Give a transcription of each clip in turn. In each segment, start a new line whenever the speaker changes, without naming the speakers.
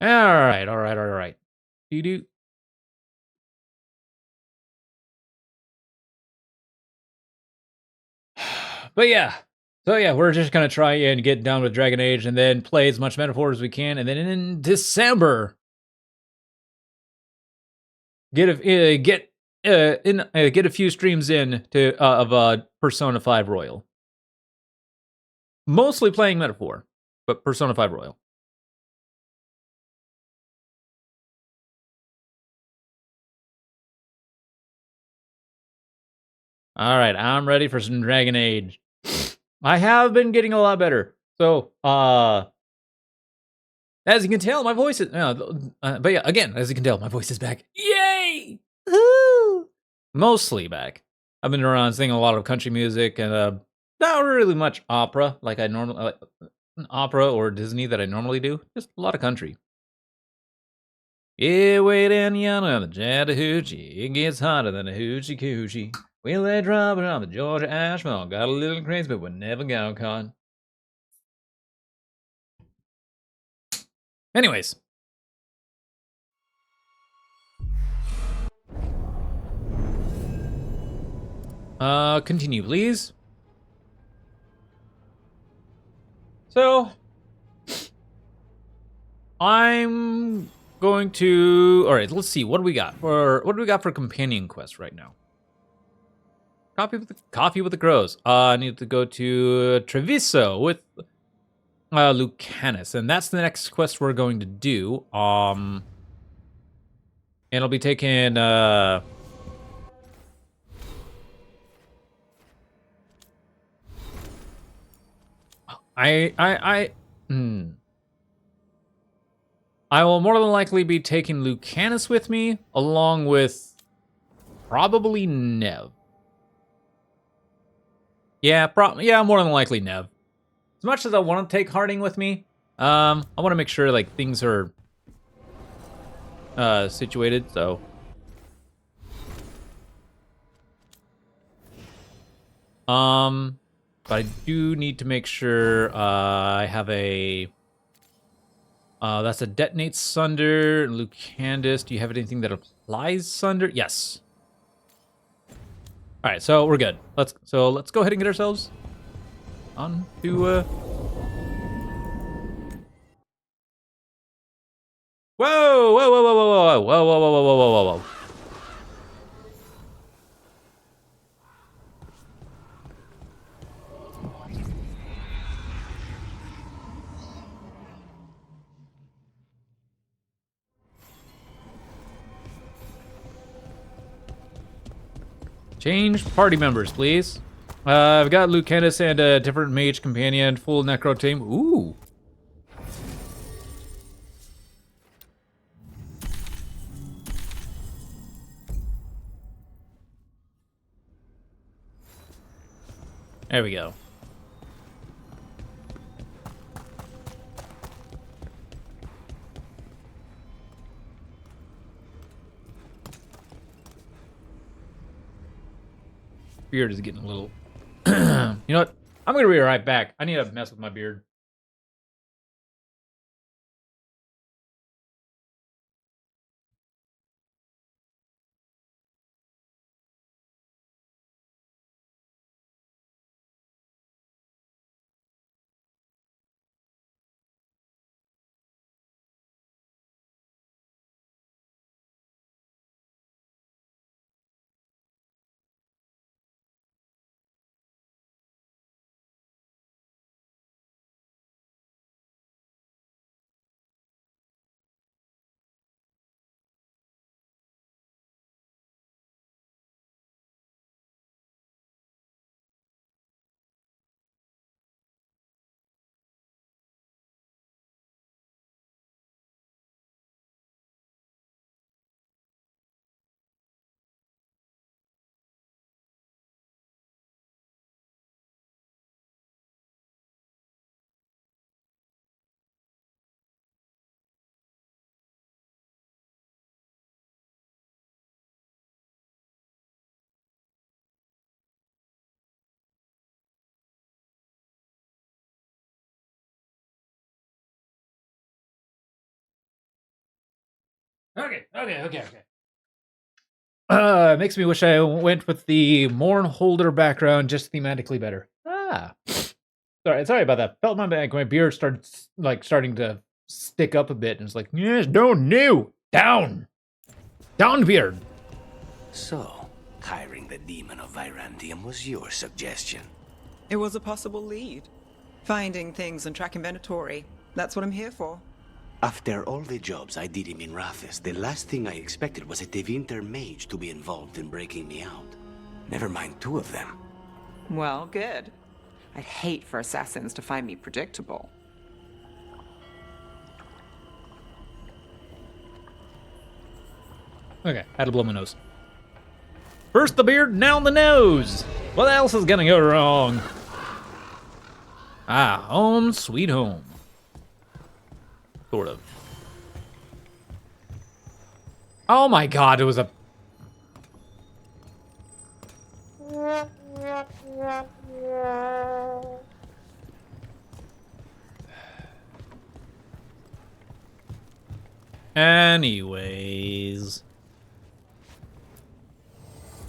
All right. Do. But yeah. So yeah, we're just gonna try and get done with Dragon Age and then play as much Metaphor as we can, and then in December get a few streams in to of Persona 5 Royal. Mostly playing Metaphor, but Persona 5 Royal. All right, I'm ready for some Dragon Age. I have been getting a lot better. So, as you can tell, my voice is. But yeah, again, as you can tell, my voice is back. Yay! Woo! Mostly back. I've been around singing a lot of country music and not really much opera like I normally opera or Disney that I normally do. Just a lot of country. Yeah, way down yonder on the Chattahoochee, it gets hotter than a hoochie coochie. We lay dropping on the Georgia asphalt, got a little crazy, but we never got caught. Anyways. Continue, please. So, I'm going to. All right, let's see. What do we got for companion quest right now? Coffee with the crows. I need to go to Treviso with Lucanus, and that's the next quest we're going to do. And I'll be taking I will more than likely be taking Lucanus with me, along with probably Nev. Yeah, more than likely Nev. As much as I want to take Harding with me, I want to make sure like things are situated. So, but I do need to make sure I have a. That's a detonate sunder. Lucandus, do you have anything that applies sunder? Yes. All right, so we're good. Let's go ahead and get ourselves on to. Whoa! Whoa! Whoa! Whoa! Whoa! Whoa! Whoa! Whoa! Whoa! Whoa! Whoa! Whoa! Whoa! Whoa! Change party members, please. I've got Lucanus and a different mage companion, full necro team. Ooh. There we go. Beard is getting a little. You know what? I'm gonna be right back. I need to mess with my beard. Okay. Makes me wish I went with the Mournholder background, just thematically better. Sorry about that. Felt my back. My beard started starting to stick up a bit, and it's like, yes, no, down, beard.
So, hiring the demon of Virandium was your suggestion.
It was a possible lead. Finding things and tracking Venatori. That's what I'm here for.
After all the jobs I did in Minrathis, the last thing I expected was a Tevinter mage to be involved in breaking me out. Never mind two of them.
Well, good. I'd hate for assassins to find me predictable.
Okay, had to blow my nose. First the beard, now the nose. What else is gonna go wrong? Home sweet home. Sort of. Oh my god, it was a... Anyways.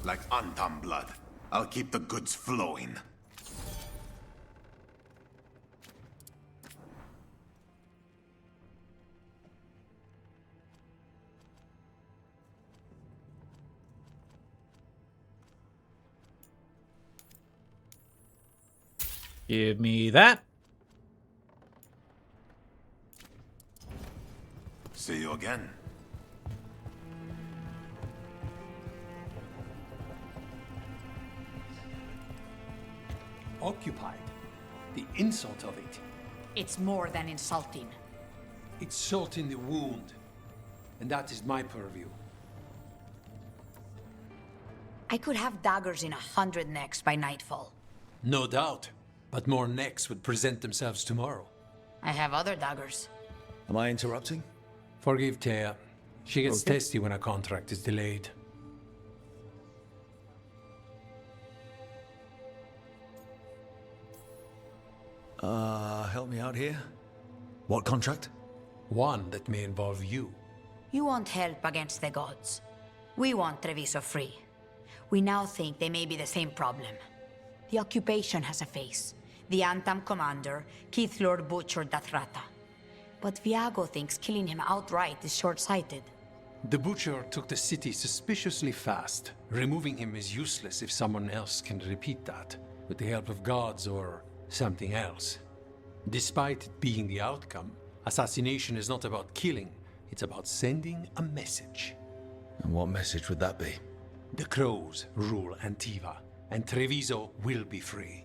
Like Antam blood. I'll keep the goods flowing.
Give me that.
See you again.
Occupied. The insult of it.
It's more than insulting.
It's salt in the wound. And that is my purview.
I could have daggers in 100 necks by nightfall.
No doubt. But more necks would present themselves tomorrow.
I have other daggers.
Am I interrupting?
Forgive Thea. She gets testy when a contract is delayed.
Help me out here. What contract?
One that may involve you.
You want help against the gods. We want Treviso free. We now think they may be the same problem. The occupation has a face. The Antam commander, Keith Lord Butcher Dathrata. But Viago thinks killing him outright is short-sighted.
The Butcher took the city suspiciously fast. Removing him is useless if someone else can repeat that, with the help of gods or something else. Despite it being the outcome, assassination is not about killing, it's about sending a message.
And what message would that be?
The Crows rule Antiva, and Treviso will be free.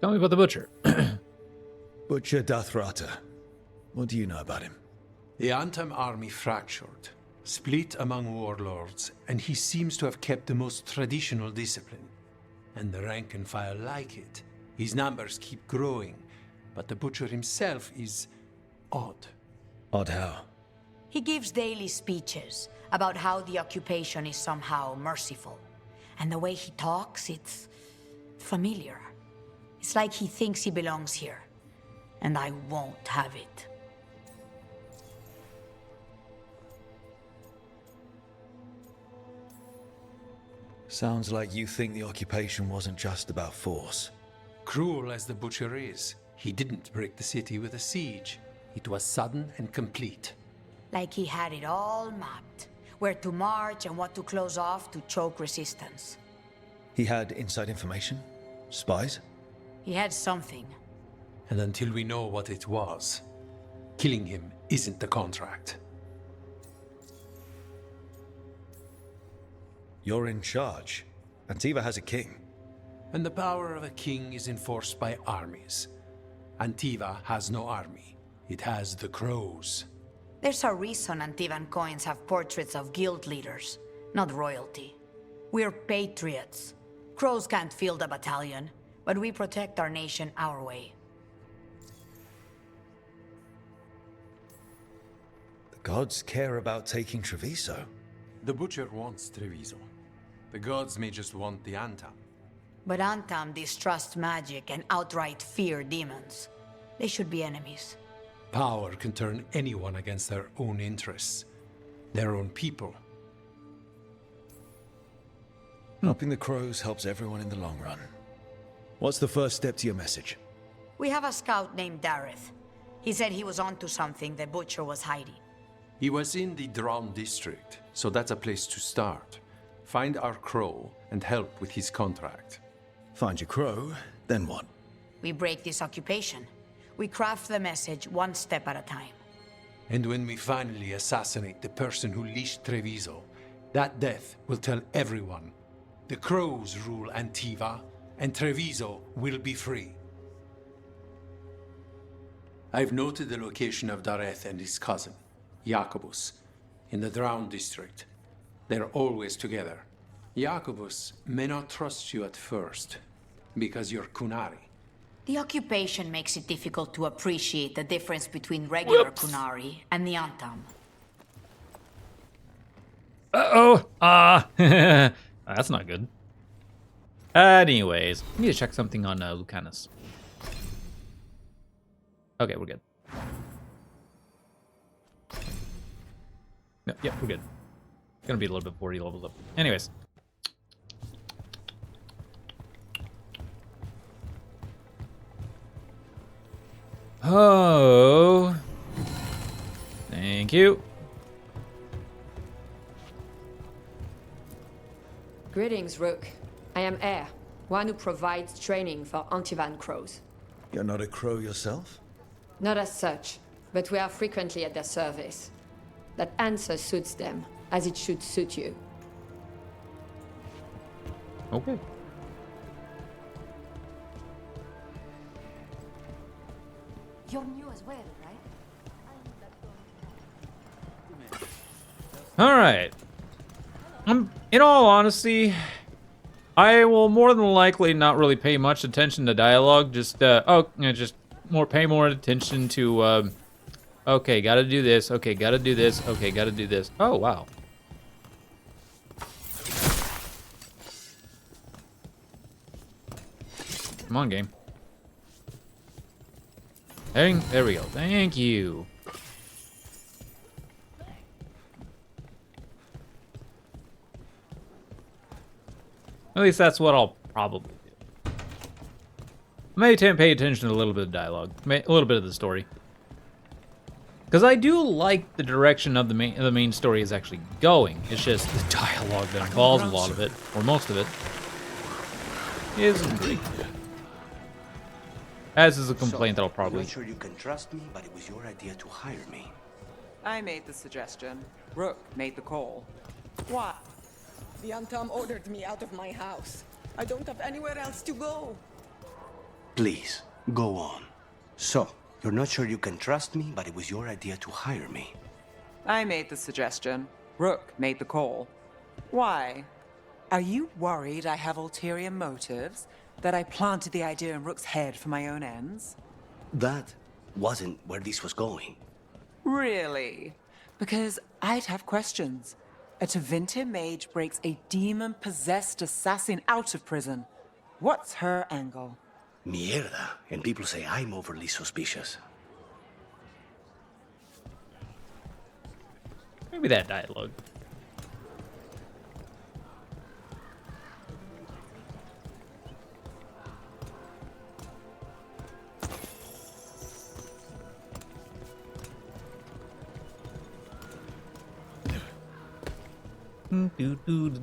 Tell me about the Butcher.
Butcher Dathrata. What do you know about him?
The Antam army fractured, split among warlords, and he seems to have kept the most traditional discipline. And the rank and file like it. His numbers keep growing, but the Butcher himself is odd.
Odd how?
He gives daily speeches about how the occupation is somehow merciful. And the way he talks, it's familiar. It's like he thinks he belongs here. And I won't have it.
Sounds like you think the occupation wasn't just about force.
Cruel as the Butcher is, he didn't break the city with a siege. It was sudden and complete.
Like he had it all mapped. Where to march and what to close off to choke resistance.
He had inside information? Spies?
He had something.
And until we know what it was, killing him isn't the contract.
You're in charge. Antiva has a king.
And the power of a king is enforced by armies. Antiva has no army. It has the Crows.
There's a reason Antivan coins have portraits of guild leaders, not royalty. We're patriots. Crows can't field a battalion, but we protect our nation our way.
The gods care about taking Treviso.
The Butcher wants Treviso. The gods may just want the Antam.
But Antam distrust magic and outright fear demons. They should be enemies.
Power can turn anyone against their own interests, their own people.
Helping the crows helps everyone in the long run. What's the first step to your message?
We have a scout named Dareth. He said he was onto something the Butcher was hiding.
He was in the Drown district, so that's a place to start. Find our crow and help with his contract.
Find your crow, then what?
We break this occupation. We craft the message one step at a time.
And when we finally assassinate the person who leashed Treviso, that death will tell everyone. The crows rule Antiva, and Treviso will be free. I've noted the location of Dareth and his cousin, Jacobus, in the Drown district. They're always together. Jacobus may not trust you at first, because you're Kunari.
The occupation makes it difficult to appreciate the difference between regular Kunari and the Antam.
Uh-oh. That's not good. Anyways, I need to check something on Lucanus. Okay, we're good. Yep, we're good. Gonna be a little bit before he levels up. Anyways. Oh. Thank you.
Greetings, Rook. I am Air, one who provides training for Antivan crows.
You're not a crow yourself?
Not as such, but we are frequently at their service. That answer suits them, as it should suit you.
Okay.
You're new as well, right?
All right. In all honesty, I will more than likely not really pay much attention to dialogue. Just pay more attention to. Okay, gotta do this. Okay, gotta do this. Okay, gotta do this. Oh wow. Come on, game. There we go. Thank you. At least that's what I'll probably do. May pay attention to a little bit of dialogue, a little bit of the story, because I do like the direction of the main story is actually going. It's just the dialogue that involves a lot of it, or most of it, isn't great. As is a complaint that I'll probably.
I'm not sure you can trust me, but it was your idea to hire me.
I made the suggestion. Rook made the call. What?
The Antam ordered me out of my house. I don't have anywhere else to go.
Please, go on. So, you're not sure you can trust me, but it was your idea to hire me.
I made the suggestion. Rook made the call. Why? Are you worried I have ulterior motives? That I planted the idea in Rook's head for my own ends?
That wasn't where this was going.
Really? Because I'd have questions. A Tevinter mage breaks a demon-possessed assassin out of prison. What's her angle?
Mierda. And people say I'm overly suspicious.
Maybe that dialogue.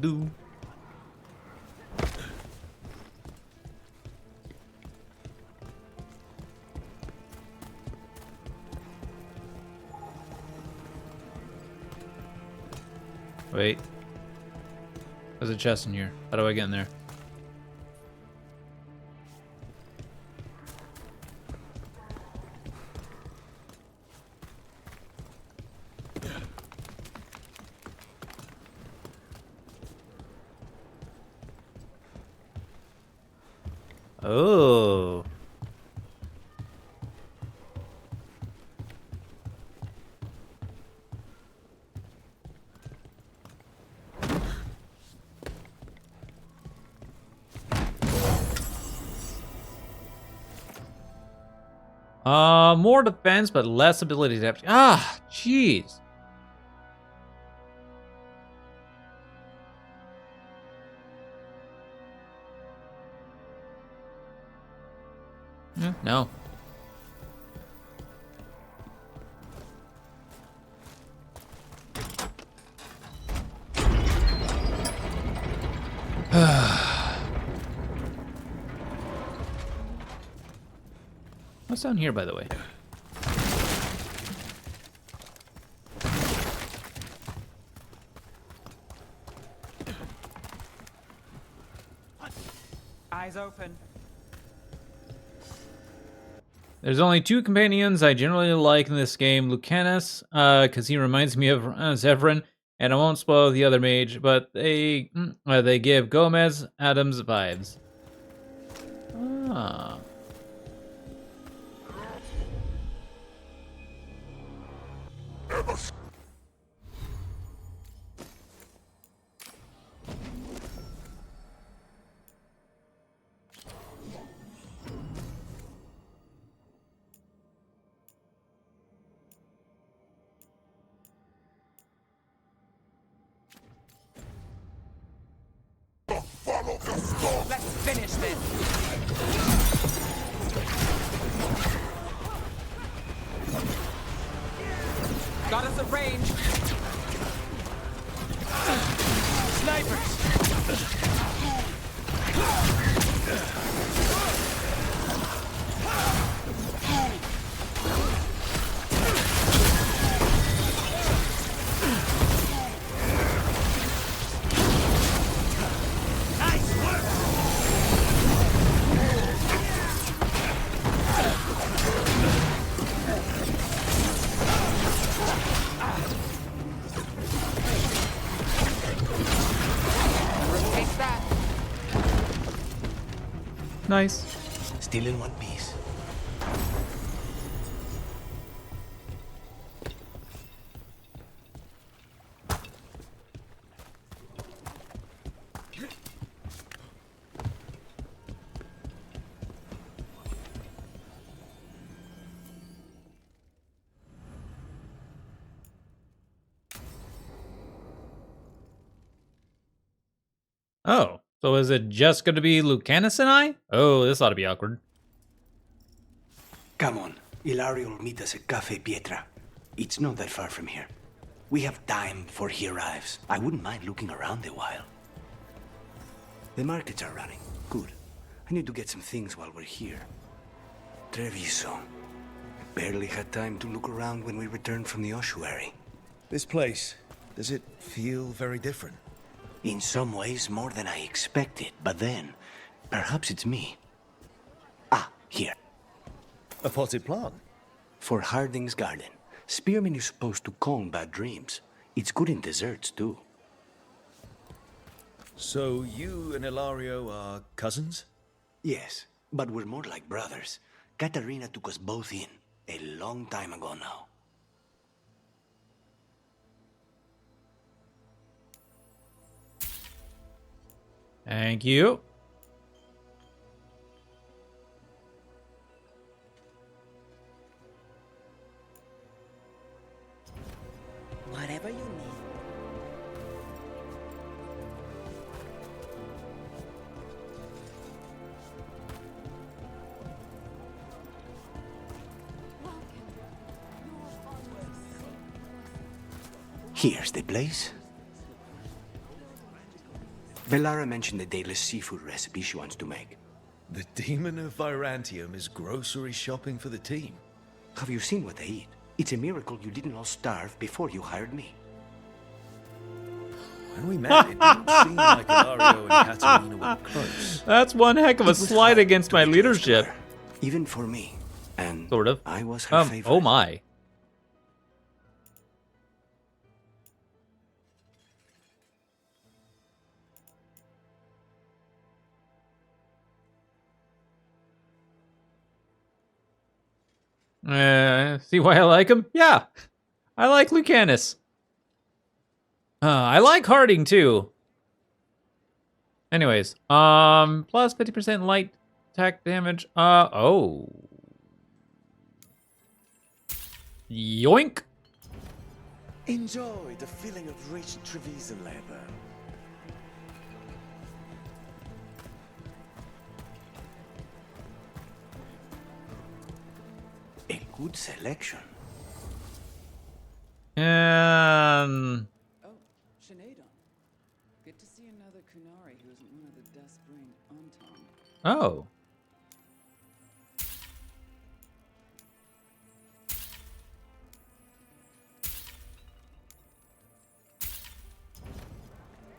Do. Wait. There's a chest in here. How do I get in there? Oh. More defense, but less ability to... Ah, jeez. No. What's down here, by the way?
Eyes open.
There's only two companions I generally like in this game. Lucanus, because he reminds me of Zevran, and I won't spoil the other mage, but they give Gomez Adams vibes. Ah.
Let's finish this. Got us at range. Take that.
Nice.
Still in one piece.
Oh, so is it just going to be Lucanus and I? Oh, this ought to be awkward.
Come on. Ilario will meet us at Cafe Pietra. It's not that far from here. We have time before he arrives. I wouldn't mind looking around a while. The markets are running. Good. I need to get some things while we're here. Treviso. Barely had time to look around when we returned from the ossuary.
This place, does it feel very different?
In some ways, more than I expected. But then, perhaps it's me. Ah, here.
A potted plant?
For Harding's garden. Spearmint is supposed to calm bad dreams. It's good in desserts, too.
So you and Ilario are cousins?
Yes, but we're more like brothers. Katarina took us both in, a long time ago now.
Thank you.
Whatever you need.
Here's the place. Velara mentioned the dayless seafood recipe she wants to make.
The Demon of Virantium is grocery shopping for the team.
Have you seen what they eat? It's a miracle you didn't all starve before you hired me.
When we met, it didn't seem like Ilario and Katarina were close.
That's one heck of a
It was
slight
hard
against
to
my
be close to
leadership.
her, even for me. And
Sort of.
I was her favorite.
Oh my. See why I like him? Yeah, I like Lucanus. I like Harding too. Anyways, plus 50% light attack damage. Oh. Yoink!
Enjoy the feeling of rich Trevisan labor.
A good selection.
And
Oh, Sinead. Good to see another Kunari who isn't one of the dust-brained Anton.
oh.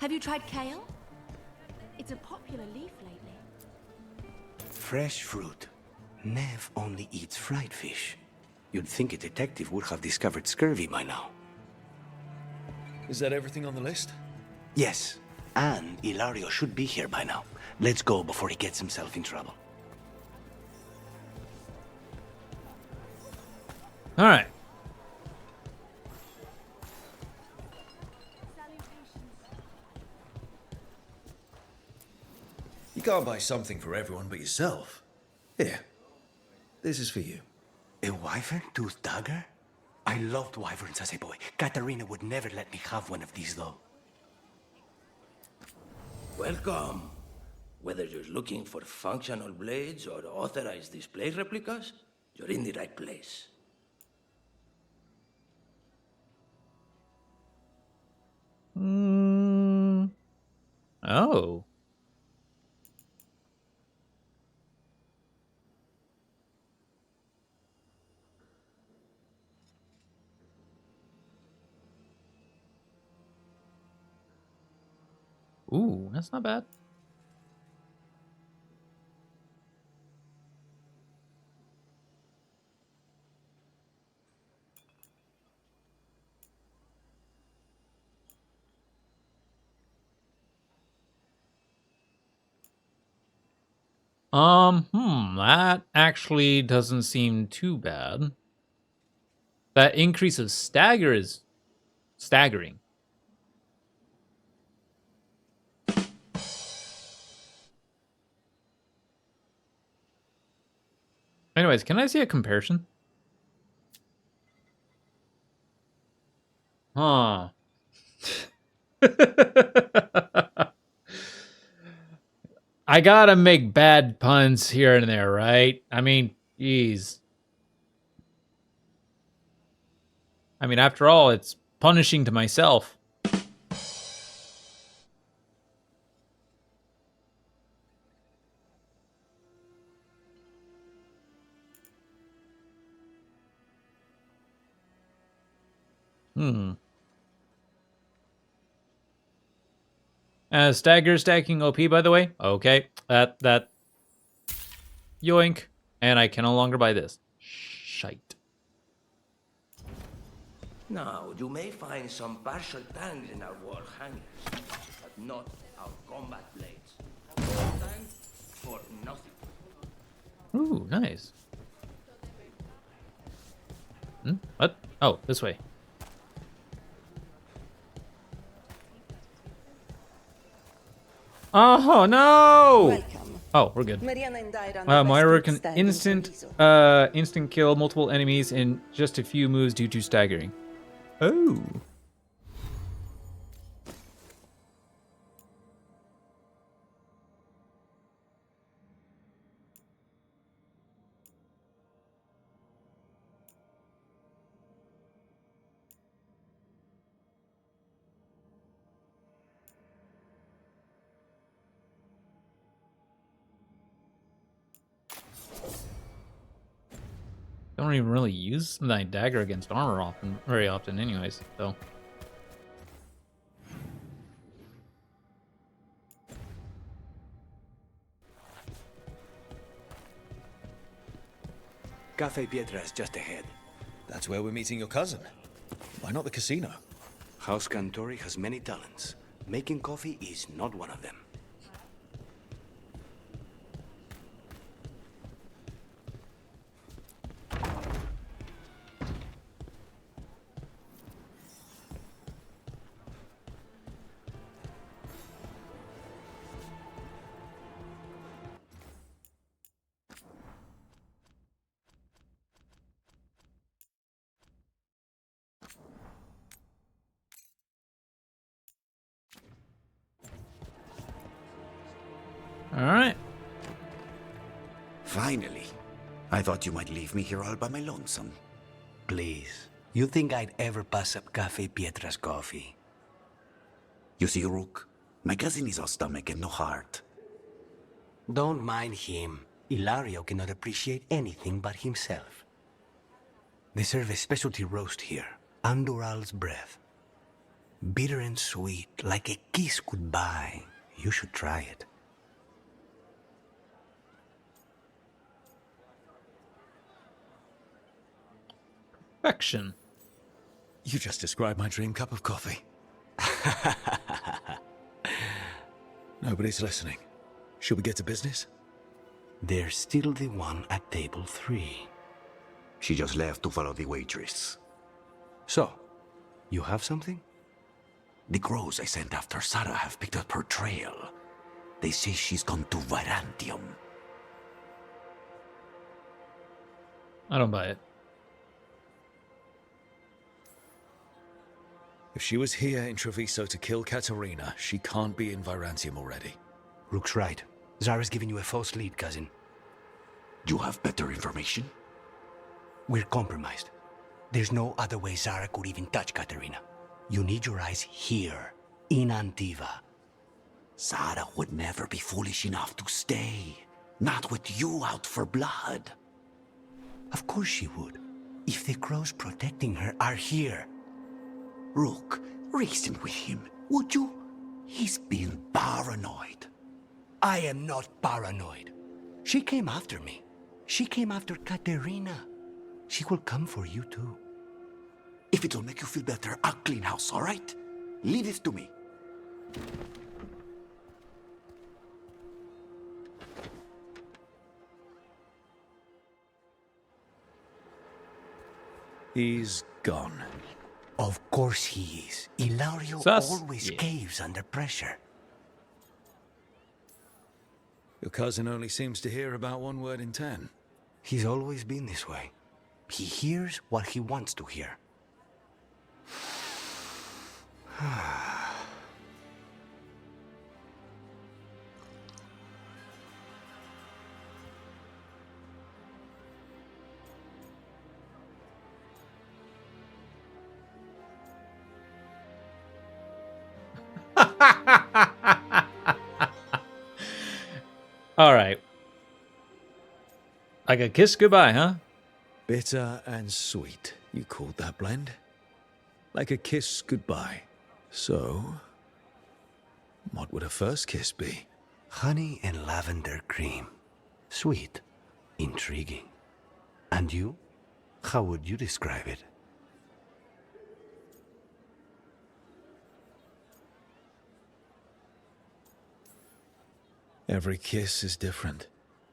Have you tried kale? It's a popular leaf lately.
Fresh fruit. Nev only eats fried fish. You'd think a detective would have discovered scurvy by now.
Is that everything on the list?
Yes, and Ilario should be here by now. Let's go before he gets himself in trouble.
All right.
You can't buy something for everyone but yourself. Here, this is for you.
A wyvern tooth dagger? I loved wyverns as a boy. Katarina would never let me have one of these, though.
Welcome. Whether you're looking for functional blades or authorized display replicas, you're in the right place.
Oh. Ooh, that's not bad. That actually doesn't seem too bad. That increase of stagger is staggering. Anyways, can I see a comparison? Huh. I gotta make bad puns here and there, right? I mean, geez. I mean, after all, it's punishing to myself. Stagger stacking OP, by the way. Okay, that. Yoink. And I can no longer buy this. Shite.
Now, you may find some partial tanks in our wall hangers, but not our combat blades. All tanks for nothing.
Ooh, nice. What? Oh, this way. Oh, no!
Welcome.
Oh, we're good.
Mariana and I run the
Moira
West
can
Stag
instant kill multiple enemies in just a few moves due to staggering. Oh. Don't even really use my dagger against armor very often anyways, so.
Cafe Pietra is just ahead.
That's where we're meeting your cousin. Why not the casino?
House Cantori has many talents. Making coffee is not one of them.
All right.
Finally. I thought you might leave me here all by my lonesome. Please. You think I'd ever pass up Cafe Pietra's coffee? You see, Rook, my cousin is all stomach and no heart. Don't mind him. Ilario cannot appreciate anything but himself. They serve a specialty roast here, Andoral's breath. Bitter and sweet, like a kiss goodbye. You should try it.
Perfection.
You just described my dream cup of coffee. Nobody's listening. Should we get to business?
There's still the one at table 3. She just left to follow the waitress. So, you have something? The crows I sent after Sarah have picked up her trail. They say she's gone to Varantium.
I don't buy it.
If she was here in Treviso to kill Katerina, she can't be in Virantium already.
Rook's right. Zara's giving you a false lead, cousin. You have better information? We're compromised. There's no other way Zara could even touch Katerina. You need your eyes here, in Antiva. Zara would never be foolish enough to stay. Not with you out for blood. Of course she would. If the crows protecting her are here. Rook, reason with him, would you? He's being paranoid. I am not paranoid. She came after me. She came after Katerina. She will come for you too. If it'll make you feel better, I'll clean house, all right? Leave this to me.
He's gone.
Of course he is. Ilario always caves under pressure.
Your cousin only seems to hear about one word in 10.
He's always been this way. He hears what he wants to hear.
All right. Like a kiss goodbye, huh?
Bitter and sweet, you called that blend? Like a kiss goodbye. So, what would a first kiss be?
Honey and lavender cream. Sweet. Intriguing. And you? How would you describe it?
Every kiss is different.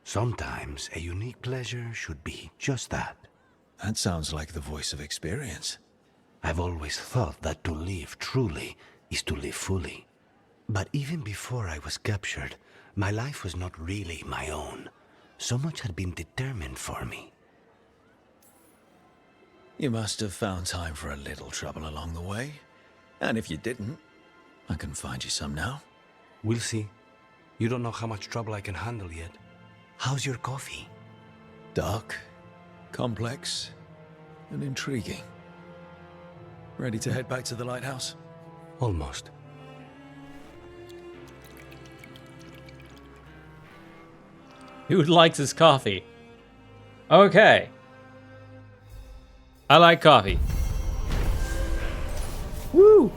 Sometimes a unique pleasure should be just that.
That sounds like the voice of experience.
I've always thought that to live truly is to live fully. But even before I was captured, my life was not really my own. So much had been determined for me.
You must have found time for a little trouble along the way. And if you didn't, I can find you some now.
We'll see. You don't know how much trouble I can handle yet. How's your coffee?
Dark, complex, and intriguing. Ready to head back to the lighthouse?
Almost.
Who likes his coffee? Okay. I like coffee. Woo!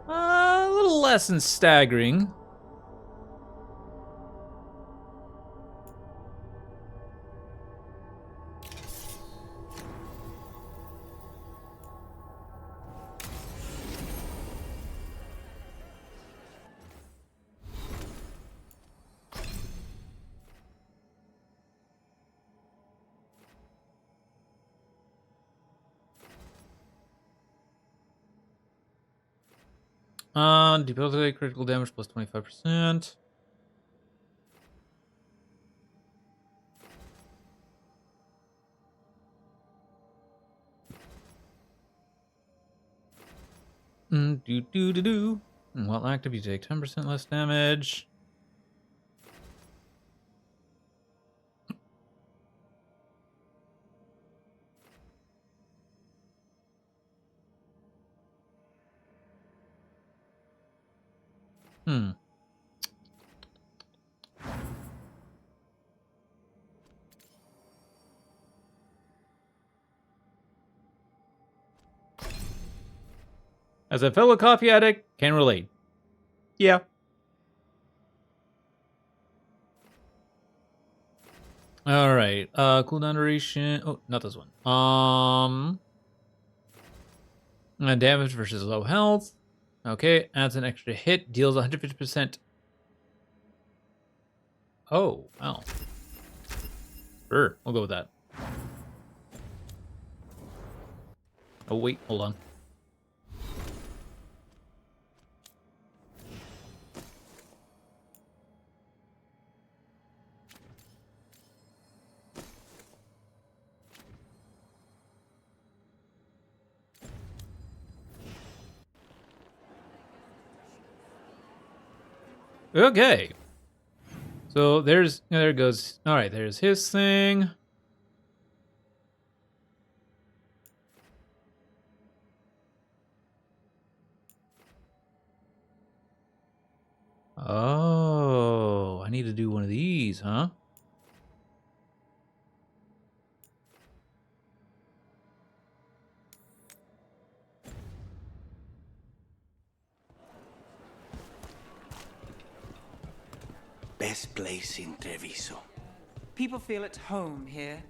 A little less than staggering. Debilitated critical damage plus 25%. Do. While active, you take 10% less damage. As a fellow coffee addict, can relate. Yeah. All right. Cooldown duration. Oh, not this one. Damage versus low health. Okay, adds an extra hit, deals 150%. Oh, wow. Sure, we'll go with that. Oh, wait, hold on. Okay. So there it goes. All right, there's his thing. Oh, I need to do one of these, huh?
Best place in Treviso.
People feel at home here.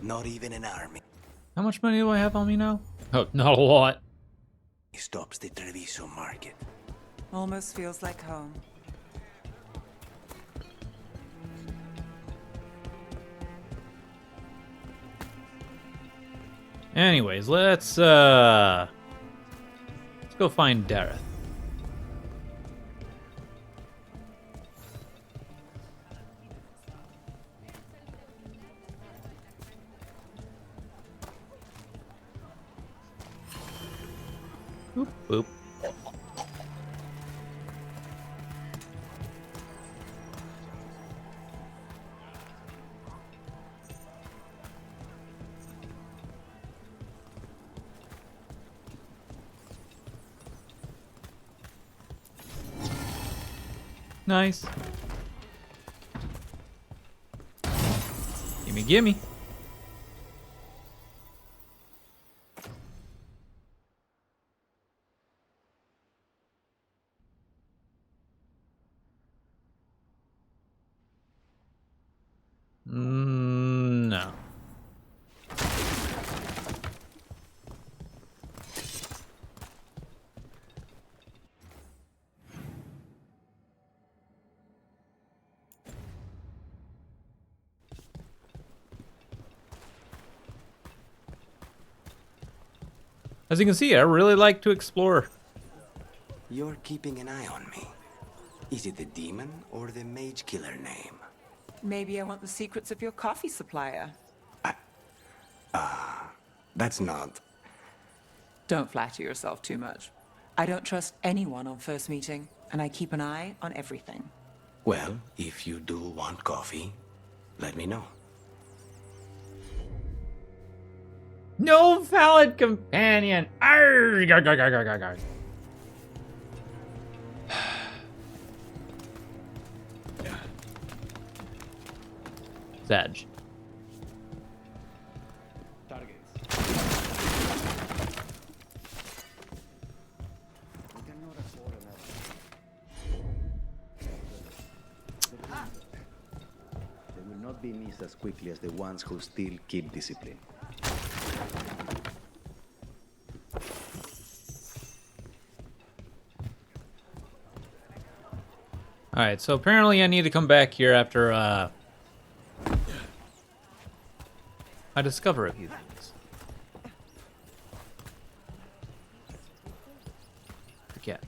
Not even an army
How much money do I have on me now? Oh, not a lot.
stops the Treviso market.
Almost feels like home.
Anyways, let's go find Dareth. Boop, boop. Nice. Gimme, gimme. No. As you can see, I really like to explore.
You're keeping an eye on me. Is it the demon or the mage killer name?
Maybe I want the secrets of your coffee supplier.
That's not...
Don't flatter yourself too much. I don't trust anyone on first meeting, and I keep an eye on everything.
Well, if you do want coffee, let me know.
No valid companion. Arrgh, garg, garg, garg, garg, garg. Sag.
They will not be missed as quickly as the ones who still keep discipline.
Alright, so apparently I need to come back here after I discover a few things. the cat.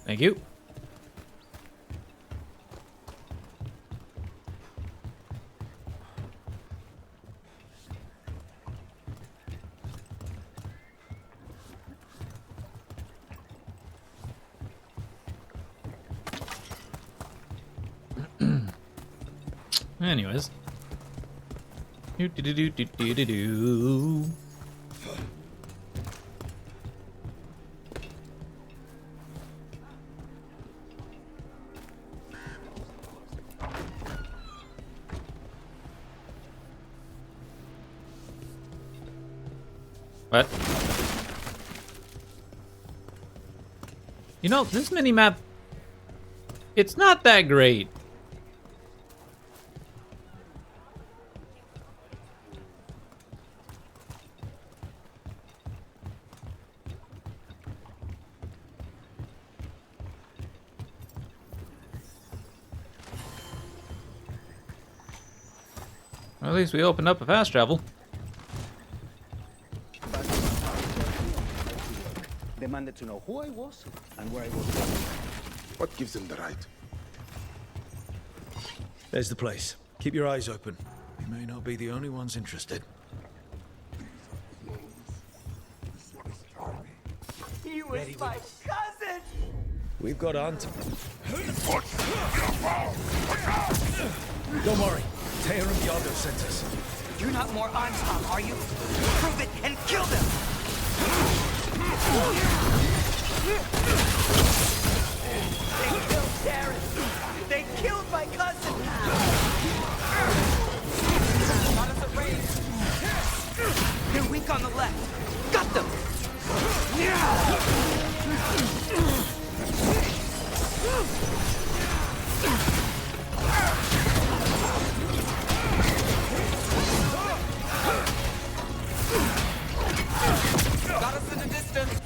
Thank you. Anyways. Do. What? You know, this mini-map, it's not that great. Well, at least we opened up a fast travel.
Demanded to know who I was and where I was going.
What gives them the right?
There's the place. Keep your eyes open. We may not be the only ones interested.
He was my cousin!
We've got Ant. Don't worry. Tear and Yago sent us.
You're not more on top, are you? Prove it and kill them! They killed Darren! They killed my cousin! Got us a raise! They're weak on the left! Got them! Got us in the distance!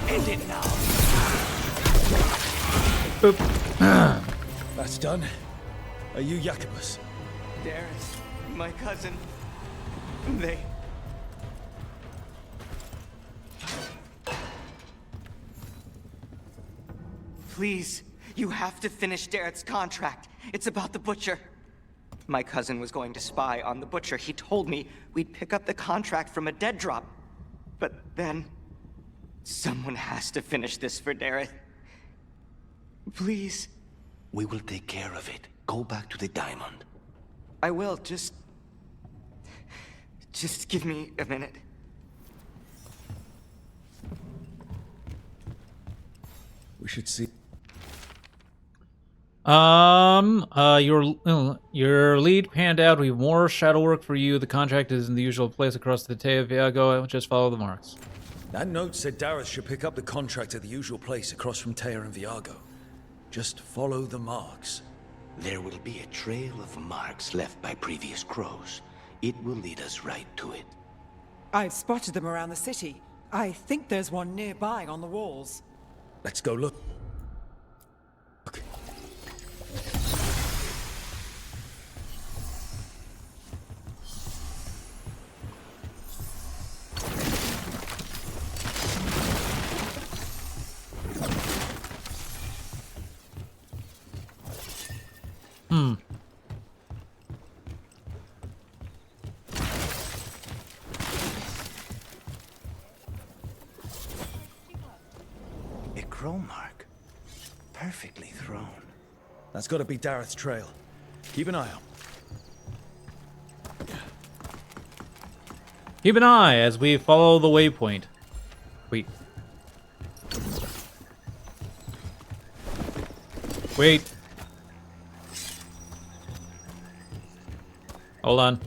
End it now!
Boop.
That's done. Are you Jacobus?
Darius, my cousin. They... Please, you have to finish Darrett's contract. It's about the Butcher. My cousin was going to spy on the Butcher. He told me we'd pick up the contract from a dead drop. But then... someone has to finish this for Dareth. Please.
We will take care of it. Go back to the diamond.
I will, just give me a minute.
We should see.
Your lead panned out. We have more shadow work for you. The contract is in the usual place across the Te of Viago. Just follow the marks.
That note said Dareth should pick up the contract at the usual place across from Teia and Viago. Just follow the marks.
There will be a trail of marks left by previous crows. It will lead us right to it.
I've spotted them around the city. I think there's one nearby on the walls.
Let's go look.
A crow mark. Perfectly thrown.
That's got to be Dareth's trail. Keep an eye out.
Keep an eye as we follow the waypoint. Wait. Wait. Hold on.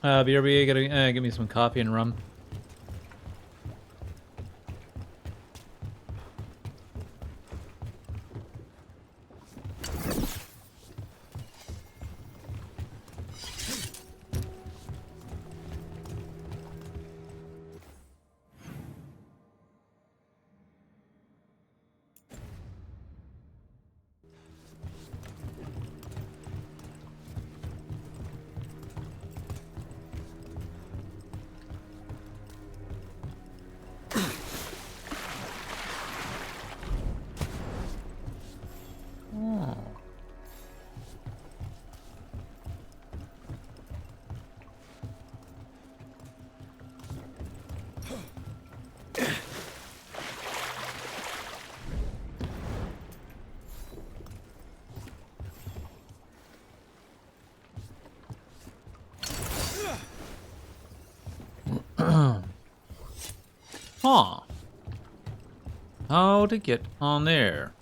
BRB, gotta give me some coffee and rum. Huh. How to get on there?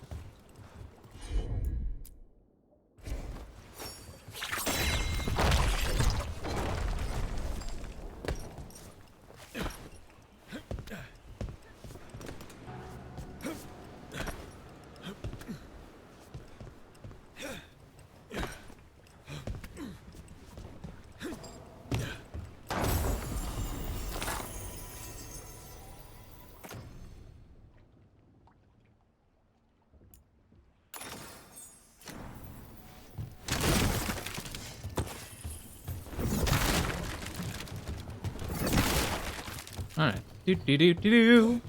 All right. Do do do do do.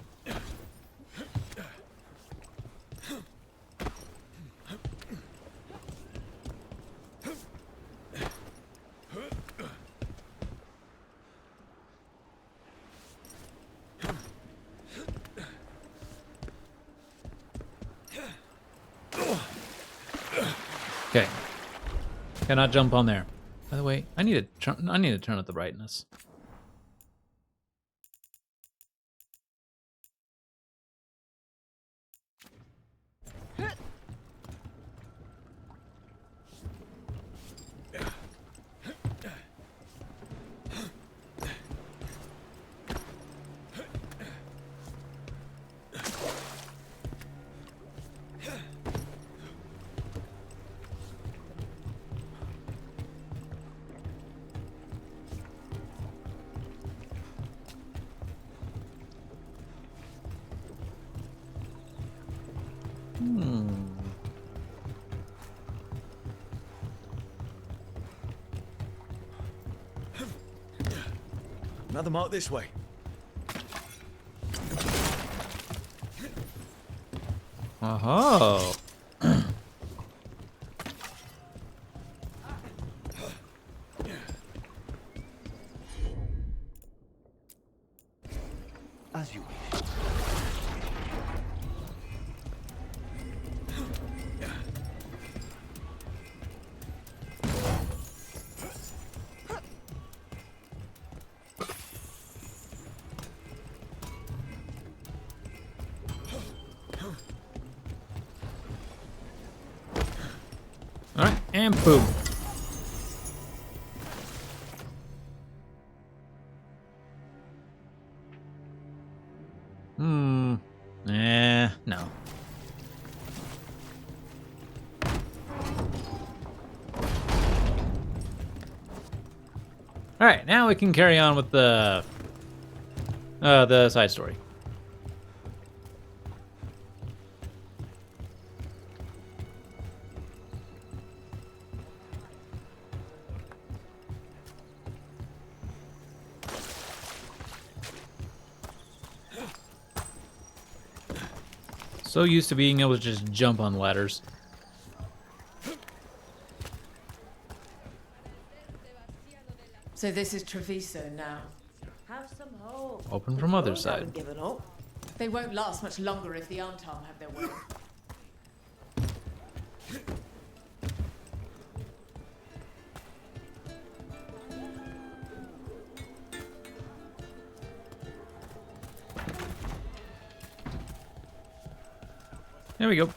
Okay. Cannot jump on there. By the way, I need to turn up the brightness.
Another mark this way.
Oh.
As you wish.
All right, and boom. No. All right, now we can carry on with the side story. So used to being able to just jump on ladders.
So this is Treviso now.
Have some hope.
Open from other side.
Given up.
They won't last much longer if the Antam have their way.
There we go.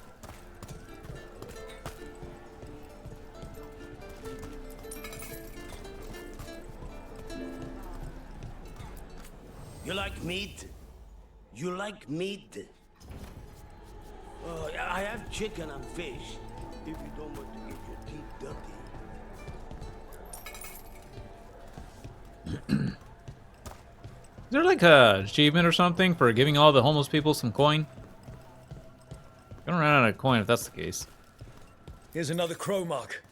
You like meat? You like meat? Oh, I have chicken and fish. If you don't want to get your teeth dirty.
Is there like a achievement or something for giving all the homeless people some coin? I don't run out of coin if that's the case.
Here's another crow mark.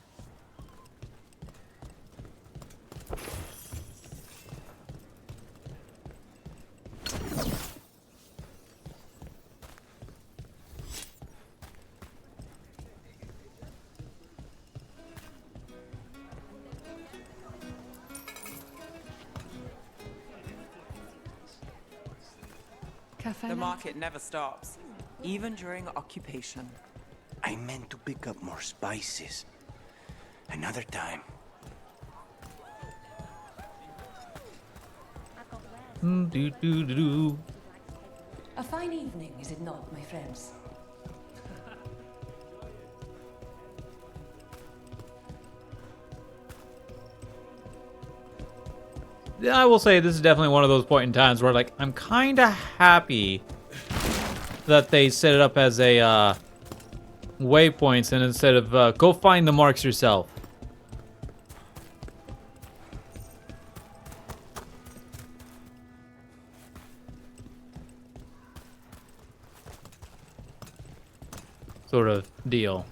The market never stops, even during occupation.
I meant to pick up more spices. Another time.
Do do do do.
A fine evening, is it not, my friends?
I will say this is definitely one of those point in times where, like, I'm kind of happy that they set it up as a waypoints and instead of go find the marks yourself. Sort of deal.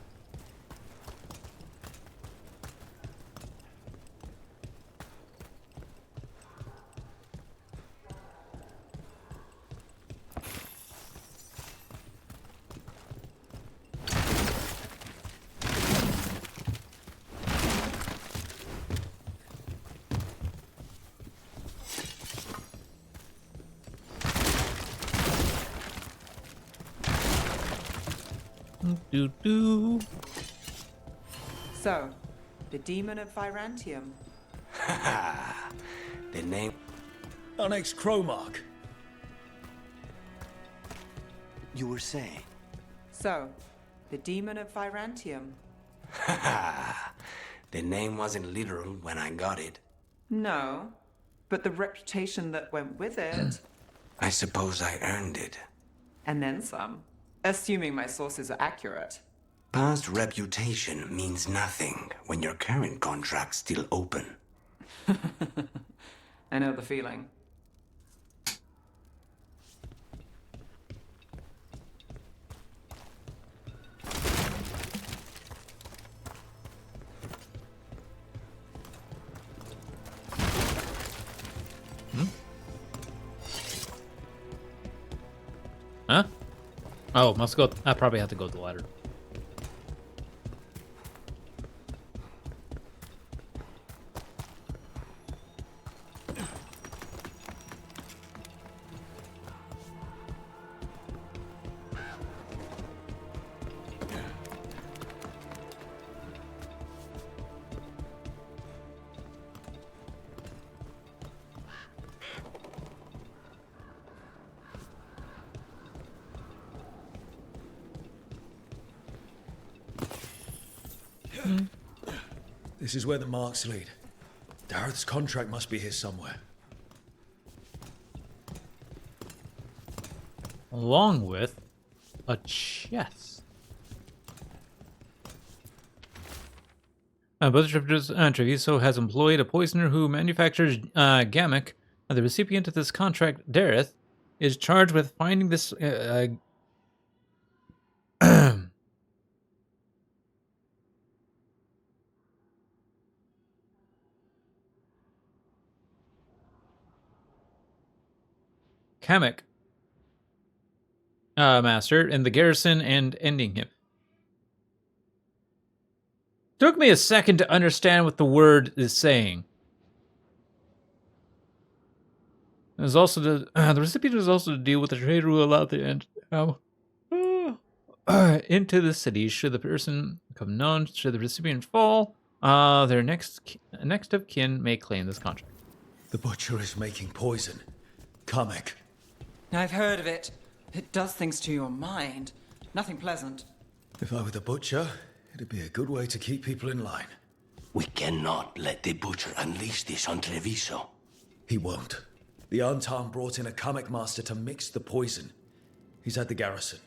Do do.
So, the demon of Virantium.
The name.
Our next crow mark.
You were saying?
So, the demon of Virantium.
The name wasn't literal when I got it.
No, but the reputation that went with it.
I suppose I earned it.
And then some. Assuming my sources are accurate.
Past reputation means nothing when your current contract's still open.
I know the feeling.
Huh? Oh, must go. I probably have to go to the ladder.
This is where the marks lead. Dareth's contract must be here somewhere.
Along with a chest. Treviso has employed a poisoner who manufactures gamic. The recipient of this contract, Dareth, is charged with finding this Kamek master in the garrison and ending him. Took me a second to understand what the word is saying. There's also the recipient is also to deal with the trade rule out there and into the city. Should the person become known, should the recipient fall, their next of kin may claim this contract.
The butcher is making poison. Kamek.
I've heard of it. It does things to your mind. Nothing pleasant.
If I were the butcher, it'd be a good way to keep people in line.
We cannot let the butcher unleash this on Treviso.
He won't. The Antam brought in a Kamek master to mix the poison. He's at the garrison.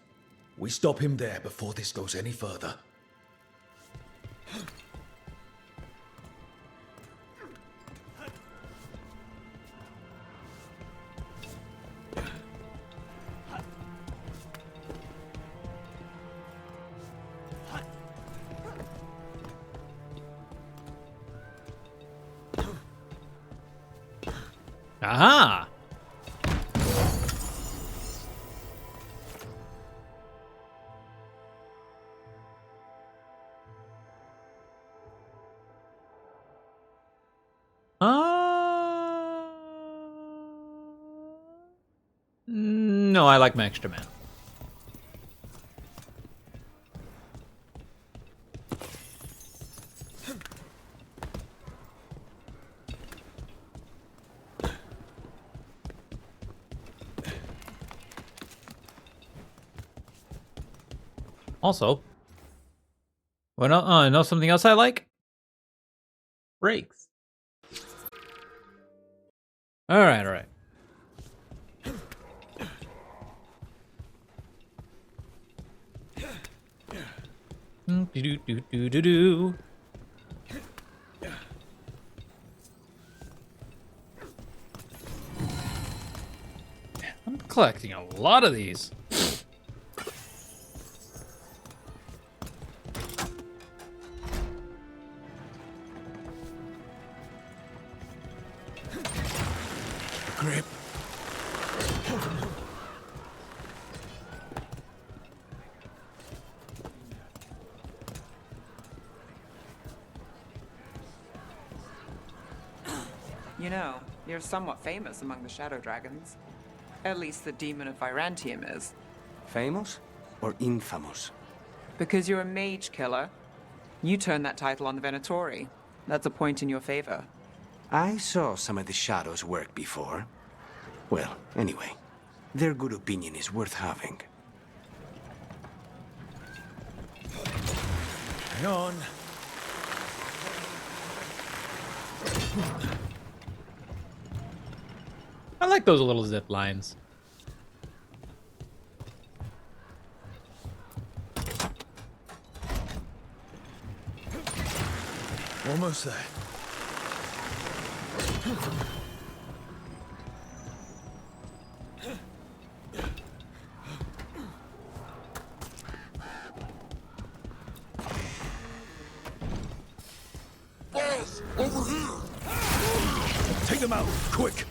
We stop him there before this goes any further.
Aha! No, I like my extra mana. Also, know something else I like? Breaks. All right. Do. I'm collecting a lot of these.
Grip.
You know, you're somewhat famous among the Shadow Dragons. At least the Demon of Virantium is.
Famous or infamous?
Because you're a mage killer. You turned that title on the Venatori. That's a point in your favor.
I saw some of the Shadows work before. Well, anyway, their good opinion is worth having.
Hang on.
I like those little zip lines.
Almost there.
Boss, over here!
Take them out, quick!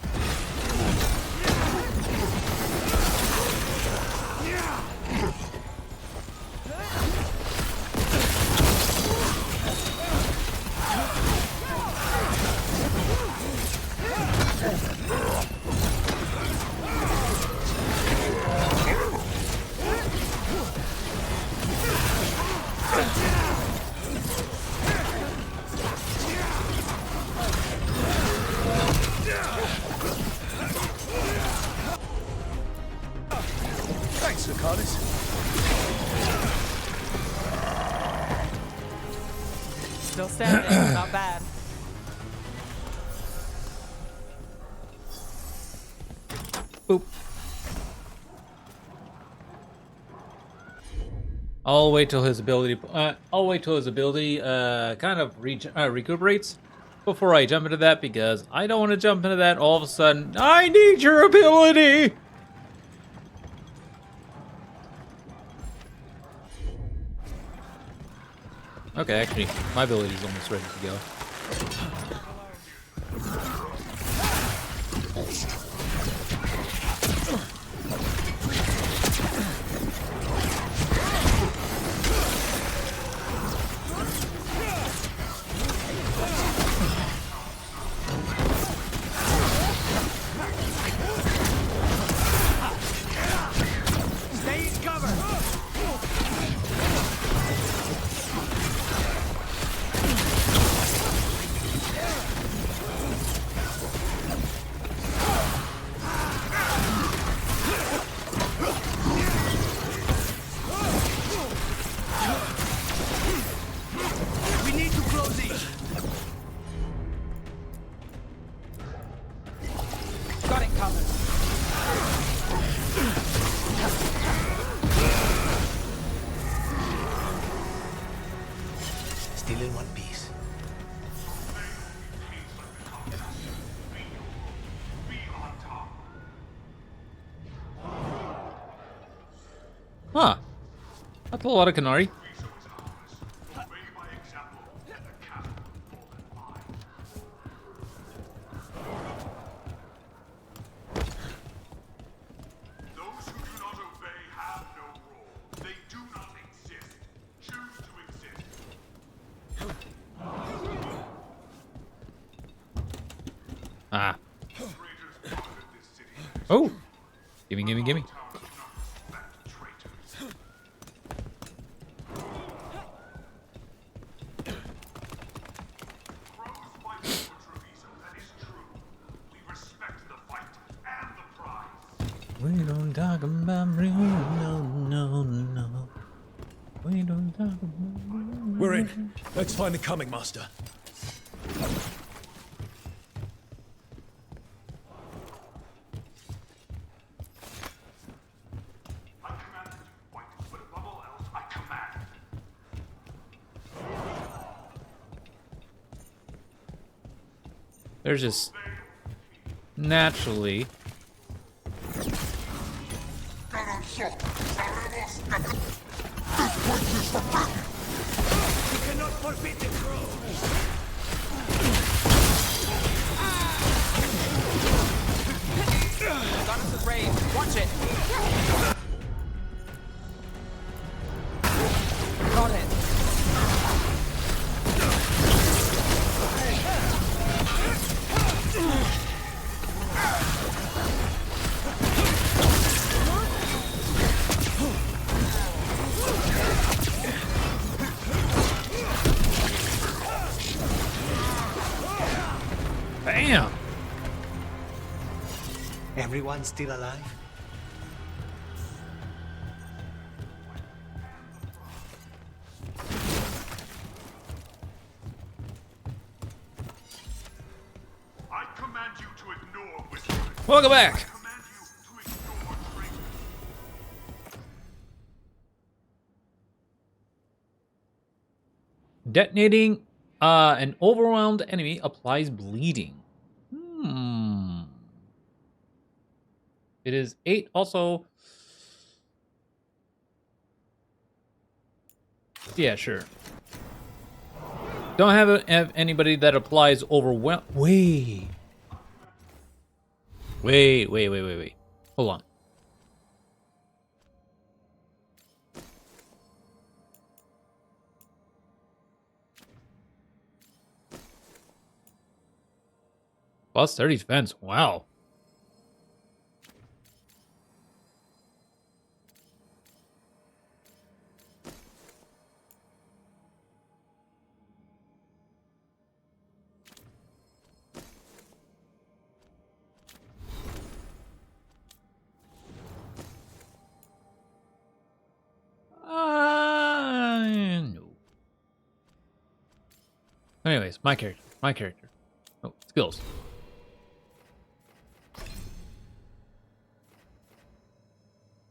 Thanks, Lucanis.
Still standing, not bad.
Boop. I'll wait till his ability. Kind of recuperates before I jump into that, because I don't want to jump into that all of a sudden. I need your ability. Okay, actually, my ability is almost ready to go.
still in one piece.
Huh. That's a lot of Canary. Ah. Oh! Gimme, gimme, gimme. We don't talk about real, no, no, no. We don't talk about...
We're in. Let's find the coming master.
There's just naturally...
You cannot forbid the crows!
Goddess of Rage, watch it! Got it.
Bam!
Everyone still alive?
I command you to ignore wizardry.
Welcome back! Detonating an overwhelmed enemy applies bleeding. It is 8 also. Yeah, sure. Don't have anybody that applies overwhelm. Wait. Hold on. Plus 30 defense. Wow. No. Anyways, my character. Oh, skills.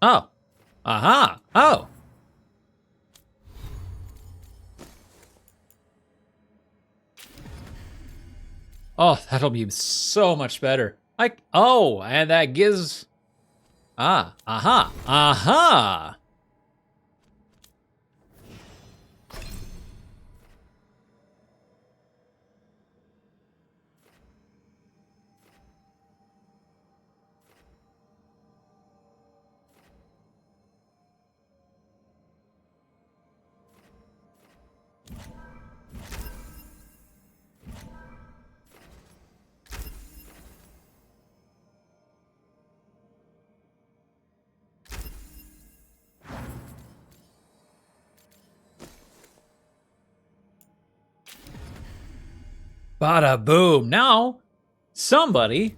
Oh. Aha. Oh. Oh, that'll be so much better. Oh, and that gives... Ah. Aha. Aha. Bada boom. Now, somebody...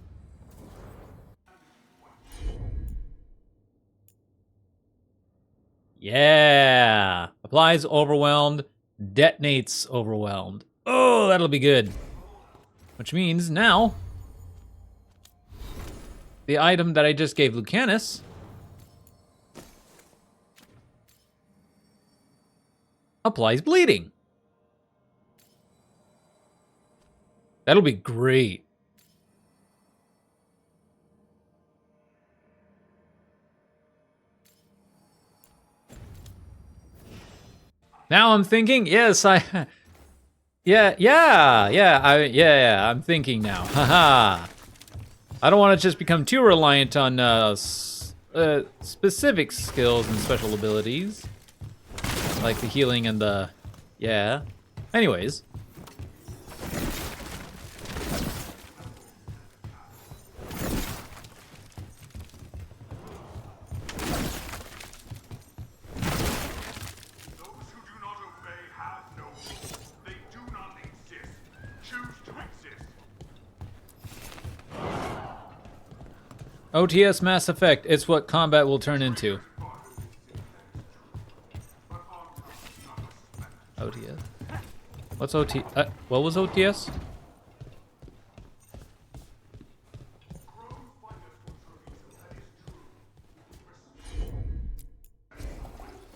Yeah. Applies overwhelmed. Detonates overwhelmed. Oh, that'll be good. Which means now... the item that I just gave Lucanus... applies bleeding. That'll be great. Now I'm thinking, yes, yeah, I'm thinking now. Haha. I don't want to just become too reliant on specific skills and special abilities. Like the healing and the... Yeah. Anyways. OTS Mass Effect, it's what combat will turn into. OTS? What's OT? What was OTS?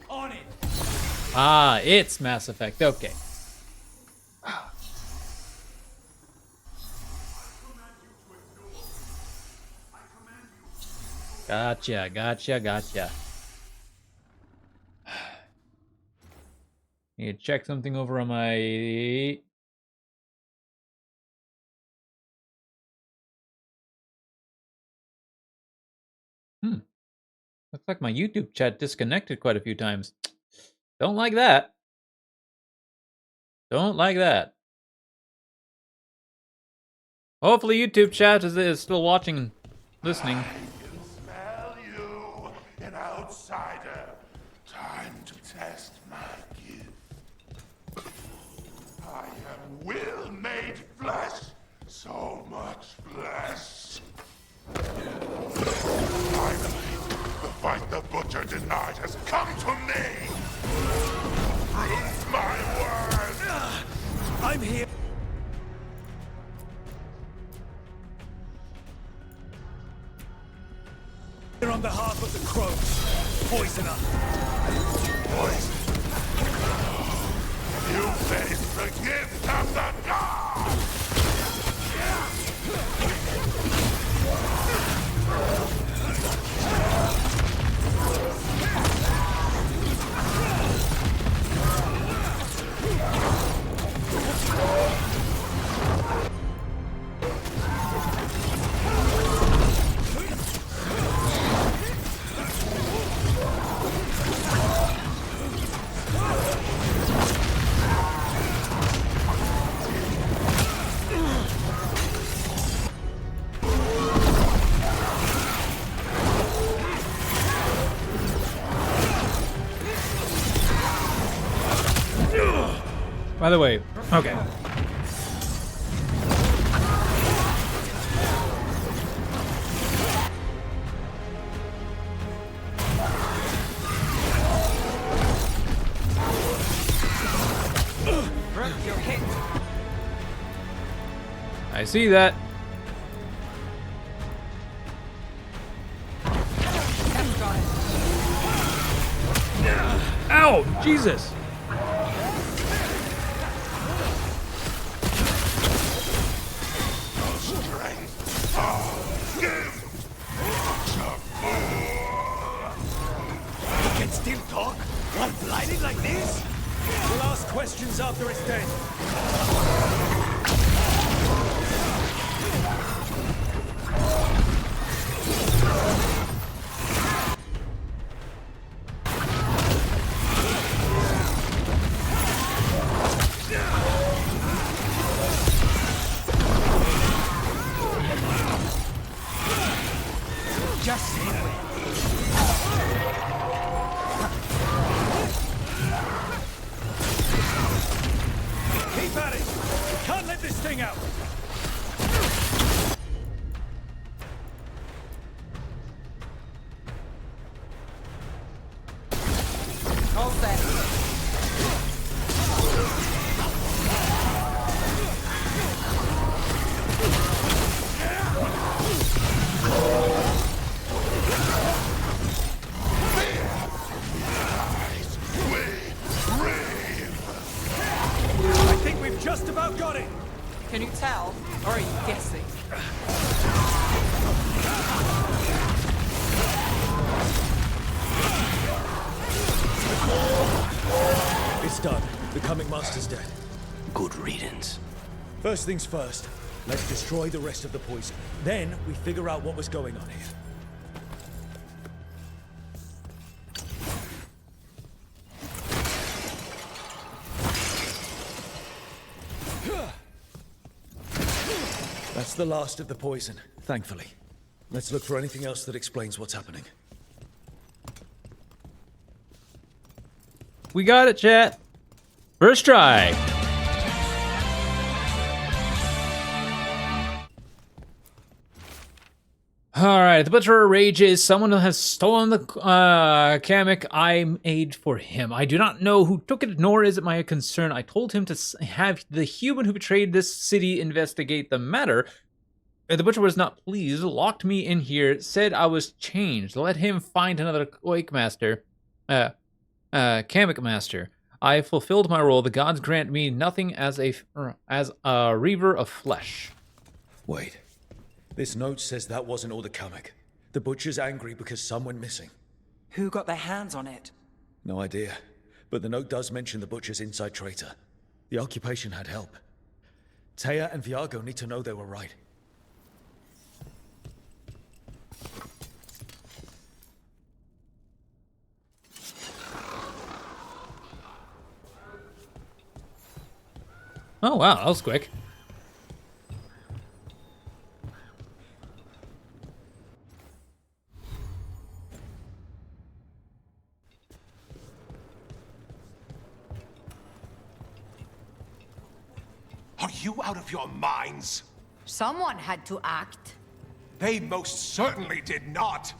On it.
Ah, it's Mass Effect, okay. Gotcha. Need to check something over on my... Looks like my YouTube chat disconnected quite a few times. Don't like that. Don't like that. Hopefully YouTube chat is still watching and listening.
Smell you, an outsider. Time to test my gift. I am will made flesh. So much flesh. Finally, the fight the Butcher denied has come to me. Prove my word.
I'm here. On behalf of the crows, poisoner.
Poison. You face the gift of the gods.
By the way, okay.
You're hit.
I see that. Ow! Jesus!
You can still talk while blinded like this? We'll ask questions after it's dead. Just say when. Keep at it! We can't let this thing out!
All set.
I think we've just about got it!
Can you tell, or are you guessing?
It's done. The Coming Master's dead.
Good riddance.
First things first, let's destroy the rest of the poison. Then we figure out what was going on here. That's the last of the poison, thankfully. Let's look for anything else that explains what's happening.
We got it, chat. First try. Alright, the Butcher rages. Someone has stolen the Kamek I made for him. I do not know who took it, nor is it my concern. I told him to have the human who betrayed this city investigate the matter. The Butcher was not pleased, locked me in here, said I was changed. Let him find another Kamek Master. I fulfilled my role. The gods grant me nothing as a reaver of flesh.
Wait. This note says that wasn't all the Kamek. The Butcher's angry because some went missing.
Who got their hands on it?
No idea. But the note does mention the Butcher's inside traitor. The occupation had help. Taya and Viago need to know they were right.
Oh wow, that was quick.
Are you out of your minds?
Someone had to act.
They most certainly did not.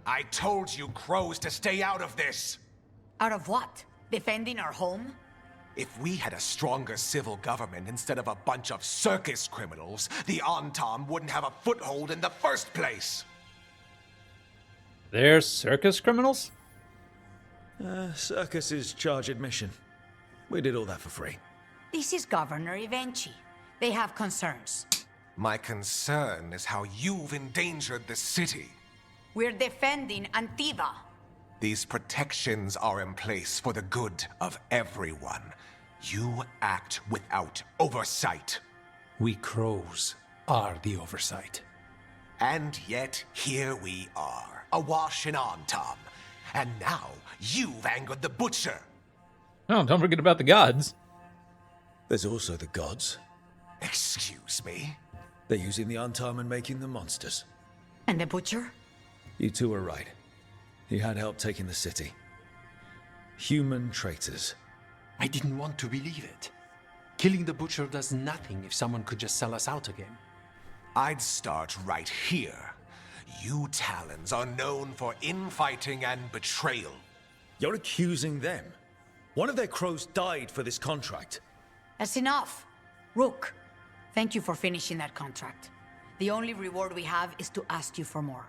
I told you crows to stay out of this.
Out of what? Defending our home?
If we had a stronger civil government instead of a bunch of circus criminals, the Antam wouldn't have a foothold in the first place.
They're circus criminals?
Circus is charge admission. We did all that for free.
This is Governor Evenchi. They have concerns.
My concern is how you've endangered the city.
We're defending Antiva.
These protections are in place for the good of everyone. You act without oversight.
We crows are the oversight.
And yet, here we are, awash in Antam. And now, you've angered the Butcher.
Oh, don't forget about the gods.
There's also the gods.
Excuse me?
They're using the Antam and making them monsters.
And the Butcher?
You two are right. He had help taking the city. Human traitors.
I didn't want to believe it. Killing the Butcher does nothing if someone could just sell us out again.
I'd start right here. You Talons are known for infighting and betrayal.
You're accusing them. One of their crows died for this contract.
That's enough. Rook, thank you for finishing that contract. The only reward we have is to ask you for more.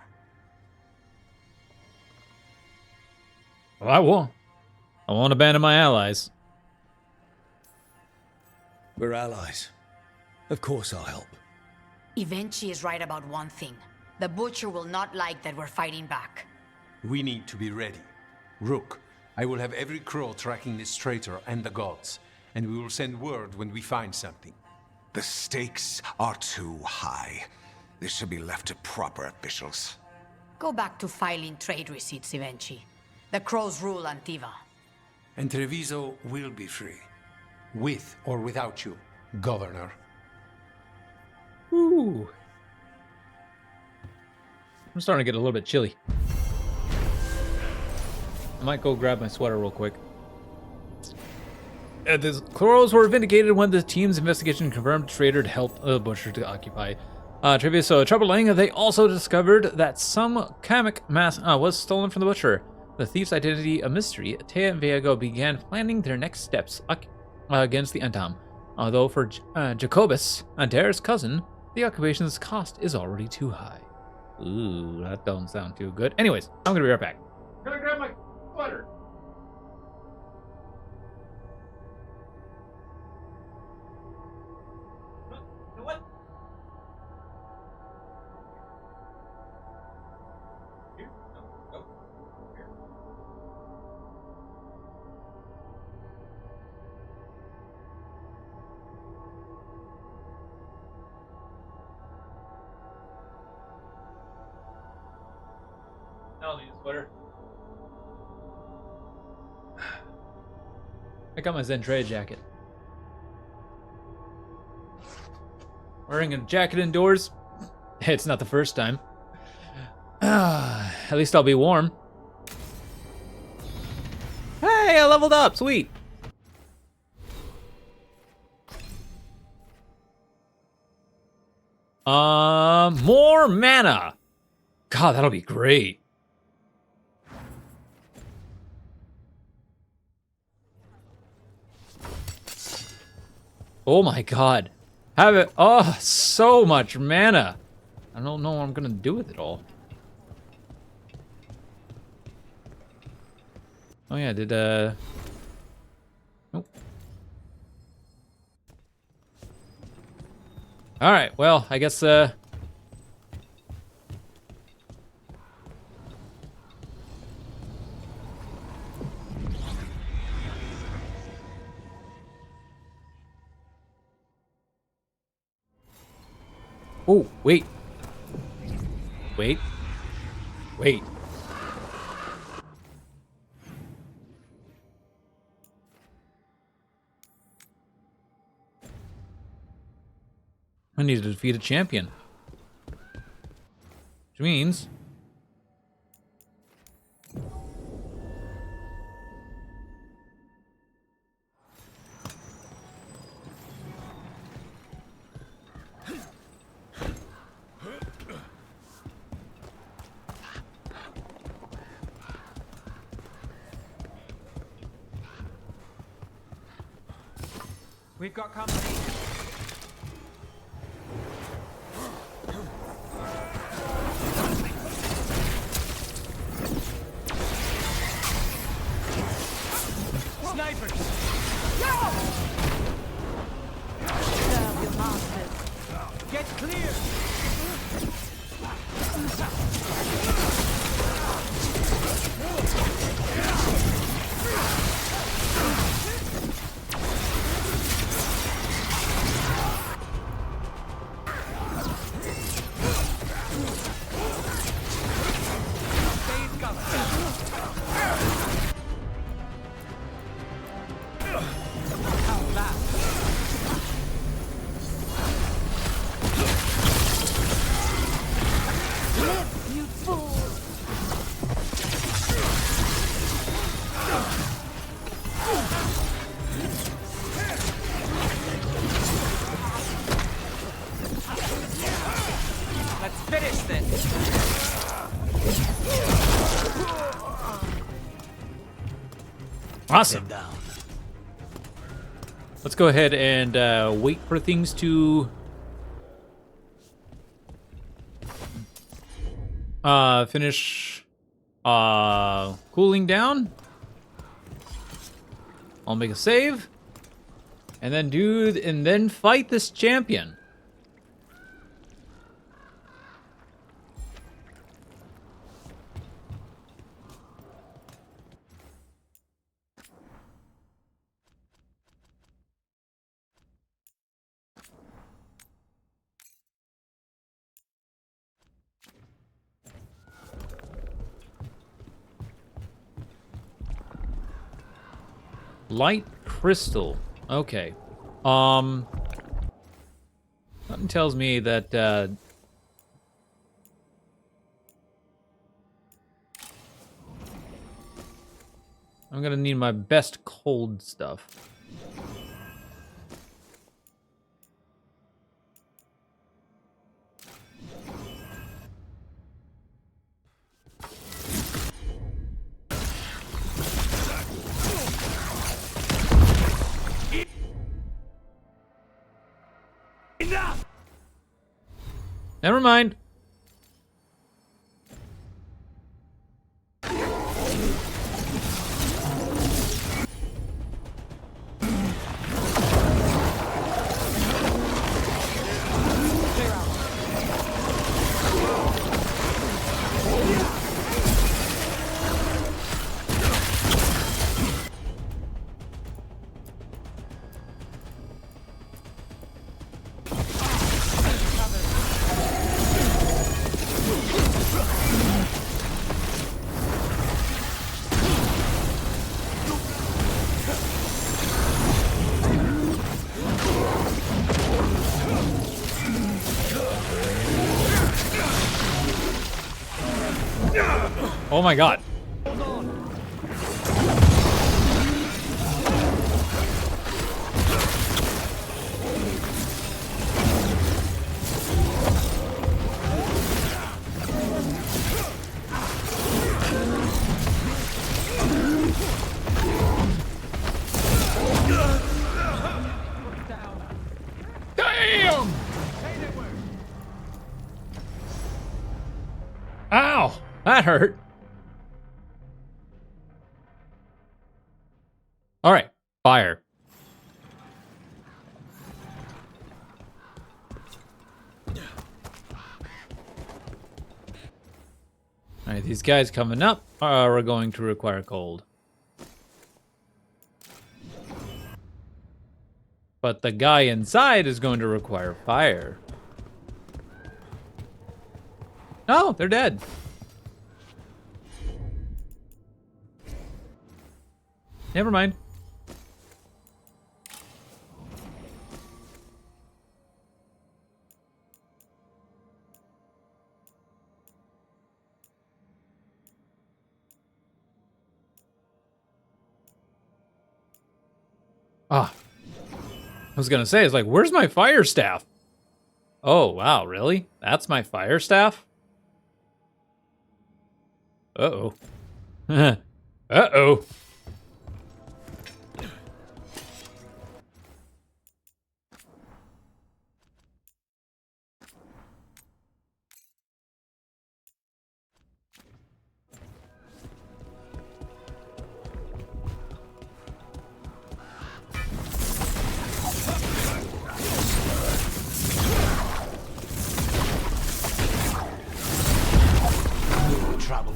Well, I won't. I won't abandon my allies.
We're allies. Of course I'll help.
Evenchi is right about one thing. The Butcher will not like that we're fighting back.
We need to be ready. Rook, I will have every crow tracking this traitor and the gods, and we will send word when we find something.
The stakes are too high. This should be left to proper officials.
Go back to filing trade receipts, Evenchi. The crows rule Antiva.
And Treviso will be free. With or without you, Governor.
Ooh. I'm starting to get a little bit chilly. I might go grab my sweater real quick. The crows were vindicated when the team's investigation confirmed traitor helped the Butcher to occupy Treviso. Troubling, they also discovered that some Kamek mask was stolen from the Butcher. The thief's identity a mystery, Taya and Viago began planning their next steps against the Antam. Although for Jacobus, Adair's cousin, the occupation's cost is already too high. Ooh, that don't sound too good. Anyways, I'm gonna be right back. Gonna grab my sweater. What? Here? No, no. Here. I don't need a sweater. I got my Zendrea jacket. Wearing a jacket indoors? It's not the first time. At least I'll be warm. Hey, I leveled up. Sweet. More mana. God, that'll be great. Oh my god. Have it. Oh, so much mana. I don't know what I'm gonna do with it all. Oh yeah, did Nope. Alright, well, I guess oh, wait. Wait. Wait. I need to defeat a champion. Which means...
We've got company. Snipers! Serve your masters. Get clear!
Awesome. Let's go ahead and wait for things to finish cooling down. I'll make a save and then fight this champion. Light crystal. Okay. Something tells me that I'm gonna need my best cold stuff. Never mind. Oh my god. Damn! Ow! That hurt. All right, fire. All right, these guys coming up are going to require cold. But the guy inside is going to require fire. Oh, they're dead. Never mind. Ah. I was gonna say, it's like, where's my fire staff? Oh, wow, really? That's my fire staff? Uh-oh. Uh-oh.
Trouble.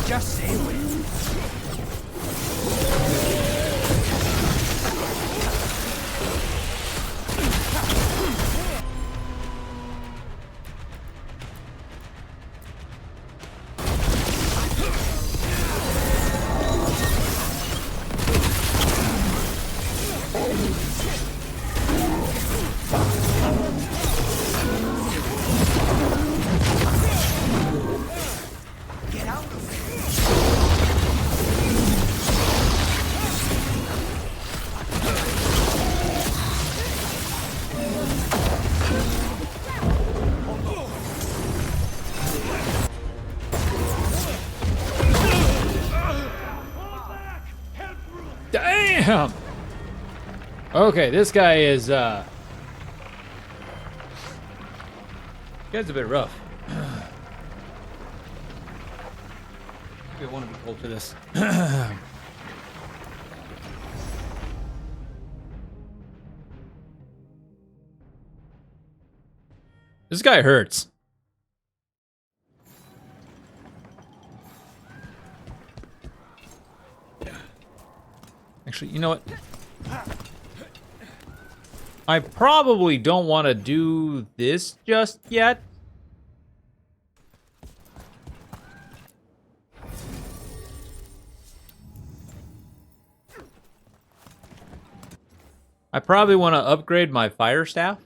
Just say it.
Damn! Okay, this guy is, Guy's a bit rough. Maybe I want to be cold for this. This guy hurts. Actually, you know what? I probably don't want to do this just yet. I probably want to upgrade my fire staff.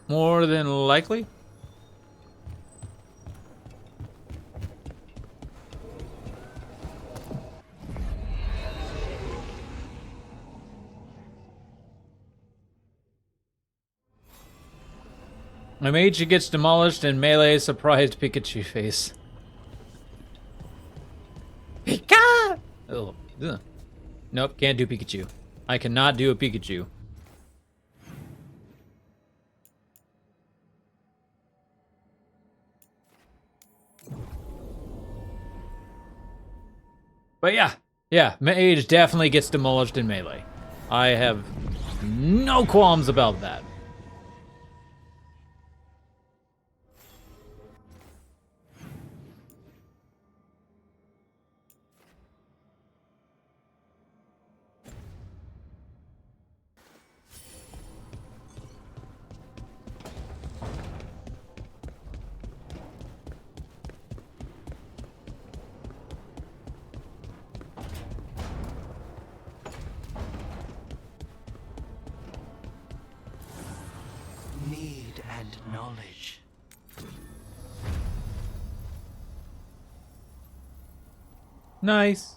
More than likely. My mage gets demolished in melee surprised Pikachu face. Pika! Oh, ugh. Nope, can't do Pikachu. I cannot do a Pikachu. But yeah, mage definitely gets demolished in melee. I have no qualms about that.
Need and knowledge.
Nice.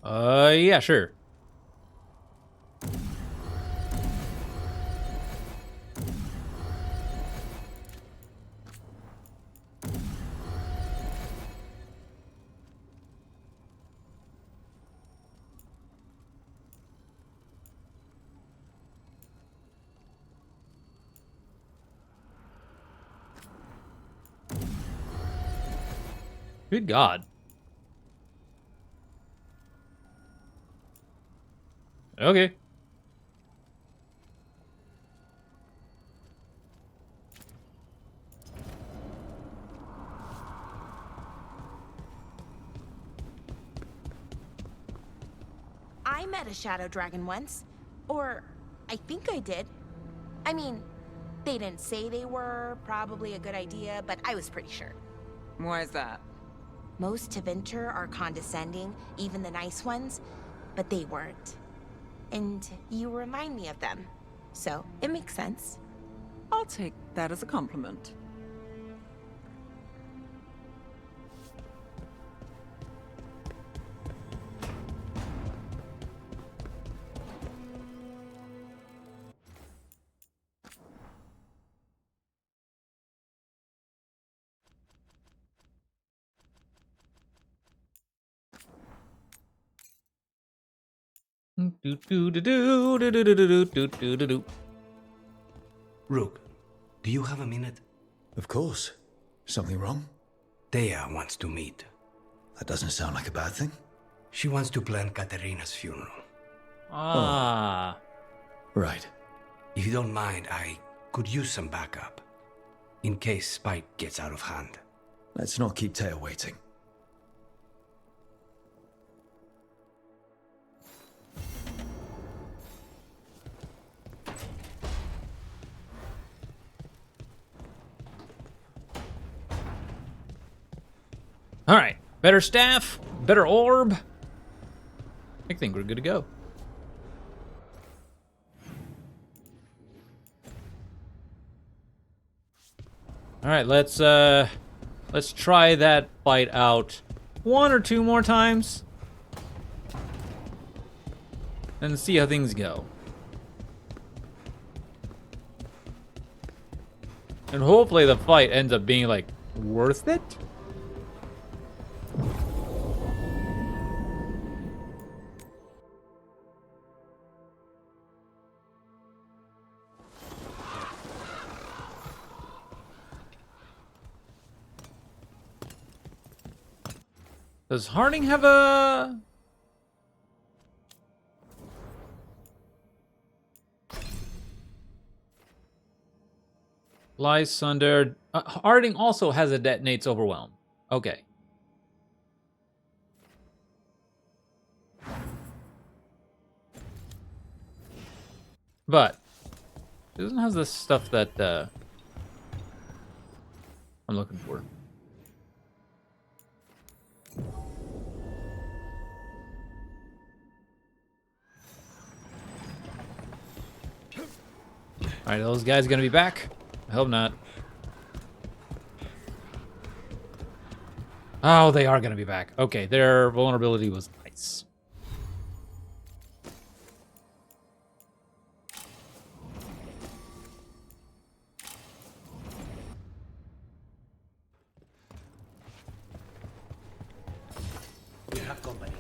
Yeah, sure. Good God. Okay.
I met a shadow dragon once. Or, I think I did. I mean, they didn't say they were probably a good idea, but I was pretty sure.
Why is that?
Most Tevinter are condescending, even the nice ones, but they weren't. And you remind me of them. So, it makes sense.
I'll take that as a compliment.
Rook, do you have a minute?
Of course. Something wrong?
Thea wants to meet.
That doesn't sound like a bad thing.
She wants to plan Katerina's funeral.
Ah.
Right.
If you don't mind, I could use some backup. In case Spike gets out of hand.
Let's not keep Taya waiting.
All right. Better staff, better orb. I think we're good to go. All right, let's try that fight out one or two more times. and see how things go. And hopefully the fight ends up being, like, worth it? Does Harding have a... Lysander. Harding also has a detonates overwhelm. Okay. But it doesn't have the stuff that I'm looking for. Alright, are those guys gonna be back? I hope not. Oh, they are gonna be back. Okay, their vulnerability was nice.
We have company.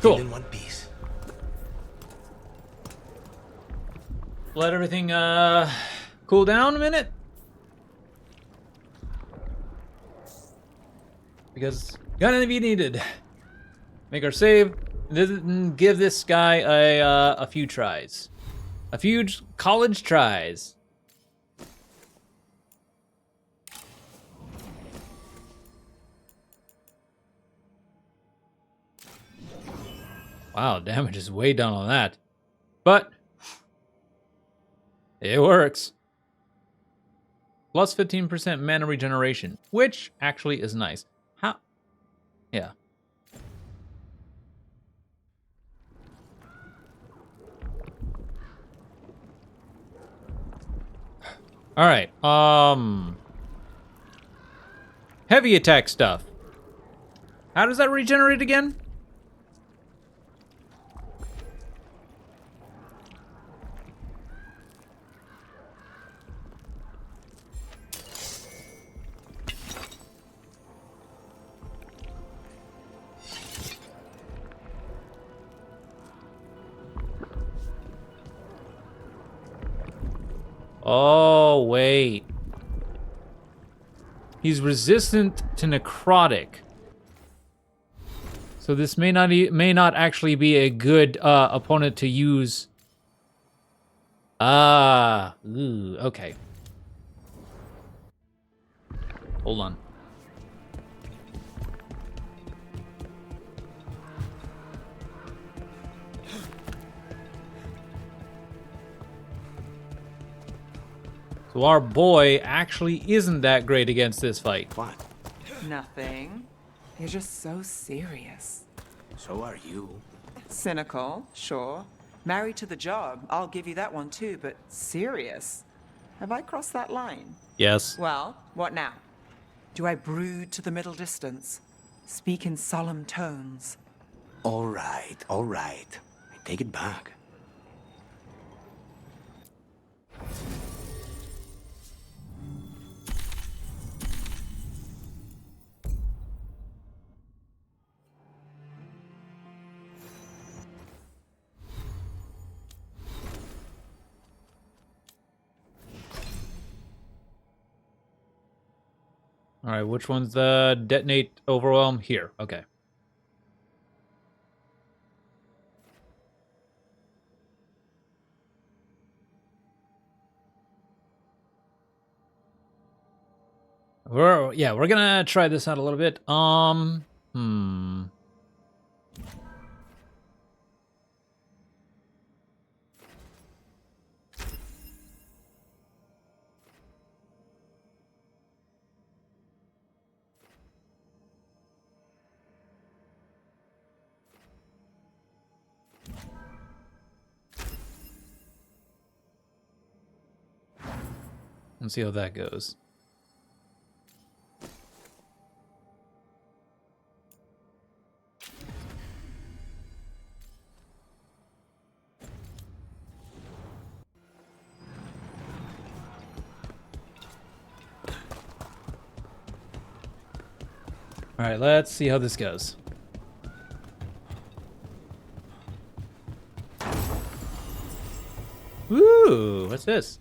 Cool.
In one piece.
Let everything cool down a minute. Because gonna be needed. Make our save. Give this guy a few tries. A few college tries. Wow, damage is way down on that. But it works. Plus 15% mana regeneration, which actually is nice. How? Yeah. All right. Heavy attack stuff. How does that regenerate again? Oh, wait. He's resistant to necrotic. So this may not actually be a good opponent to use. Okay. Hold on. So our boy actually isn't that great against this fight.
What?
Nothing. You're just so serious.
So are you.
Cynical, sure. Married to the job, I'll give you that one too, but serious? Have I crossed that line?
Yes.
Well, what now? Do I brood to the middle distance? Speak in solemn tones?
All right, all right. I take it back.
All right, which one's the detonate overwhelm? Here, okay. We're gonna try this out a little bit. Let's see how that goes. All right, let's see how this goes. Ooh, what's this?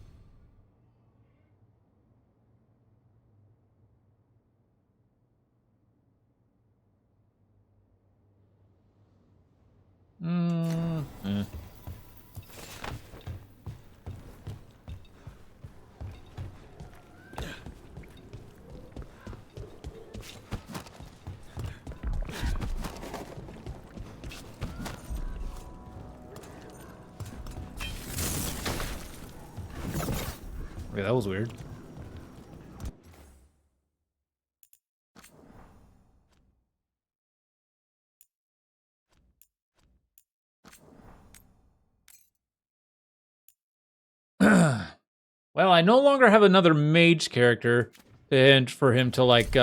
Okay, that was weird. Well, I no longer have another mage character, and for him to like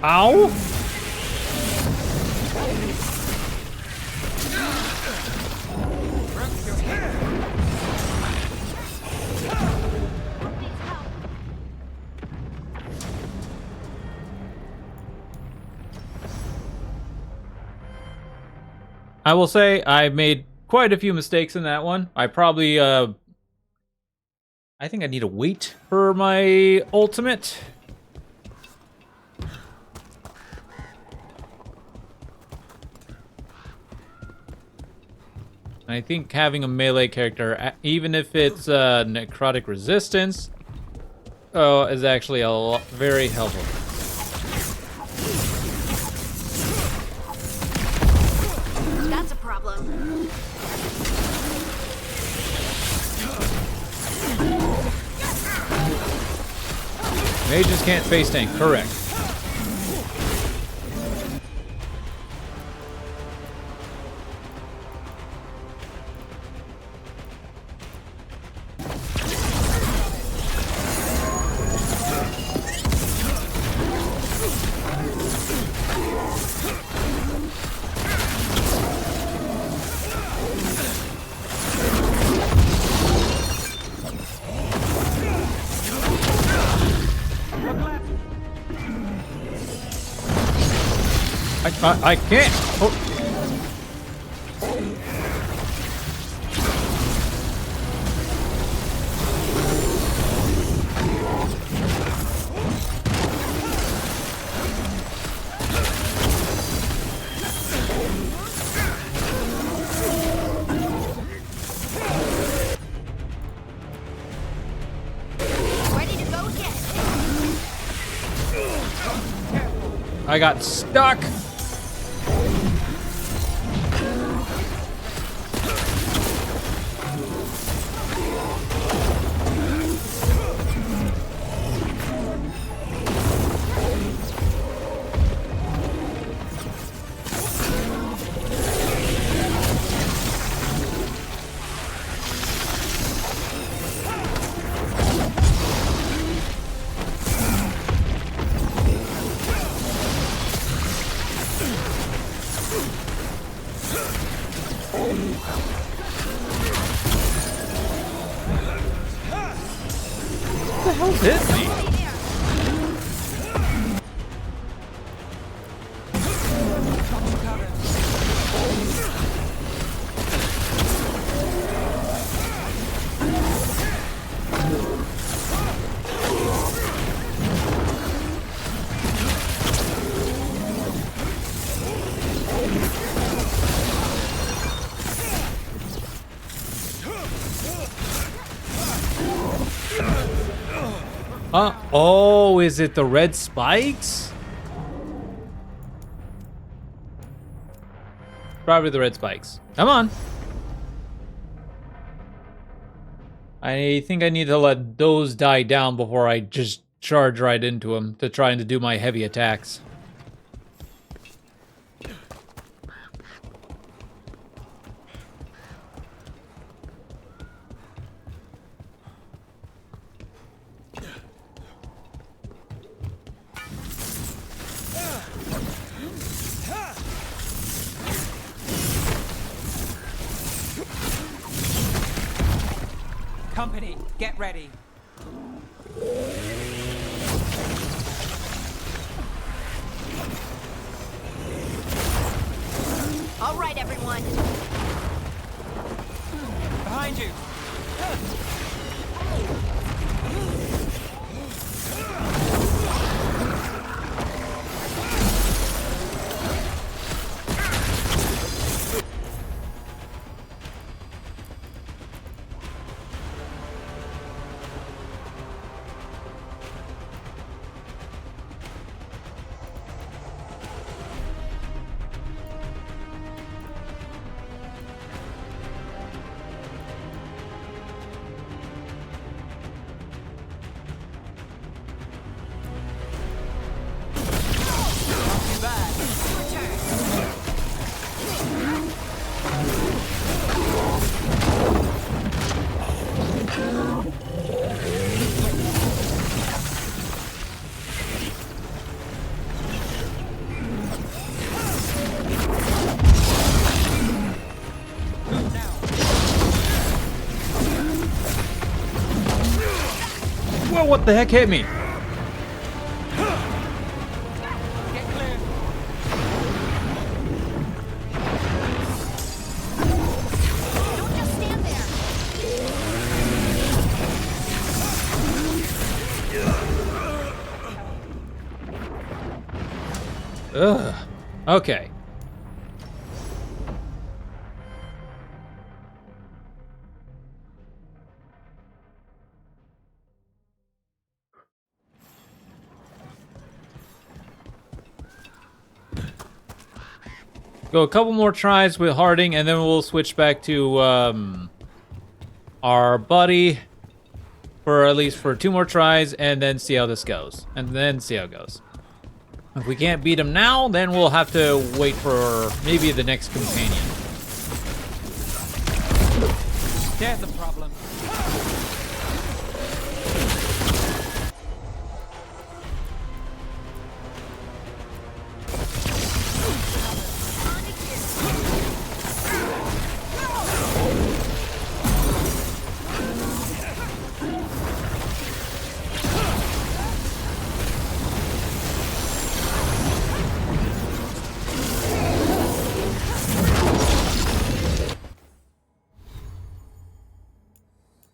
Ow! I will say I made quite a few mistakes in that one. I probably I think I need to wait for my ultimate. I think having a melee character, even if it's necrotic resistance, is actually a lot, very helpful.
That's a problem.
Mages can't face tank, correct. I can't. Oh.
Ready to go again.
I got stuck. the hell hit me? Oh, is it the red spikes? Probably the red spikes. Come on. I think I need to let those die down before I just charge right into them to trying to do my heavy attacks.
Company, get ready.
All right, everyone.
Behind you.
Whoa, what the heck hit me? Ugh. Okay. Go a couple more tries with Harding, and then we'll switch back to our buddy for at least for 2 more tries, and then see how this goes. And then see how it goes. If we can't beat him now, then we'll have to wait for maybe the next companion.
There's a problem.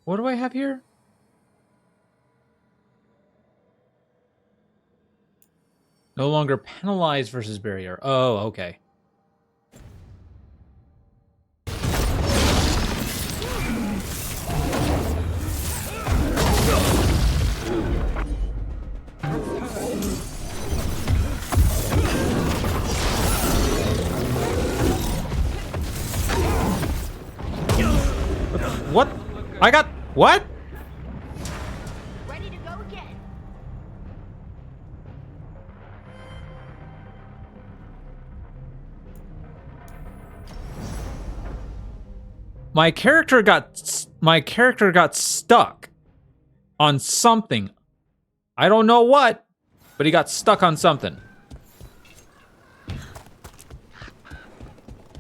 What do I have here? No longer penalized versus barrier. Oh, okay. What? I got what?
Ready to go again.
My character got stuck on something. I don't know what, but he got stuck on something.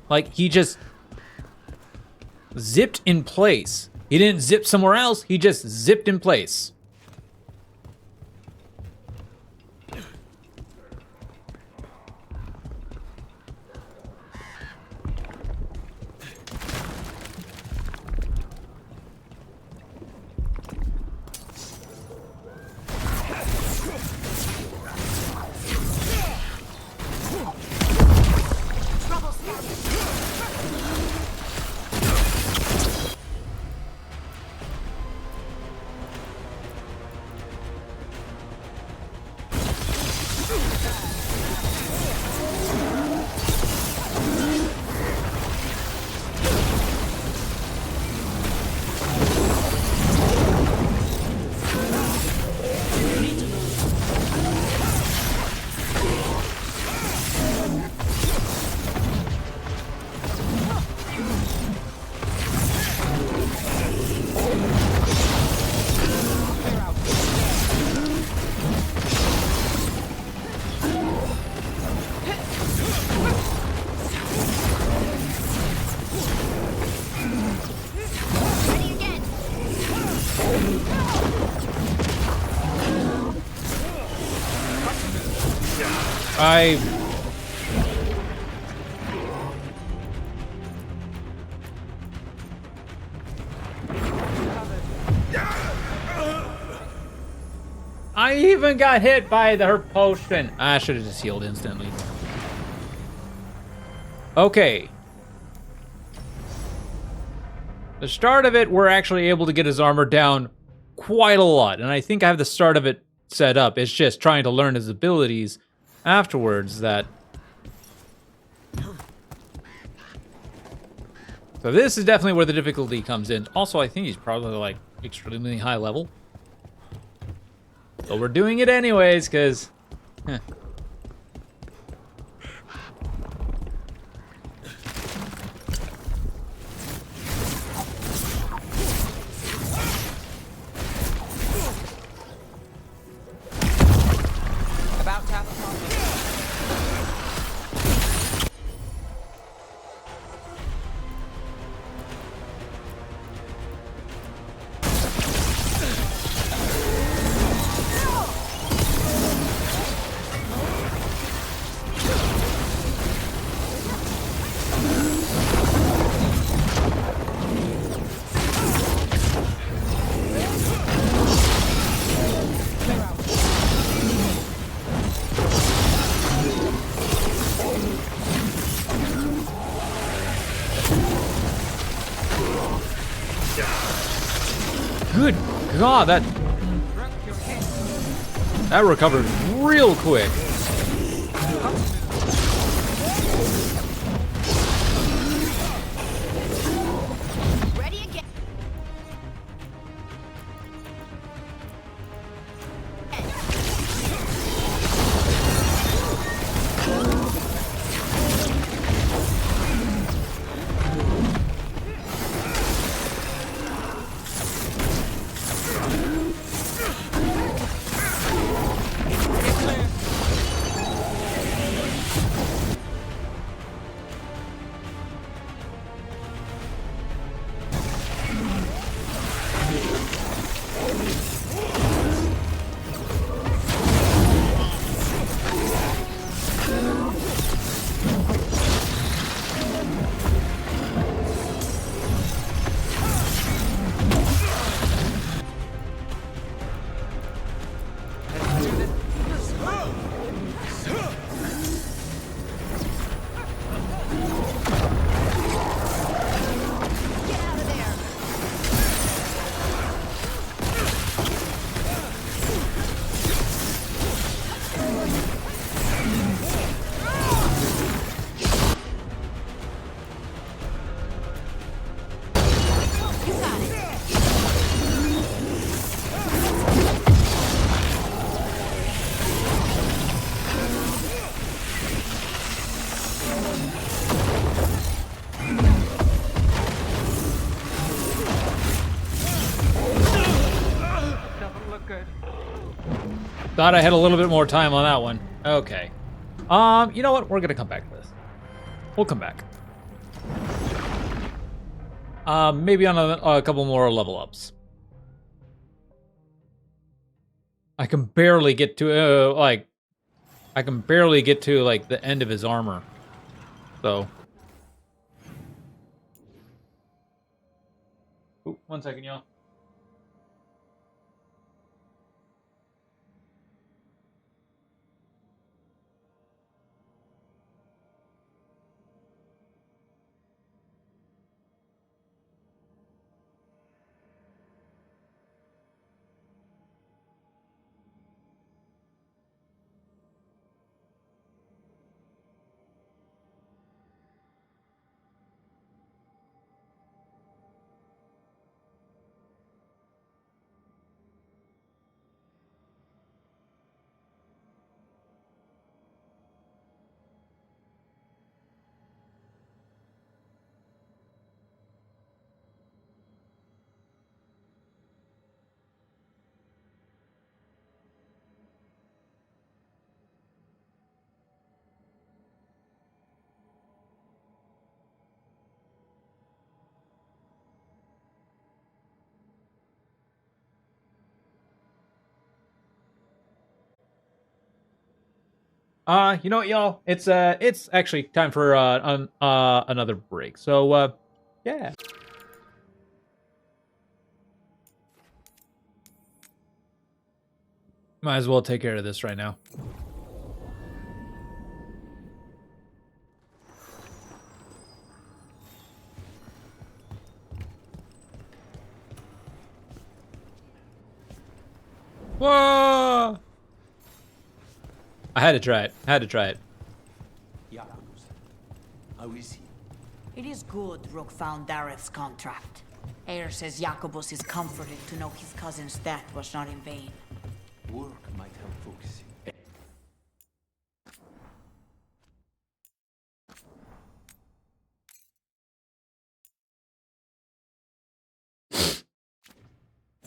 Like he just zipped in place. He didn't zip somewhere else, he just zipped in place. I even got hit by her potion. I should have just healed instantly. Okay. The start of it, we're actually able to get his armor down quite a lot. And I think I have the start of it set up. It's just trying to learn his abilities afterwards that... So this is definitely where the difficulty comes in. Also, I think he's probably like extremely high level. But we're doing it anyways, because...
About to have a problem.
Good God, that recovered real quick.
Ready again.
Thought I had a little bit more time on that one. Okay. You know what? We're gonna come back to this. We'll come back. Maybe on a couple more level ups. I can barely get to like the end of his armor. So. Ooh, 1 second, y'all. You know what, y'all? It's actually time for another break. So yeah. Might as well take care of this right now. Whoa! I had to try it.
Jacobus, how is he?
It is good Rook found Dareth's contract. Eyre says Jacobus is comforted to know his cousin's death was not in vain.
Work might help focusing.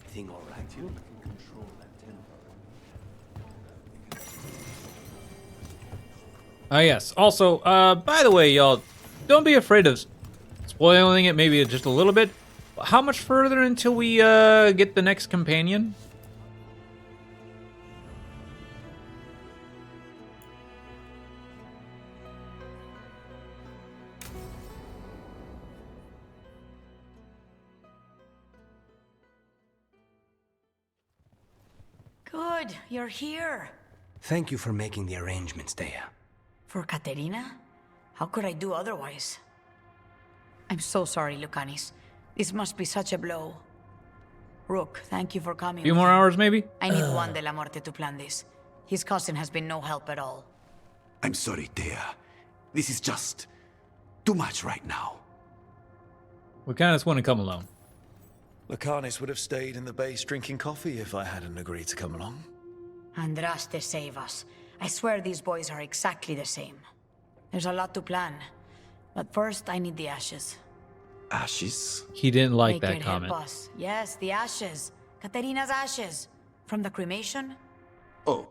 Thing all right, you?
Control that temper.
Yes. Also, by the way, y'all, don't be afraid of spoiling it maybe just a little bit. How much further until we get the next companion?
Good, you're here.
Thank you for making the arrangements, Dea.
For Katerina? How could I do otherwise? I'm so sorry, Lucanis. This must be such a blow. Rook, thank you for coming.
A few more hours, maybe?
I need Juan de la Muerte to plan this. His cousin has been no help at all.
I'm sorry, Dea. This is just too much right now.
We kind of just want to come alone.
Lucanis would have stayed in the base drinking coffee if I hadn't agreed to come along.
Andraste, save us. I swear these boys are exactly the same. There's a lot to plan. But first, I need the ashes.
Ashes?
He didn't like
Make
that
it
comment.
help us. Yes, the ashes. Katerina's ashes. From the cremation?
Oh.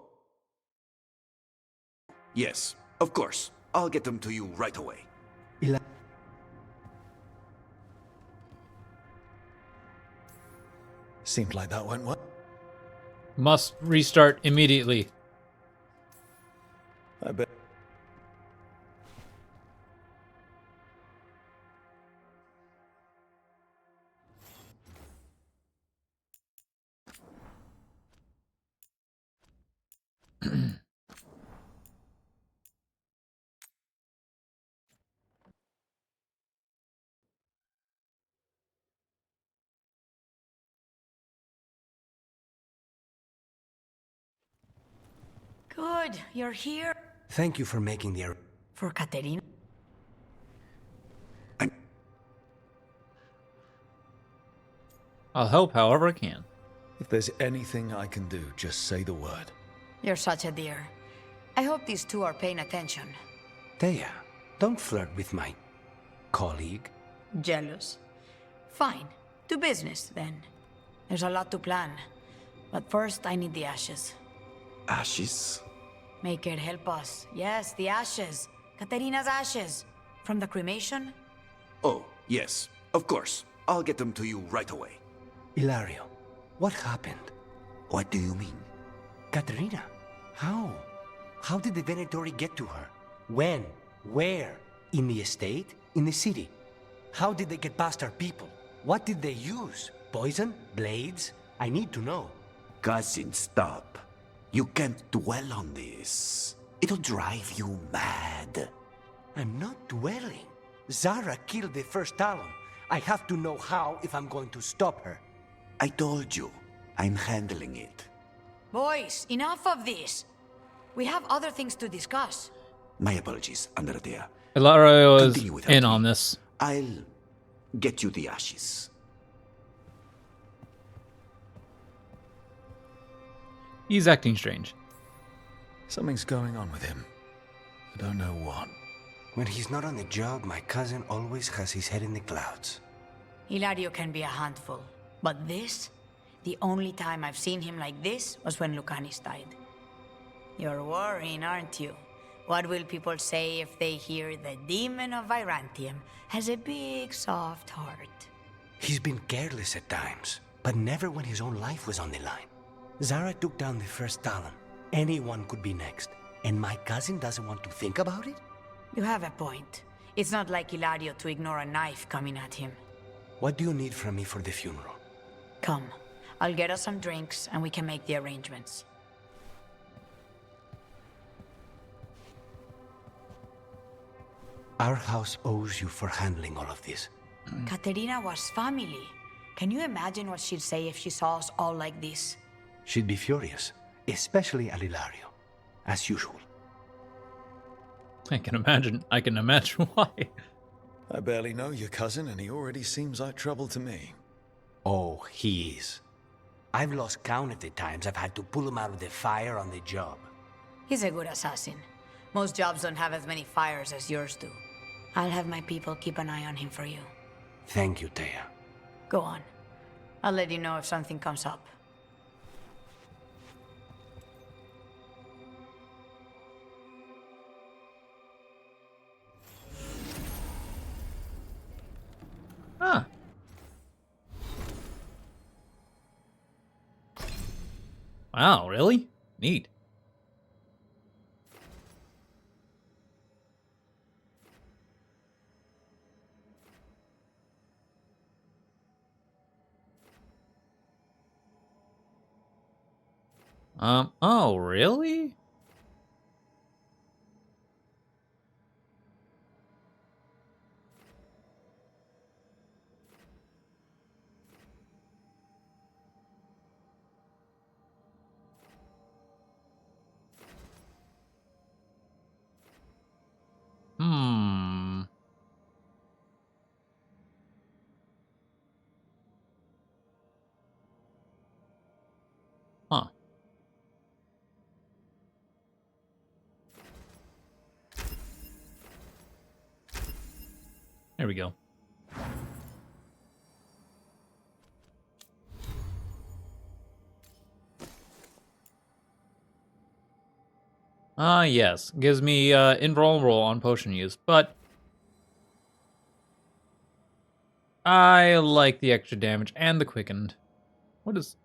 Yes, of course. I'll get them to you right away.
Seemed like that went well.
Must restart immediately.
I bet.
Good, you're here.
Thank you for making the
For Katerina?
I'll help however I can.
If there's anything I can do, just say the word.
You're such a dear. I hope these two are paying attention.
Dea, don't flirt with my colleague.
Jealous. Fine. To business, then. There's a lot to plan. But first, I need the ashes.
Ashes?
Make it help us. Yes, the ashes. Katerina's ashes. From the cremation?
Oh, yes, of course. I'll get them to you right away. Ilario, what happened? What do you mean? Katerina, how? How did the Venatori get to her? When? Where? In the estate? In the city? How did they get past our people? What did they use? Poison? Blades? I need to know.
Cousin, stop. You can't dwell on this. It'll drive you mad.
I'm not dwelling. Zara killed the first Talon. I have to know how if I'm going to stop her.
I told you. I'm handling it.
Boys, enough of this. We have other things to discuss.
My apologies, Andrea.
Ilario is
Continue without
in
me.
on this.
I'll get you the ashes.
He's acting strange.
Something's going on with him. I don't know what.
When he's not on the job, my cousin always has his head in the clouds.
Hilario can be a handful. But this? The only time I've seen him like this was when Lucanis died. You're worrying, aren't you? What will people say if they hear the demon of Virantium has a big, soft heart?
He's been careless at times, but never when his own life was on the line. Zara took down the first Talon. Anyone could be next. And my cousin doesn't want to think about it?
You have a point. It's not like Ilario to ignore a knife coming at him.
What do you need from me for the funeral?
Come, I'll get us some drinks and we can make the arrangements.
Our house owes you for handling all of this.
Katerina was family. Can you imagine what she'd say if she saw us all like this?
She'd be furious, especially at Ilario, as usual.
I can imagine why.
I barely know your cousin, and he already seems like trouble to me.
Oh, he is. I've lost count of the times I've had to pull him out of the fire on the job.
He's a good assassin. Most jobs don't have as many fires as yours do. I'll have my people keep an eye on him for you.
Thank you, Taya.
Go on. I'll let you know if something comes up.
Huh. Wow, really? Neat. Oh, really? Hmm. Huh. There we go. Yes. Gives me invulnerable on potion use, but I like the extra damage and the quickened. What is...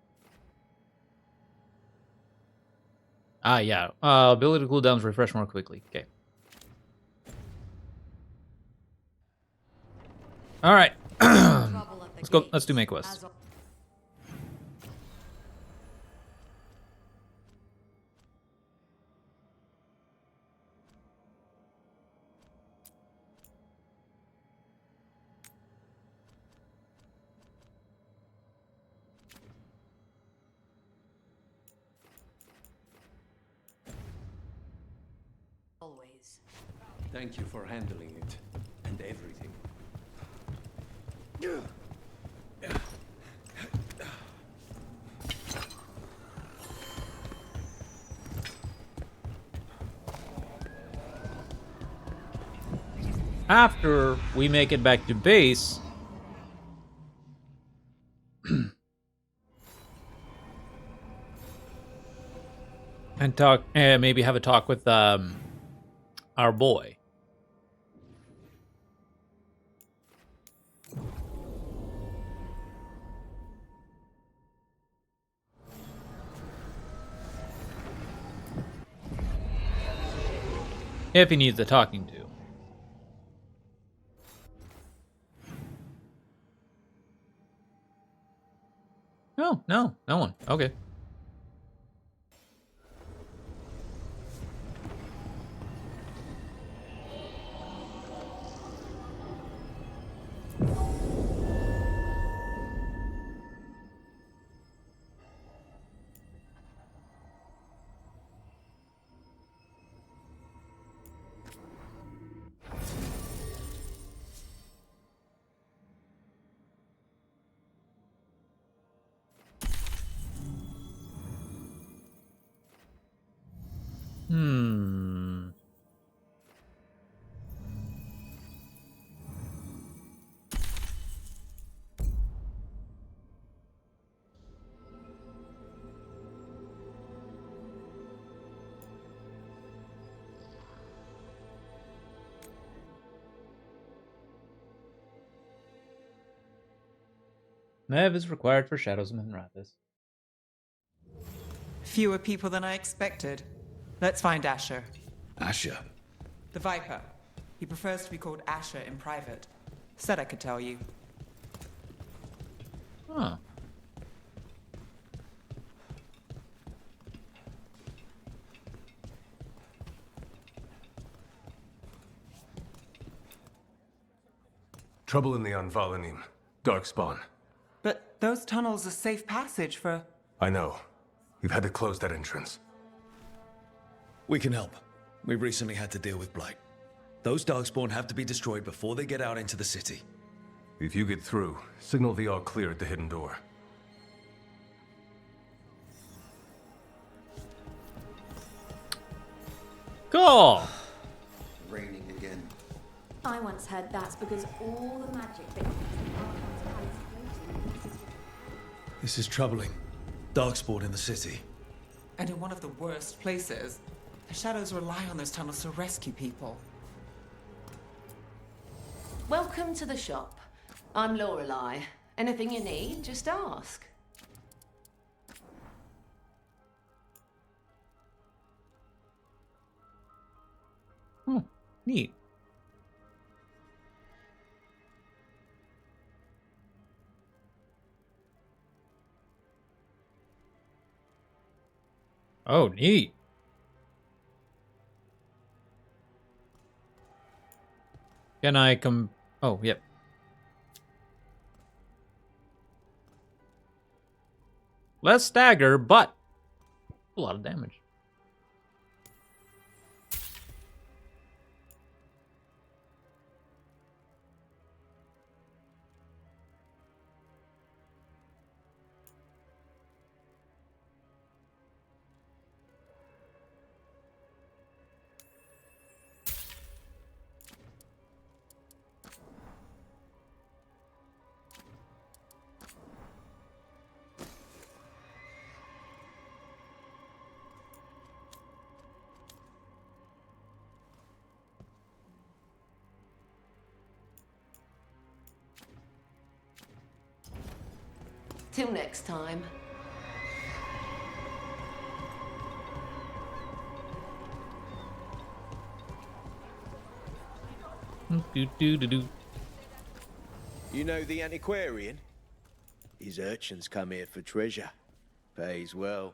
yeah. Ability cooldowns refresh more quickly. Okay. All right. Let's go. Let's do main quests.
Always.
Thank you for handling it and everything.
After we make it back to base, and talk, maybe have a talk with our boy. If he needs a talking to. No one. Okay. Hmm. Nev is required for Shadows of Minrathis.
Fewer people than I expected. Let's find Asher.
Asher?
The Viper. He prefers to be called Asher in private. Said I could tell you.
Huh.
Trouble in the Anvalanim. Darkspawn.
But those tunnels are safe passage for...
I know. We've had to close that entrance.
We can help. We recently had to deal with Blight. Those Darkspawn have to be destroyed before they get out into the city.
If you get through, signal the all clear at the hidden door.
Cool.
Raining again.
I once heard that's because all the magic that
This is troubling. Darkspawn in the city.
And in one of the worst places. The Shadows rely on those tunnels to rescue people.
Welcome to the shop. I'm Lorelei. Anything you need, just ask.
Oh, neat. Oh, neat. Can I come? Oh, yep. Less stagger, but a lot of damage.
Till next time.
You know the antiquarian? His urchins come here for treasure. Pays well.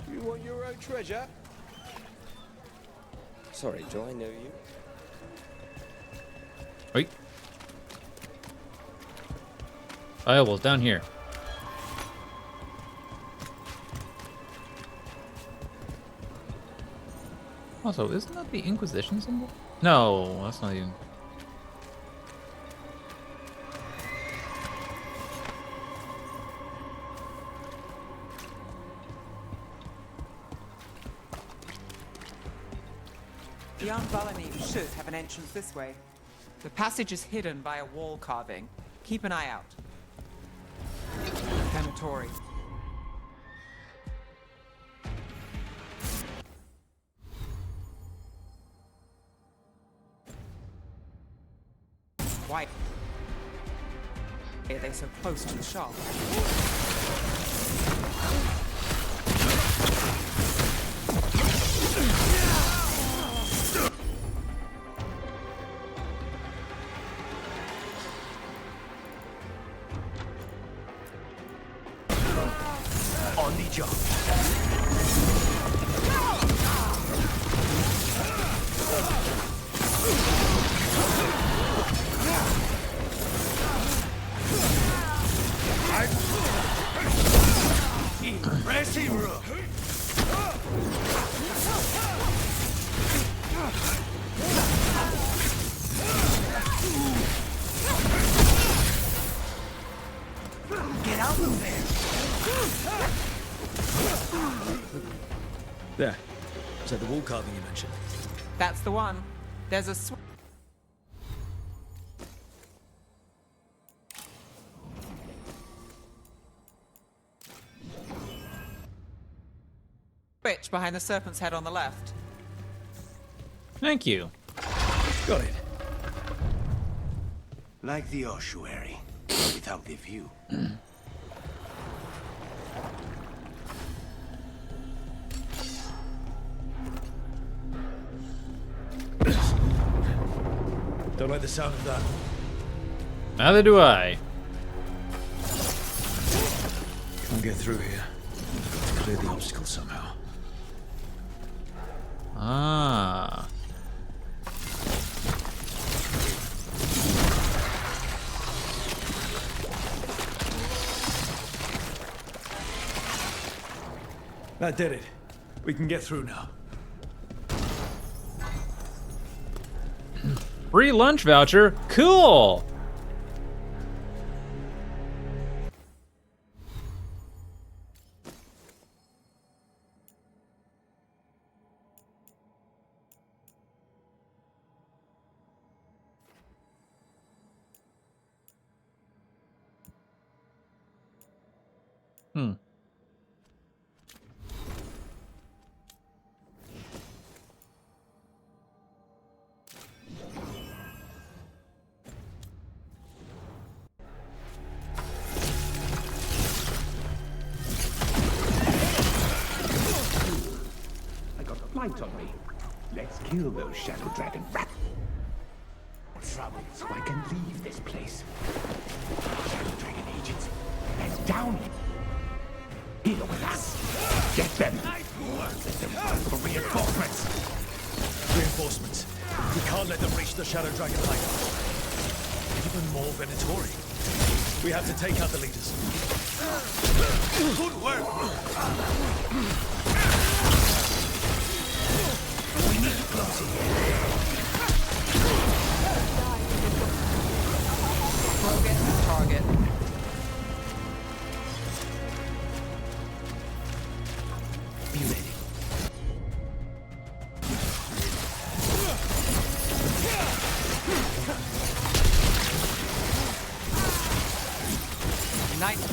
You want your own treasure? Sorry, do I know you?
Wait. Oh, well, down here. Also, isn't that the Inquisition symbol? No, that's not even.
The Anvalanim should have an entrance this way. The passage is hidden by a wall carving. Keep an eye out. Crematory. Why are they so close to the shop?
On the job. Get out of there!
There. Is that the wall carving you mentioned?
That's the one. There's a switch behind the serpent's head on the left.
Thank you.
Got it.
Like the ossuary, but without the view.
the sound of that.
Neither do I.
Can't get through here. Got to clear the obstacle somehow.
Ah.
That did it. We can get through now.
Free lunch voucher? Cool! Hmm.
I got a light on me. Let's kill those Shadow Dragon rats. Trouble, so I can leave this place. Shadow Dragon agents, they're down here with us. Get them. Let them run for reinforcements.
Reinforcements. We can't let them reach the Shadow Dragon hideout. Even more Venatori. We have to take out the leaders. Good work!
We need to close here.
Focus target.
Be ready.
Nice.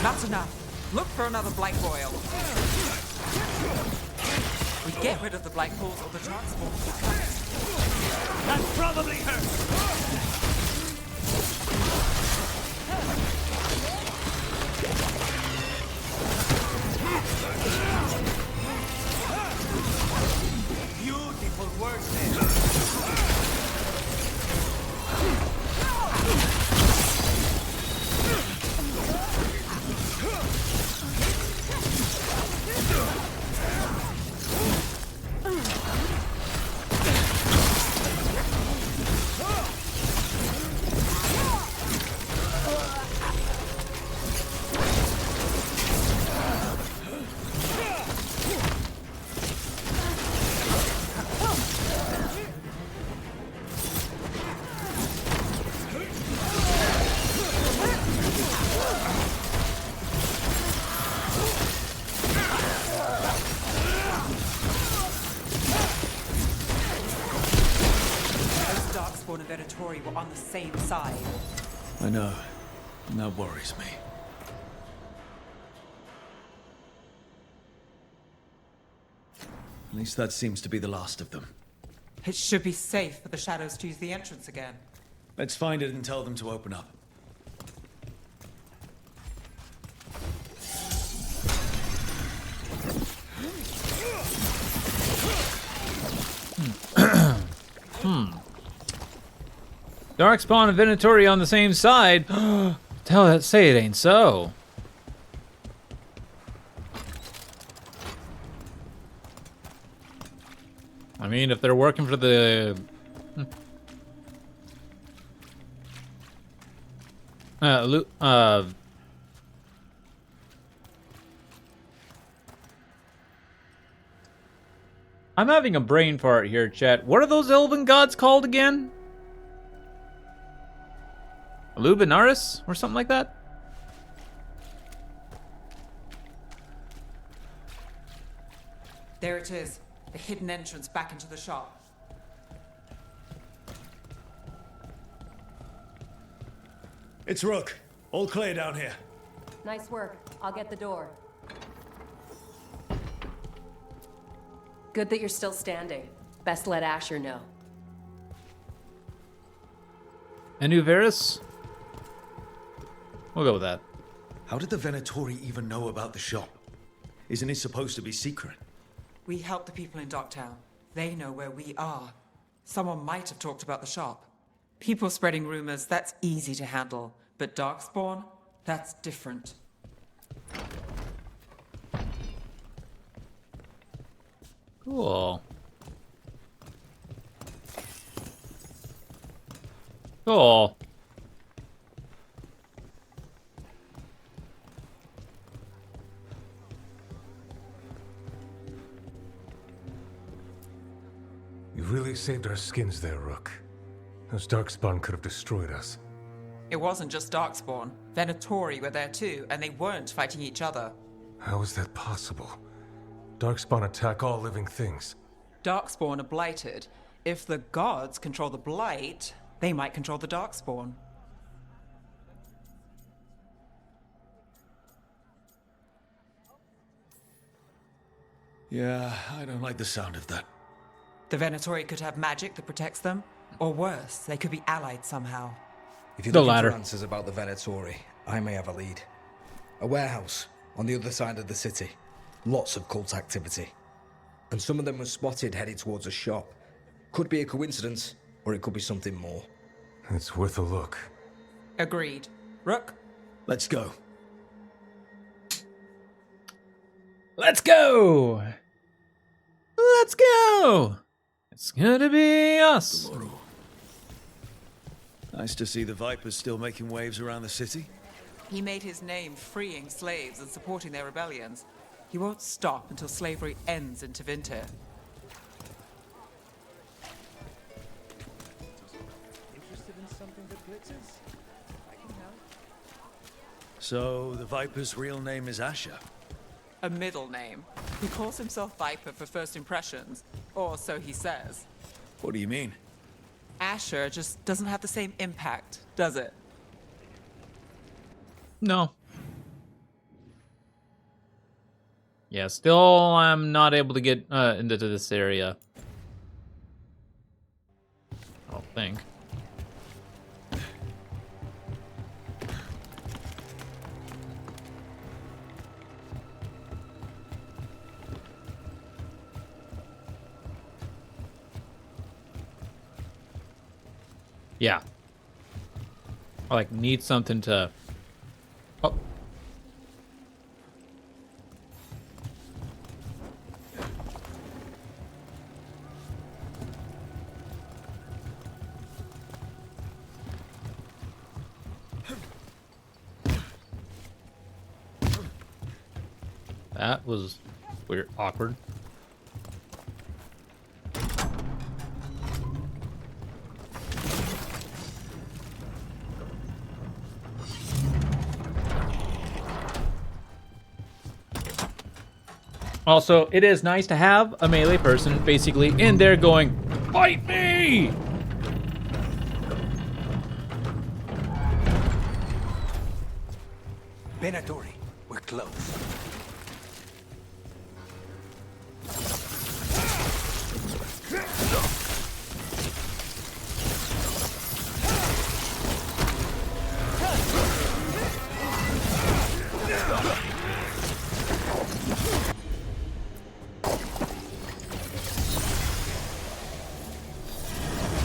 Not enough. Look for another Blight Royal. We get rid of the Blight Pools or the transport.
That's probably her!
Beautiful work there. Darkspawn and Venatori were on the same side.
I know. And that worries me. At least that seems to be the last of them.
It should be safe for the shadows to use the entrance again.
Let's find it and tell them to open up.
Darkspawn and Venatori on the same side. Tell that, say it ain't so. I mean, if they're working for the I'm having a brain fart here, chat. What are those elven gods called again? Illuminaris or something like that?
There it is. The hidden entrance back into the shop.
It's Rook. All clear down here.
Nice work. I'll get the door. Good that you're still standing. Best let Asher know.
Enuveris? We'll go with that.
How did the Venatori even know about the shop? Isn't it supposed to be secret?
We help the people in Docktown. They know where we are. Someone might have talked about the shop. People spreading rumors, that's easy to handle. But Darkspawn, that's different.
Cool. Cool.
You really saved our skins there, Rook. Those Darkspawn could have destroyed us.
It wasn't just Darkspawn. Venatori were there too, and they weren't fighting each other.
How is that possible? Darkspawn attack all living things.
Darkspawn are blighted. If the gods control the blight, they might control the Darkspawn.
Yeah, I don't like the sound of that.
The Venatori could have magic that protects them, or worse, they could be allied somehow.
If you're
The
looking
latter.
for answers about the Venatori, I may have a lead. A warehouse on the other side of the city. Lots of cult activity. And some of them were spotted headed towards a shop. Could be a coincidence, or it could be something more.
It's worth a look.
Agreed. Rook?
Let's go.
Let's go! Let's go! It's gonna be us.
Nice to see the Vipers still making waves around the city.
He made his name freeing slaves and supporting their rebellions. He won't stop until slavery ends in Tevinter.
Interested in something that glitters? I can help.
So, the Viper's real name is Asher.
A middle name. He calls himself Viper for first impressions, or so he says.
What do you mean?
Asher just doesn't have the same impact, does it?
No. Yeah, still I'm not able to get into this area. I don't think. Yeah. I like need something to. Oh. That was weird, awkward. Also, it is nice to have a melee person basically in there going, "Fight me!"
Venatori, we're close.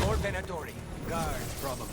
More Venatori. Guards, probably.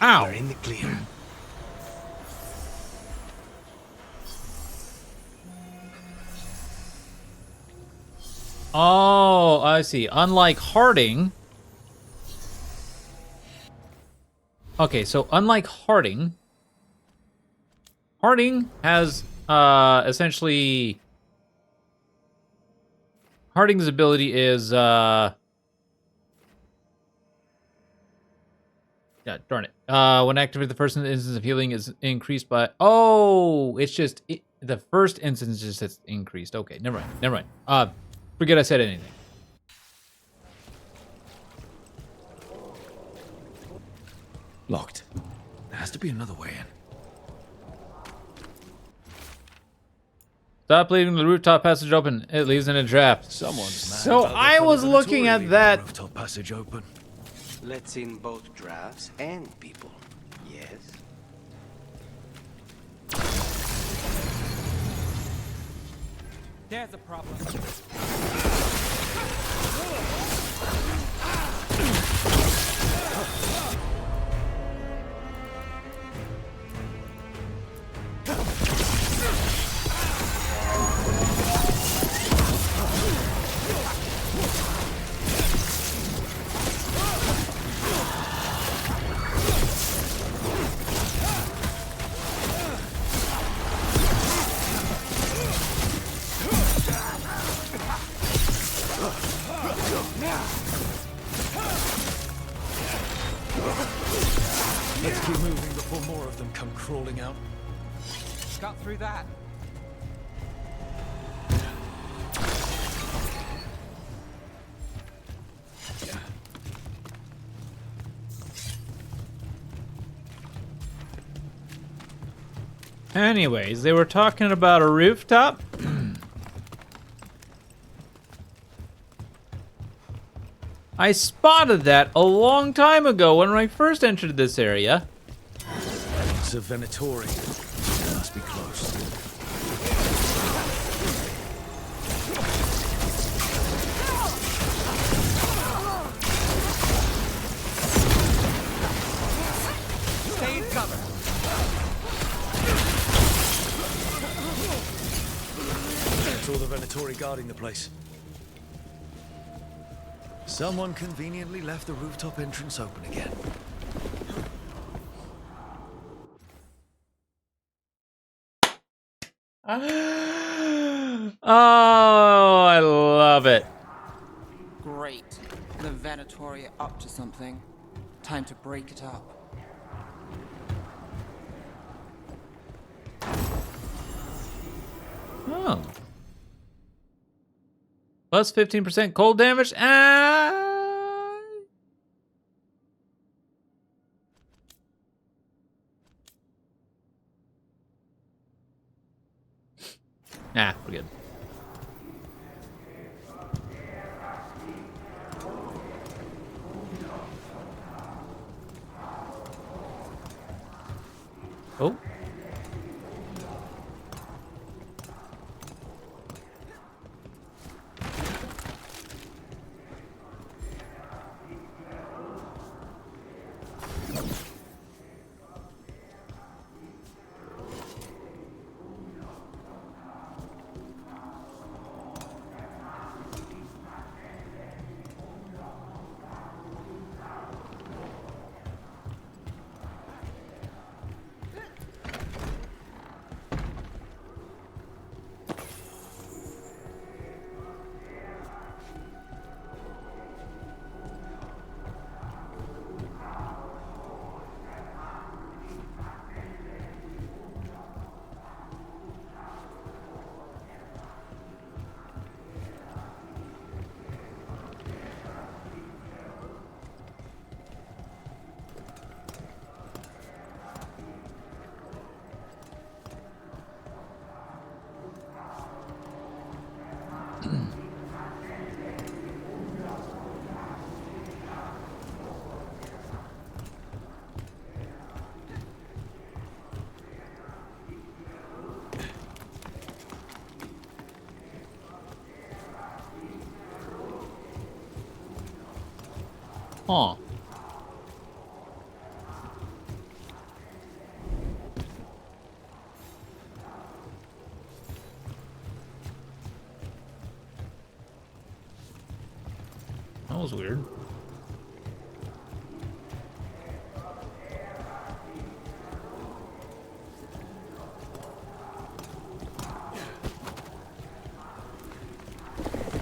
Ow!
We're in the clear.
Oh, I see. Unlike Harding. Okay, so unlike Harding has essentially Harding's ability is yeah, darn it. When activated, the first instance of healing is increased by it's just the first instance just increased. Okay, never mind. Forget I said anything.
Locked. There has to be another way in.
Stop leaving the rooftop passage open. It leaves in a draft.
Someone's mad
So
about the
I was
Veilguard
looking at
leaving
that.
the rooftop passage open.
Let's in both drafts and people. Yes.
There's a problem.
Let's keep moving before more of them come crawling out.
Got through that.
Anyways, they were talking about a rooftop. I spotted that a long time ago when I first entered this area.
It's a Venatori. It must be close.
Stay in cover.
It's all the Venatori guarding the place. Someone conveniently left the rooftop entrance open again.
Oh, I love it.
Great. The Venatori are up to something. Time to break it up.
Oh. Plus 15% cold damage. Nah, we're good. Oh. Huh. was weird.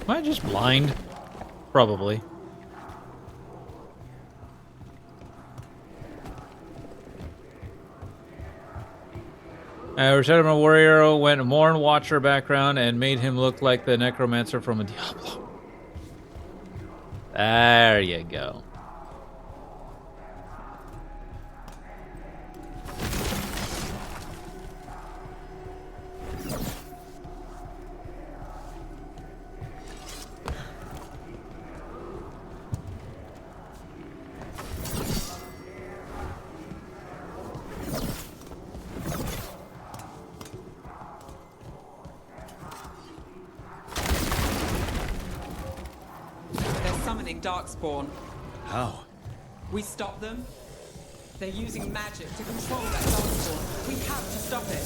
Am I just blind? Probably. Resettlement Warrior went Morn Watcher background and made him look like the Necromancer from a Diablo. There you go.
Darkspawn.
How?
We stop them. They're using magic to control that Darkspawn. We have to stop it.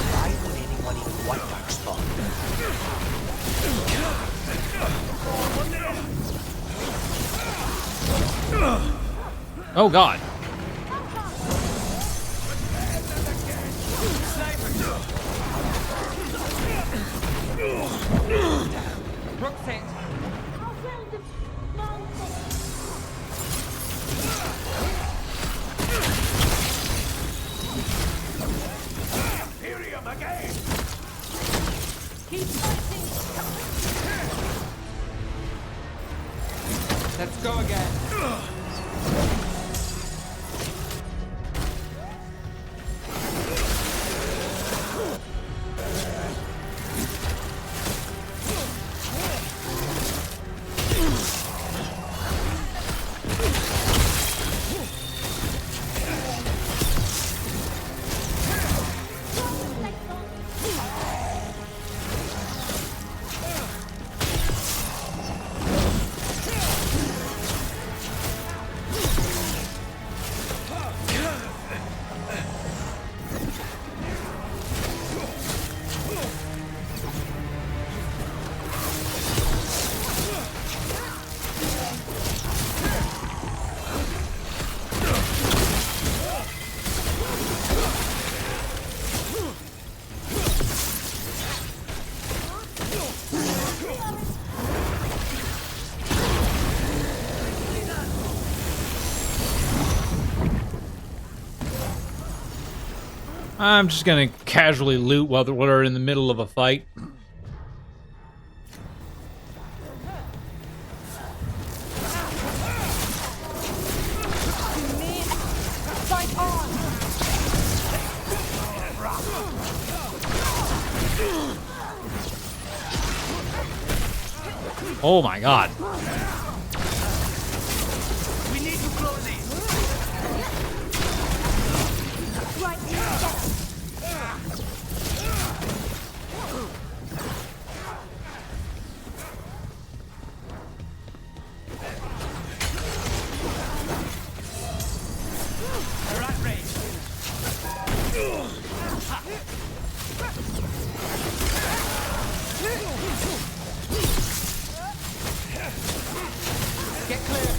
Why would anyone even want Darkspawn?
Oh god.
Rook's hit.
Imperium again!
Keep fighting!
Let's go again.
I'm just gonna casually loot while we're in the middle of a fight.
Fight on!
Oh my god.
We need to close these!
Right here!
They're outraged!
Get clear.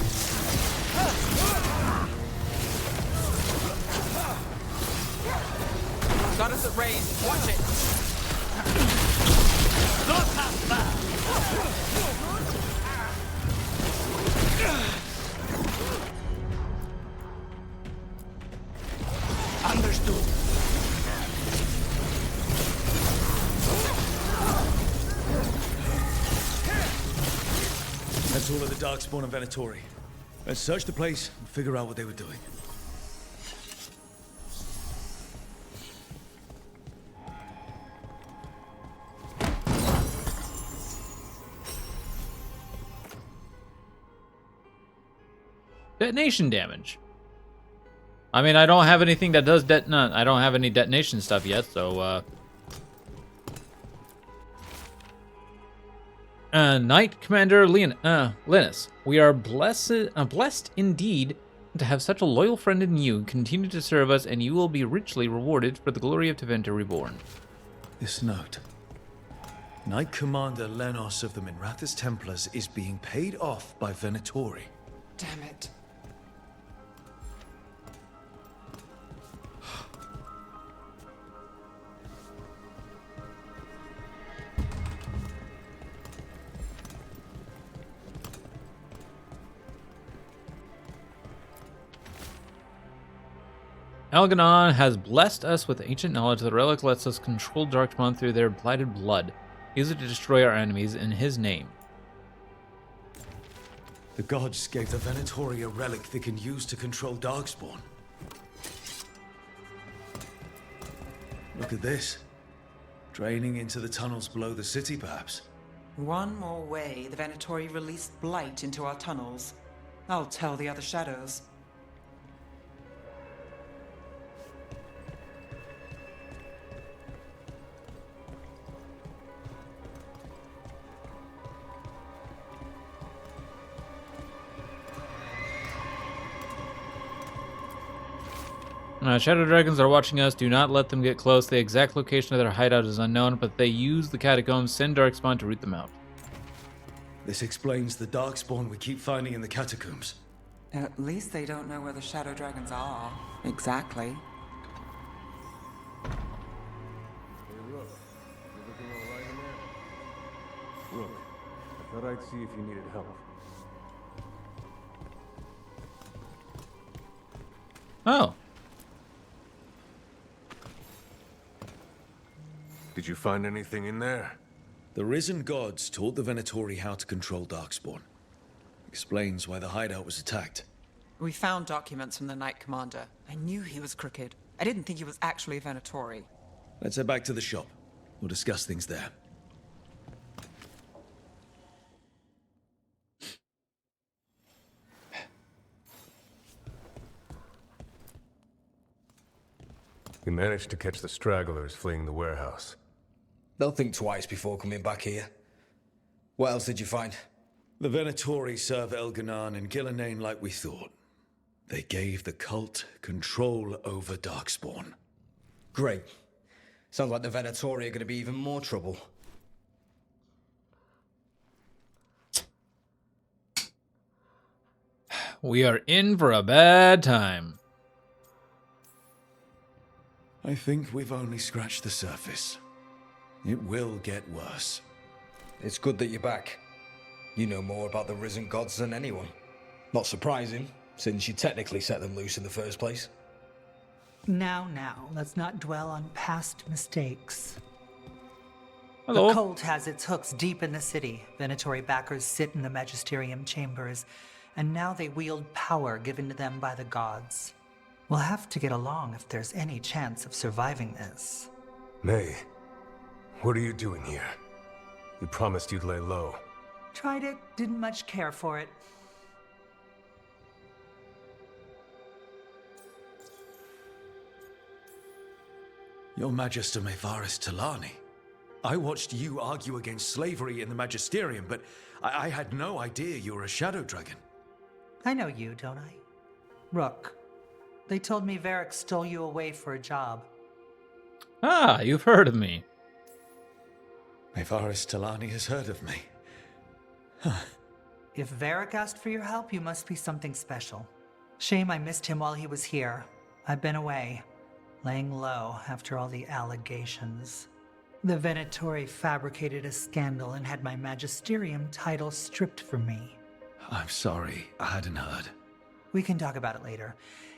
Got us at range. Watch it.
Not half bad!
Understood.
That's all of the Darkspawn and Venatori. Let's search the place and figure out what they were doing.
Detonation damage. I mean, I don't have anything that does I don't have any detonation stuff yet, so Knight Commander Linus, we are blessed indeed to have such a loyal friend in you. Continue to serve us, and you will be richly rewarded for the glory of Tevinter Reborn.
This note. Knight Commander Lenos of the Minrathous Templars is being paid off by Venatori.
Damn it.
Algernon has blessed us with ancient knowledge. The relic lets us control Darkspawn through their blighted blood. Use it to destroy our enemies in his name.
The gods gave the Venatori a relic they can use to control Darkspawn. Look at this. Draining into the tunnels below the city, perhaps.
One more way the Venatori released blight into our tunnels. I'll tell the other shadows.
Shadow dragons are watching us. Do not let them get close. The exact location of their hideout is unknown, but they use the catacombs. Send Darkspawn to root them out.
This explains the Darkspawn we keep finding in the catacombs.
At least they don't know where the shadow dragons are. Exactly.
Hey, Rook. Everything all right in there? Rook, I thought I'd see if you needed help.
Oh.
Did you find anything in there?
The risen gods taught the Venatori how to control Darkspawn. Explains why the hideout was attacked.
We found documents from the Knight Commander. I knew he was crooked. I didn't think he was actually a Venatori.
Let's head back to the shop. We'll discuss things there.
We managed to catch the stragglers fleeing the warehouse.
They'll think twice before coming back here. What else did you find?
The Venatori serve Elganon and Gillenane like we thought. They gave the cult control over Darkspawn.
Great. Sounds like the Venatori are going to be even more trouble.
We are in for a bad time.
I think we've only scratched the surface. It will get worse.
It's good that you're back. You know more about the risen gods than anyone. Not surprising, since you technically set them loose in the first place.
Now, let's not dwell on past mistakes.
Hello.
The cult has its hooks deep in the city. Venatori backers sit in the Magisterium chambers, and now they wield power given to them by the gods. We'll have to get along if there's any chance of surviving this.
May, what are you doing here? You promised you'd lay low.
Tried it, didn't much care for it.
Your Magister Mevaris Talani. I watched you argue against slavery in the Magisterium, but I had no idea you were a Shadow Dragon.
I know you, don't I? Rook. They told me Varric stole you away for a job.
Ah, you've heard of me.
Mevaris Talani has heard of me.
If Varric asked for your help, you must be something special. Shame I missed him while he was here. I've been away, laying low after all the allegations. The Venatori fabricated a scandal and had my Magisterium title stripped from me.
I'm sorry, I hadn't heard.
We can talk about it later,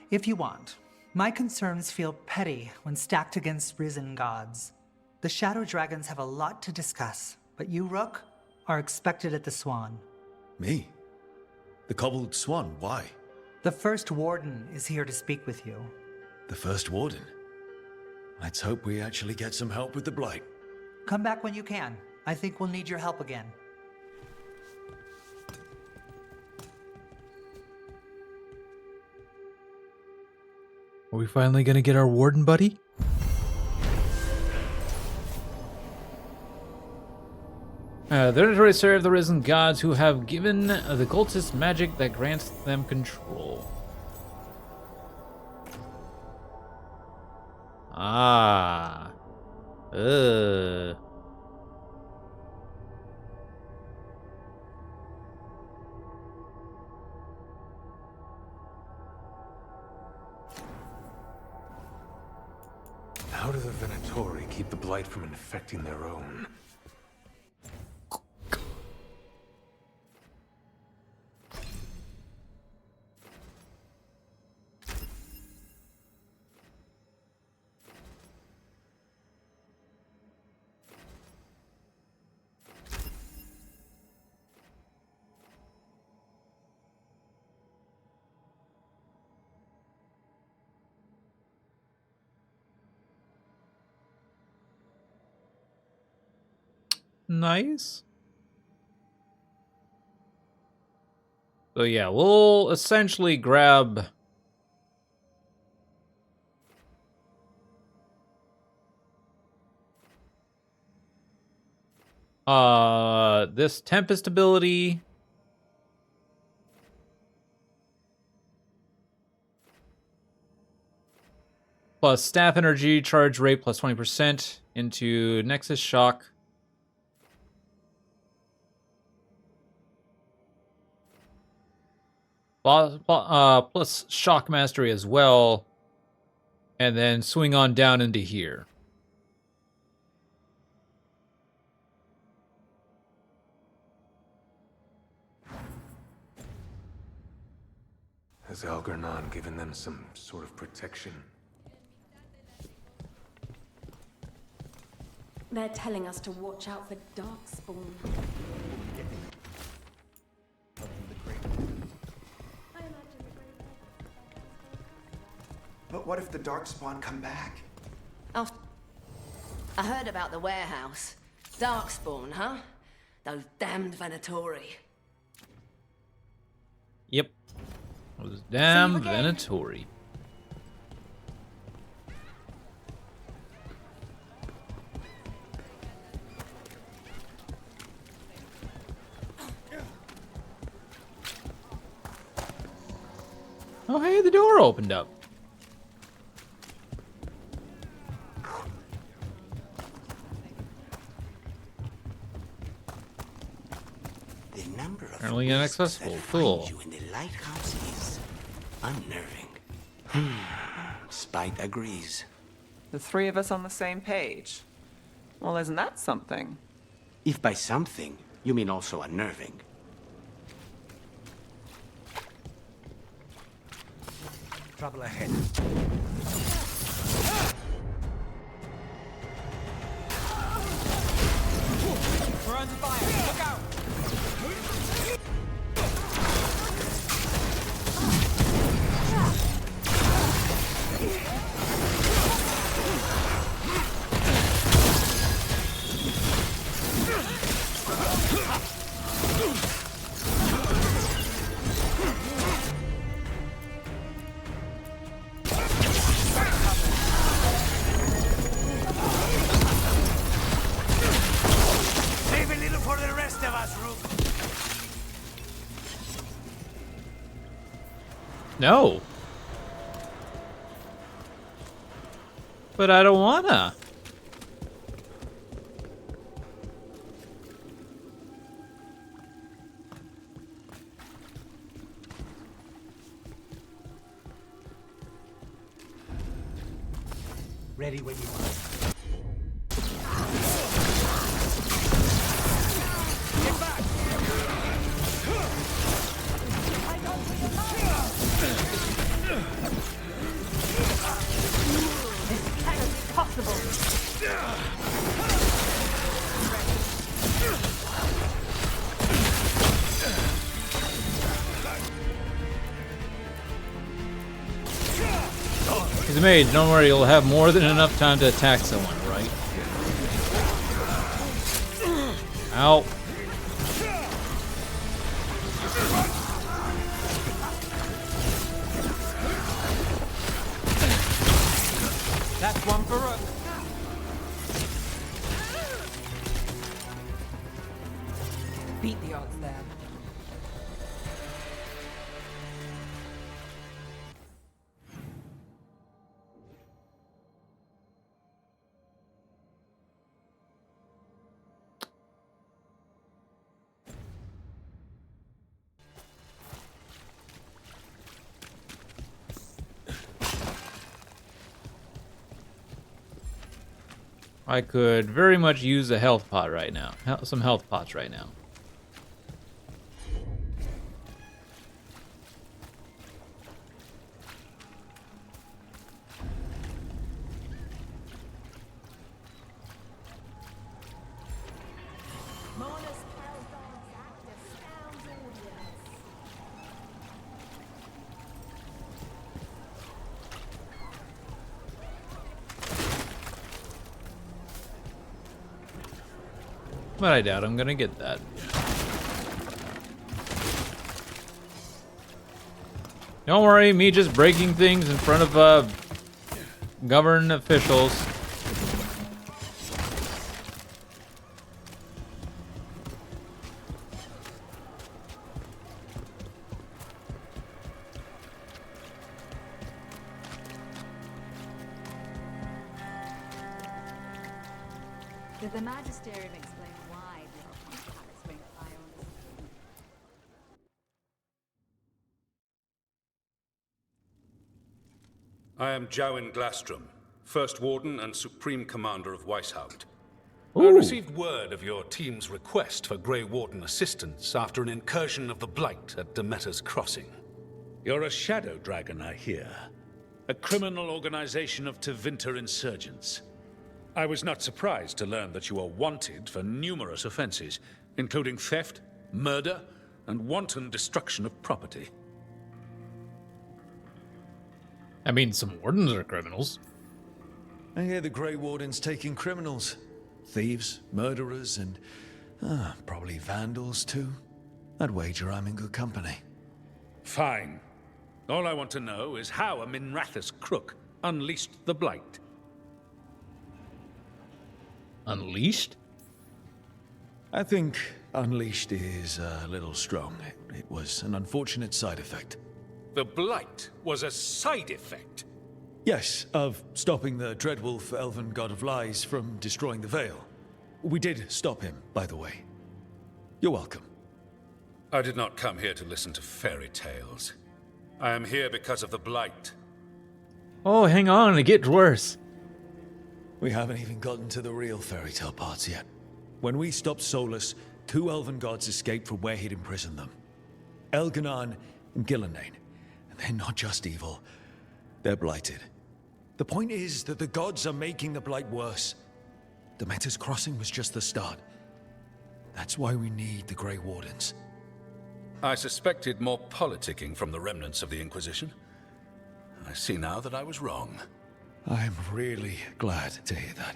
if you want. My concerns feel petty when stacked against risen gods. The Shadow Dragons have a lot to discuss, but you, Rook, are expected at the Swan.
Me? The Cobbled Swan, why?
The First Warden is here to speak with you.
The First Warden? Let's hope we actually get some help with the Blight.
Come back when you can. I think we'll need your help again.
Are we finally gonna get our Warden buddy? The Venatori serve the risen gods who have given the cultists magic that grants them control. Ah.
How do the Venatori keep the blight from infecting their own?
Nice. So yeah, we'll essentially grab this Tempest ability. Plus staff energy, charge rate plus 20% into Nexus Shock. Plus Shock Mastery as well. And then swing on down into here.
Has Algernon given them some sort of protection?
They're telling us to watch out for Darkspawn.
But what if the Darkspawn come back?
Oh, I heard about the warehouse. Darkspawn, huh? Those damned Venatori.
Yep. Those damn Venatori. Oh, hey, the door opened up.
The number of
Apparently
wisps
inaccessible.
that
Cool.
find you in the lighthouse is unnerving. Spite agrees.
The three of us on the same page. Well, isn't that something?
If by something, you mean also unnerving.
Trouble ahead.
We're under fire. Look out!
Save a little for the rest of us, Rook.
No. But I don't wanna.
Ready when you are. Get back!
This cannot be possible.
He's a mage, don't worry, you'll have more than enough time to attack someone, right? Ow.
That's one for Rook. Beat the odds there.
I could very much use a health pot right now. Some health pots right now. But I doubt I'm gonna get that. Don't worry, me just breaking things in front of government officials.
Did the Magisterium explain why the Archon Palace wing fire on the city?
I am Jowen Glastrom, First Warden and Supreme Commander of Weishaupt.
Ooh.
I received word of your team's request for Grey Warden assistance after an incursion of the Blight at Demeter's Crossing. You're a Shadow Dragon, I hear. A criminal organization of Tevinter insurgents. I was not surprised to learn that you are wanted for numerous offenses, including theft, murder, and wanton destruction of property.
I mean, some wardens are criminals.
I hear the Grey Warden's taking criminals. Thieves, murderers, and probably vandals too. I'd wager I'm in good company.
Fine. All I want to know is how a Minrathous crook unleashed the Blight.
Unleashed?
I think unleashed is a little strong. It was an unfortunate side effect.
The Blight was a side effect?
Yes, of stopping the Dreadwolf Elven God of Lies from destroying the Veil. We did stop him, by the way. You're welcome.
I did not come here to listen to fairy tales. I am here because of the Blight.
Oh, hang on, it gets worse.
We haven't even gotten to the real fairy tale parts yet. When we stopped Solus, 2 elven gods escaped from where he'd imprisoned them. Elganan and Gillenane. And they're not just evil. They're blighted. The point is that the gods are making the Blight worse. Demeter's Crossing was just the start. That's why we need the Grey Wardens.
I suspected more politicking from the remnants of the Inquisition. I see now that I was wrong.
I'm really glad to hear that.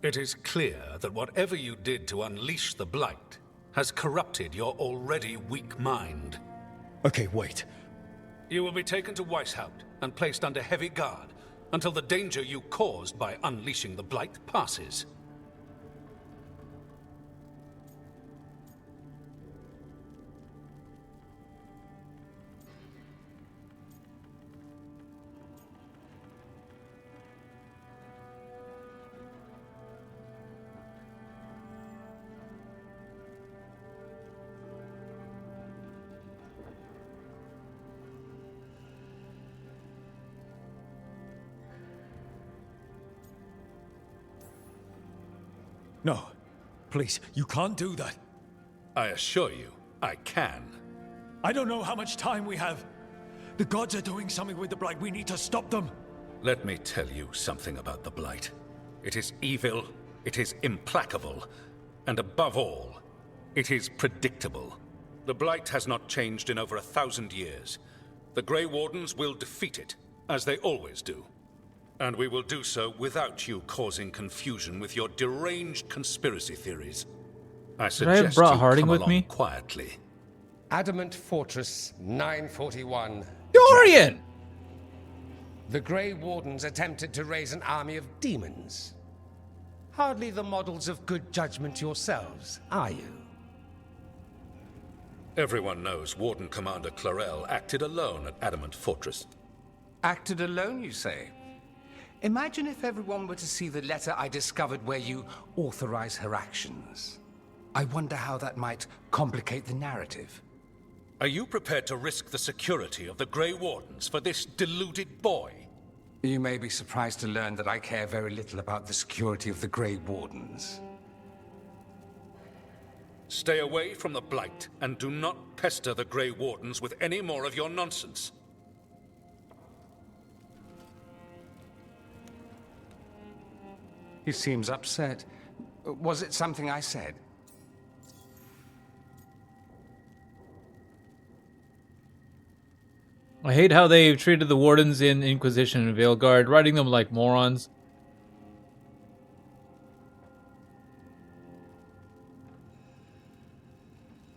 It is clear that whatever you did to unleash the Blight has corrupted your already weak mind.
Okay, wait.
You will be taken to Weishaupt and placed under heavy guard until the danger you caused by unleashing the Blight passes.
No. Please, you can't do that.
I assure you, I can.
I don't know how much time we have. The gods are doing something with the Blight. We need to stop them.
Let me tell you something about the Blight. It is evil, it is implacable, and above all, it is predictable. The Blight has not changed in over 1,000 years. The Grey Wardens will defeat it, as they always do. And we will do so without you causing confusion with your deranged conspiracy theories. I suggest you come along quietly.
Adamant Fortress 941.
Dorian!
The Grey Wardens attempted to raise an army of demons. Hardly the models of good judgment yourselves, are you?
Everyone knows Warden Commander Clarel acted alone at Adamant Fortress.
Acted alone, you say? Imagine if everyone were to see the letter I discovered where you authorize her actions. I wonder how that might complicate the narrative.
Are you prepared to risk the security of the Grey Wardens for this deluded boy?
You may be surprised to learn that I care very little about the security of the Grey Wardens.
Stay away from the Blight, and do not pester the Grey Wardens with any more of your nonsense.
He seems upset. Was it something I said?
I hate how they've treated the wardens in Inquisition and Veilguard, writing them like morons.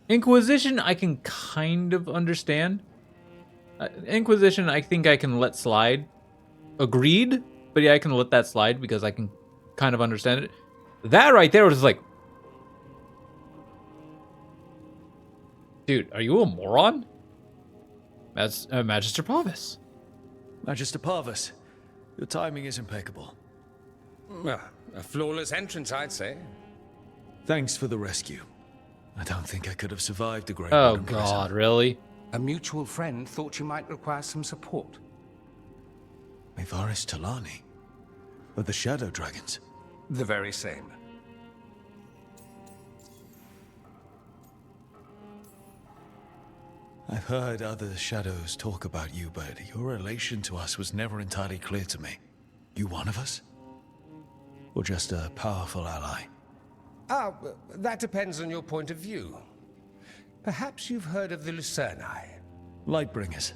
Inquisition, I can kind of understand. Inquisition, I think I can let slide. Agreed, but yeah, I can let that slide because I can kind of understand it. That right there was like, dude, are you a moron? That's Magister Parvis.
Magister Parvis, your timing is impeccable.
Well, a flawless entrance, I'd say.
Thanks for the rescue. I don't think I could have survived the Grey
Oh
Warden prison.
God, really?
A mutual friend thought you might require some support.
Maevaris Talani? Of the Shadow Dragons?
The very same.
I've heard other shadows talk about you, but your relation to us was never entirely clear to me. You one of us? Or just a powerful ally?
That depends on your point of view. Perhaps you've heard of the Lucerni.
Lightbringers.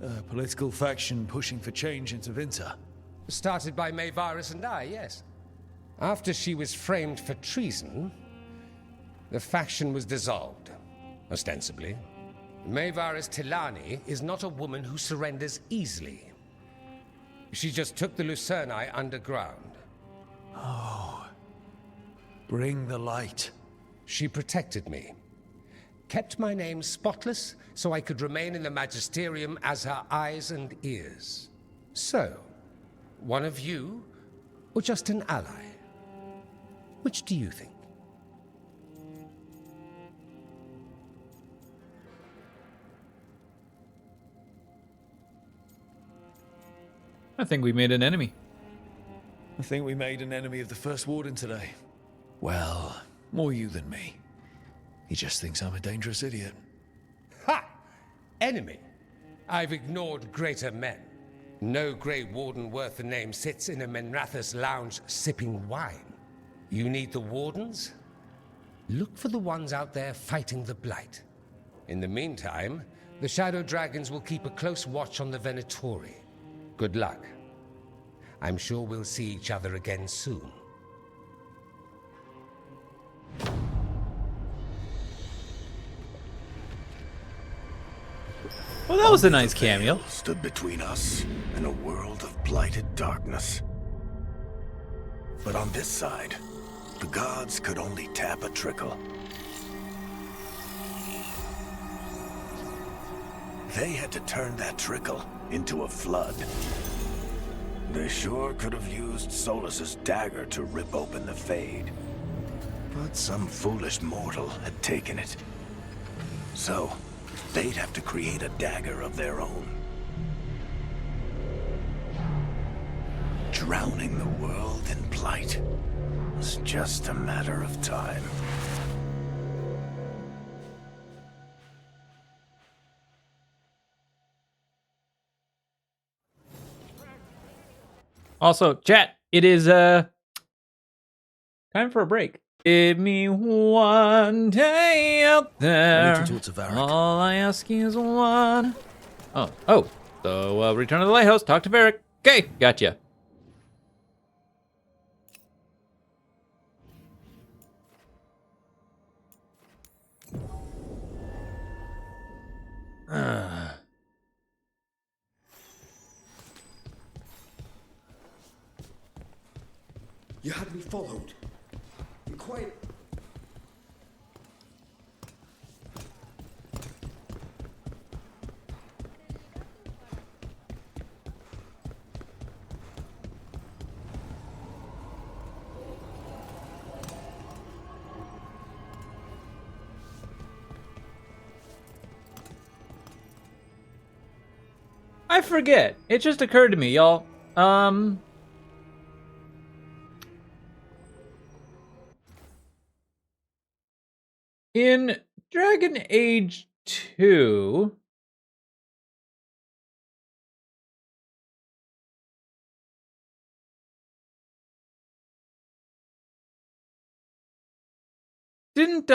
A political faction pushing for change in Tevinter.
Started by Maevaris and I, yes. After she was framed for treason, the faction was dissolved, ostensibly. Maevaris Talani is not a woman who surrenders easily. She just took the Lucerni underground.
Oh. Bring the light.
She protected me. Kept my name spotless so I could remain in the Magisterium as her eyes and ears. So, one of you, or just an ally? Which do you think?
I think we made an enemy.
I think we made an enemy of the First Warden today. Well, more you than me. He just thinks I'm a dangerous idiot.
Ha! Enemy? I've ignored greater men. No Grey Warden worth the name sits in a Menrathus lounge sipping wine. You need the Wardens? Look for the ones out there fighting the Blight. In the meantime, the Shadow Dragons will keep a close watch on the Venatori. Good luck. I'm sure we'll see each other again soon.
Well, that was a nice cameo.
Stood between us and a world of blighted darkness. But on this side, the gods could only tap a trickle. They had to turn that trickle into a flood. They sure could have used Solus's dagger to rip open the Fade. But some foolish mortal had taken it. So, they'd have to create a dagger of their own. Drowning the world in blight was just a matter of time.
Also, chat, it is time for a break. Give me one day out there.
I need to talk to Varric.
All I ask is one. Oh. So, return to the lighthouse. Talk to Varric. Okay, gotcha.
You had me followed. Be quiet.
I forget. It just occurred to me, y'all. In Dragon Age 2, didn't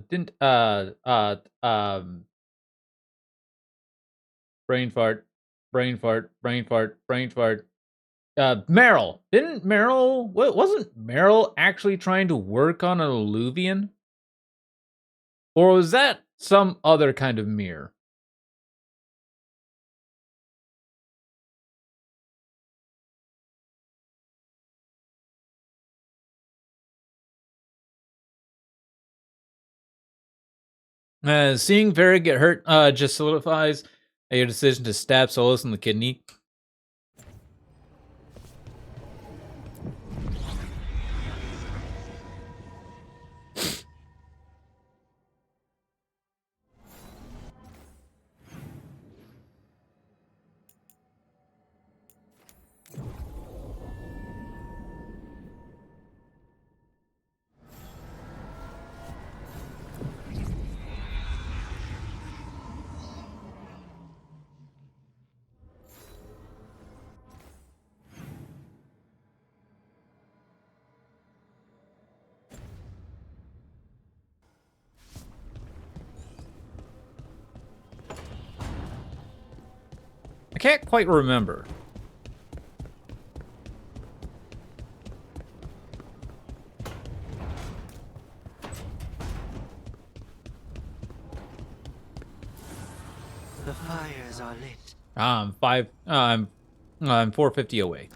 didn't brain fart, brain fart, brain fart, brain fart. Meryl. Didn't Meryl, wasn't Meryl actually trying to work on an Illuvian? Or was that some other kind of mirror? Seeing Vera get hurt just solidifies your decision to stab Solus in the kidney. I can't quite remember.
The fires are lit.
I'm 450 away.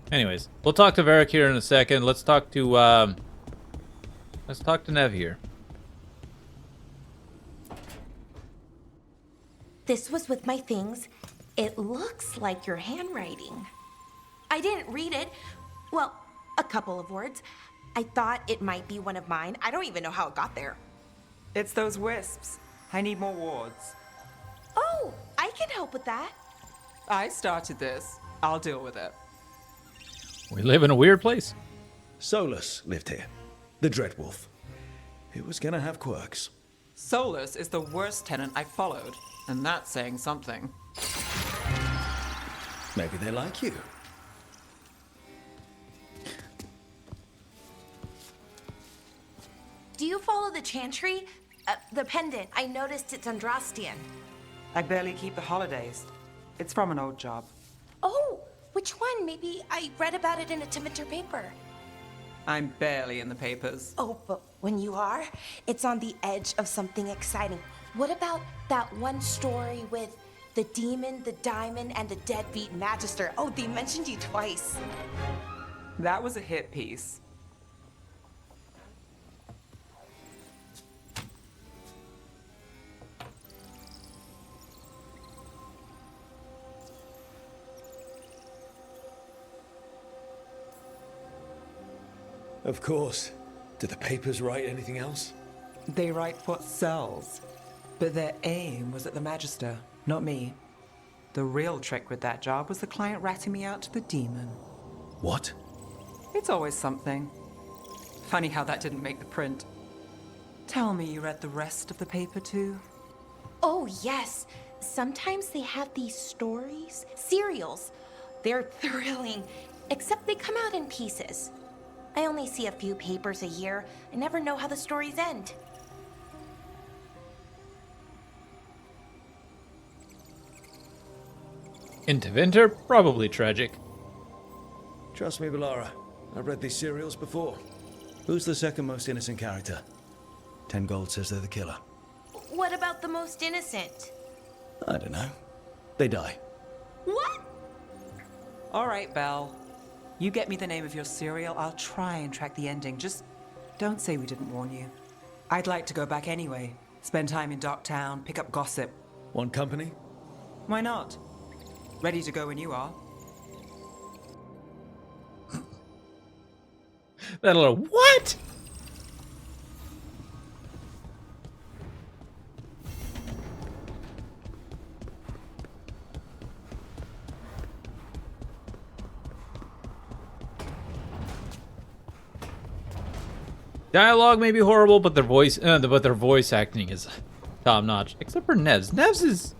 Anyways, we'll talk to Varric here in a second. Let's talk to Nev here.
This was with my things. It looks like your handwriting. I didn't read it. Well, a couple of words. I thought it might be one of mine. I don't even know how it got there.
It's those wisps. I need more wards.
Oh, I can help with that.
I started this. I'll deal with it.
We live in a weird place.
Solus lived here. The Dreadwolf. It was gonna have quirks.
Solus is the worst tenant I followed, and that's saying something.
Maybe they like you.
Do you follow the chantry? The pendant. I noticed it's Andrastian.
I barely keep the holidays. It's from an old job.
Oh, which one? Maybe I read about it in a Timiter paper.
I'm barely in the papers.
Oh, but when you are, it's on the edge of something exciting. What about that one story with the demon, the diamond, and the deadbeat magister? Oh, they mentioned you twice.
That was a hit piece.
Of course. Do the papers write anything else?
They write what sells. But their aim was at the Magister, not me. The real trick with that job was the client ratting me out to the demon.
What?
It's always something. Funny how that didn't make the print. Tell me you read the rest of the paper too?
Oh, yes. Sometimes they have these stories, serials. They're thrilling, except they come out in pieces. I only see a few papers a year. I never know how the stories end.
Into winter, probably tragic.
Trust me, Balara. I've read these serials before. Who's the second most innocent character? 10 gold says they're the killer.
What about the most innocent?
I don't know. They die.
What?
All right, Belle. You get me the name of your cereal, I'll try and track the ending. Just don't say we didn't warn you. I'd like to go back anyway. Spend time in Darktown, pick up gossip.
Want company?
Why not? Ready to go when you are.
That little what? Dialogue may be horrible, but their voice acting is top notch. Except for Nev's. Nev's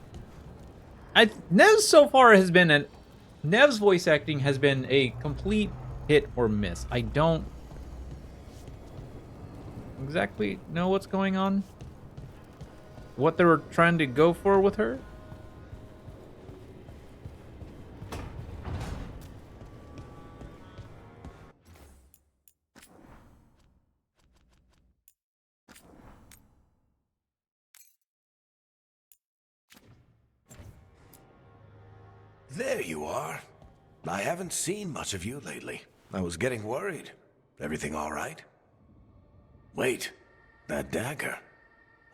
so far has been Nev's voice acting has been a complete hit or miss. I don't exactly know what's going on. What they were trying to go for with her.
There you are. I haven't seen much of you lately. I was getting worried. Everything all right? Wait, that dagger.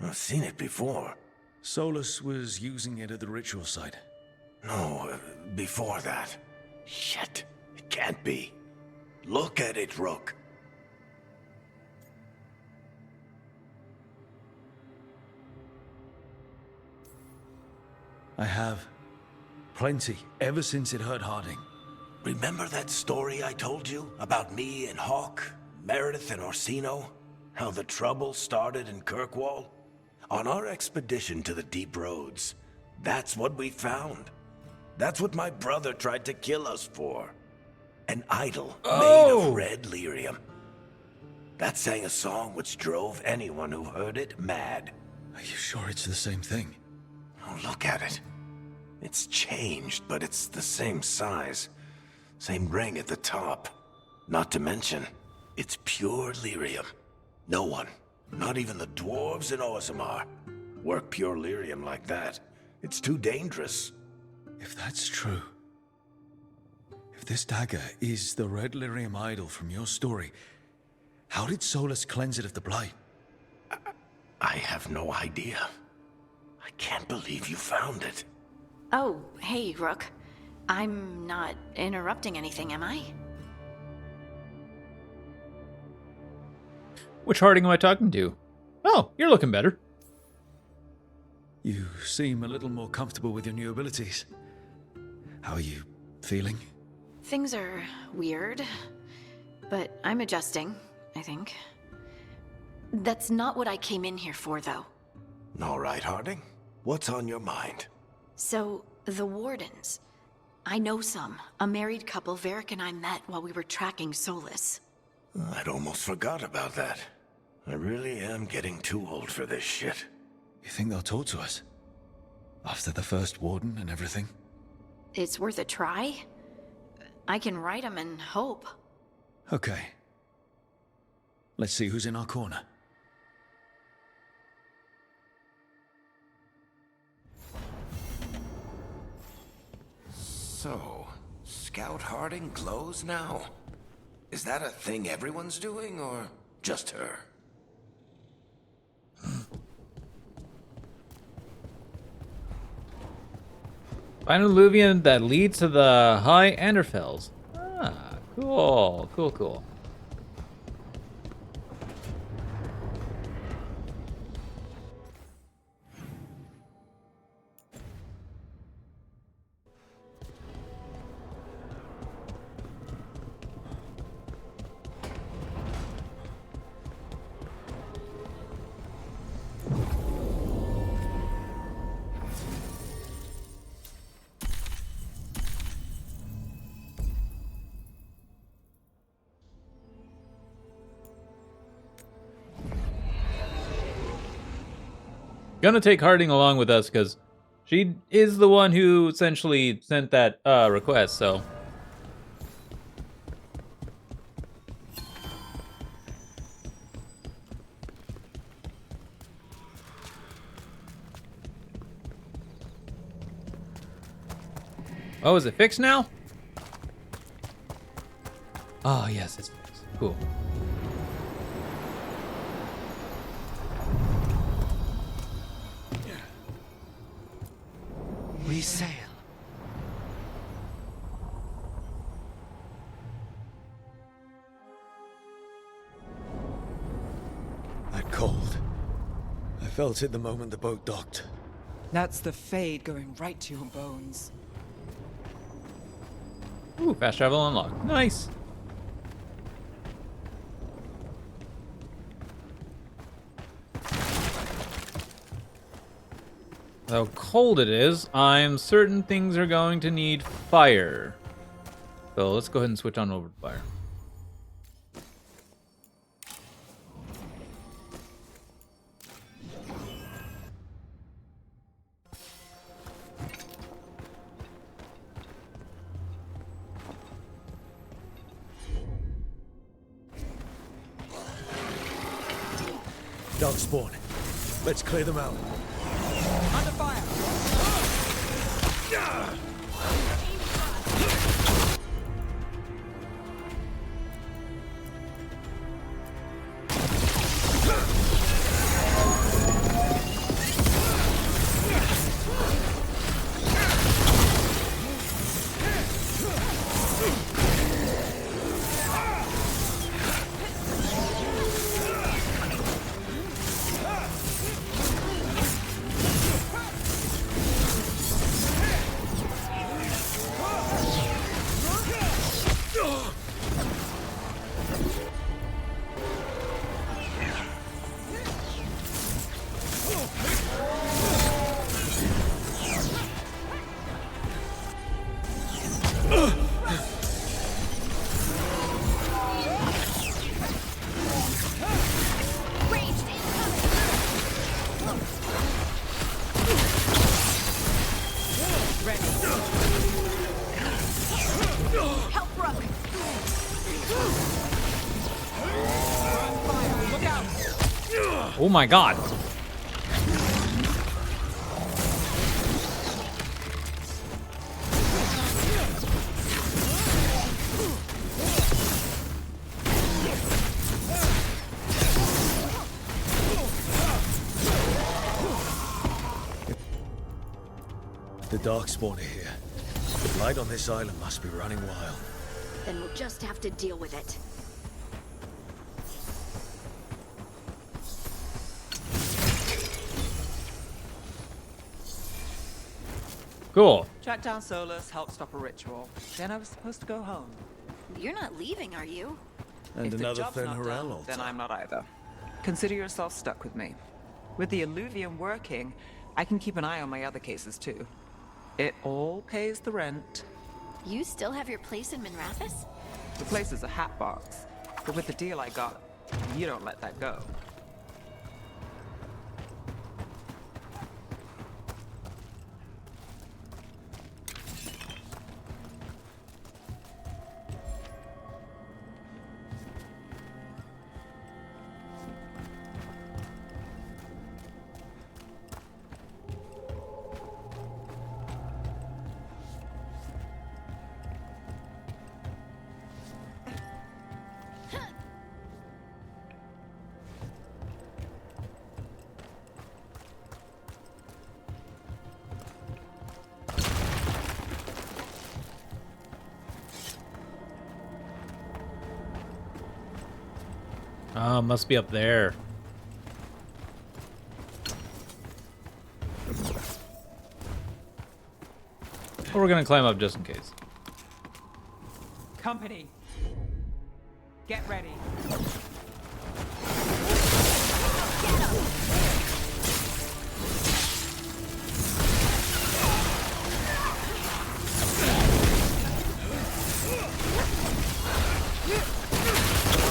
I've seen it before.
Solus was using it at the ritual site.
No, before that. Shit, it can't be. Look at it, Rook.
I have. Plenty, ever since it hurt Harding.
Remember that story I told you about me and Hawk, Meredith and Orsino? How the trouble started in Kirkwall? On our expedition to the deep roads, that's what we found. That's what my brother tried to kill us for. An idol made of red lyrium. That sang a song which drove anyone who heard it mad.
Are you sure it's the same thing?
Oh, look at it. It's changed, but it's the same size. Same ring at the top. Not to mention, it's pure lyrium. No one, not even the dwarves in Orzammar, work pure lyrium like that. It's too dangerous.
If that's true, if this dagger is the red lyrium idol from your story, how did Solus cleanse it of the blight?
I have no idea. I can't believe you found it.
Oh, hey, Rook. I'm not interrupting anything, am I?
Which Harding am I talking to? Oh, you're looking better.
You seem a little more comfortable with your new abilities. How are you feeling?
Things are weird, but I'm adjusting, I think. That's not what I came in here for, though.
All right, Harding. What's on your mind?
So, the Wardens. I know some. A married couple Varric and I met while we were tracking Solus.
I'd almost forgot about that. I really am getting too old for this shit.
You think they'll talk to us? After the first Warden and everything?
It's worth a try. I can write them and hope.
Okay. Let's see who's in our corner.
So, Scout Harding glows now? Is that a thing everyone's doing, or just her?
Find an alluvium that leads to the High Anderfells. Ah, cool, cool, cool. Gonna take Harding along with us because She is the one who essentially sent that request, so. Oh, is it fixed now? Oh, yes, it's fixed. Cool.
We sail.
That cold. I felt it the moment the boat docked.
That's the Fade going right to your bones.
Ooh, fast travel unlocked. Nice. How cold it is, I'm certain things are going to need fire. So let's go ahead and switch on over to fire.
Darkspawn. Let's clear them out.
Under fire!
Oh my god.
The Darkspawn are here. The light on this island must be running wild.
Then we'll just have to deal with it.
Cool.
Track down Solus, help stop a ritual. Then I was supposed to go home.
You're not leaving, are you?
And
If the
another
job's not
Fen
done,
Harel
then I'm not either. Consider yourself stuck with me. With the Illuvium working, I can keep an eye on my other cases too. It all pays the rent.
You still have your place in Minrathis?
The place is a hat box, but with the deal I got, you don't let that go.
Oh, must be up there. Or we're gonna climb up just in case.
Company, get ready.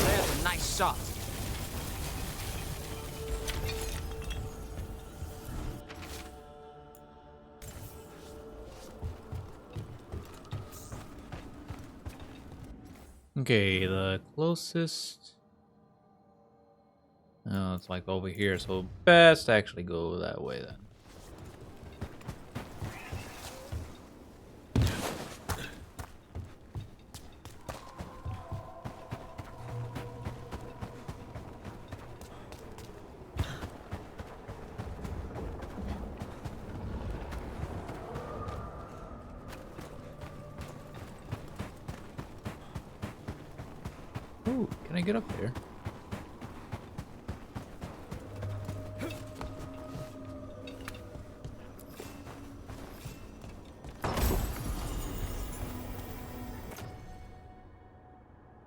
There's a nice shot.
Okay, the closest. Oh, it's like over here, so best actually go that way then. Ooh, can I get up there?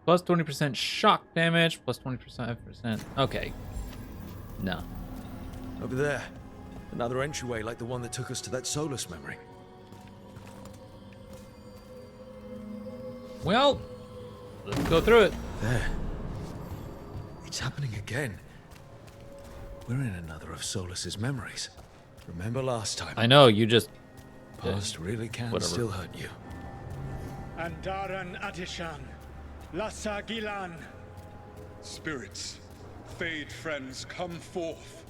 Plus 20% shock damage, plus 25%. Okay. No.
Over there. Another entryway like the one that took us to that Solus memory.
Well, let's go through it.
There. It's happening again. We're in another of Solus's memories. Remember last time?
I know, you just...
Past really can
whatever.
still hurt you.
Andaran Atishan, Lassa Gilan.
Spirits, Fade friends, come forth.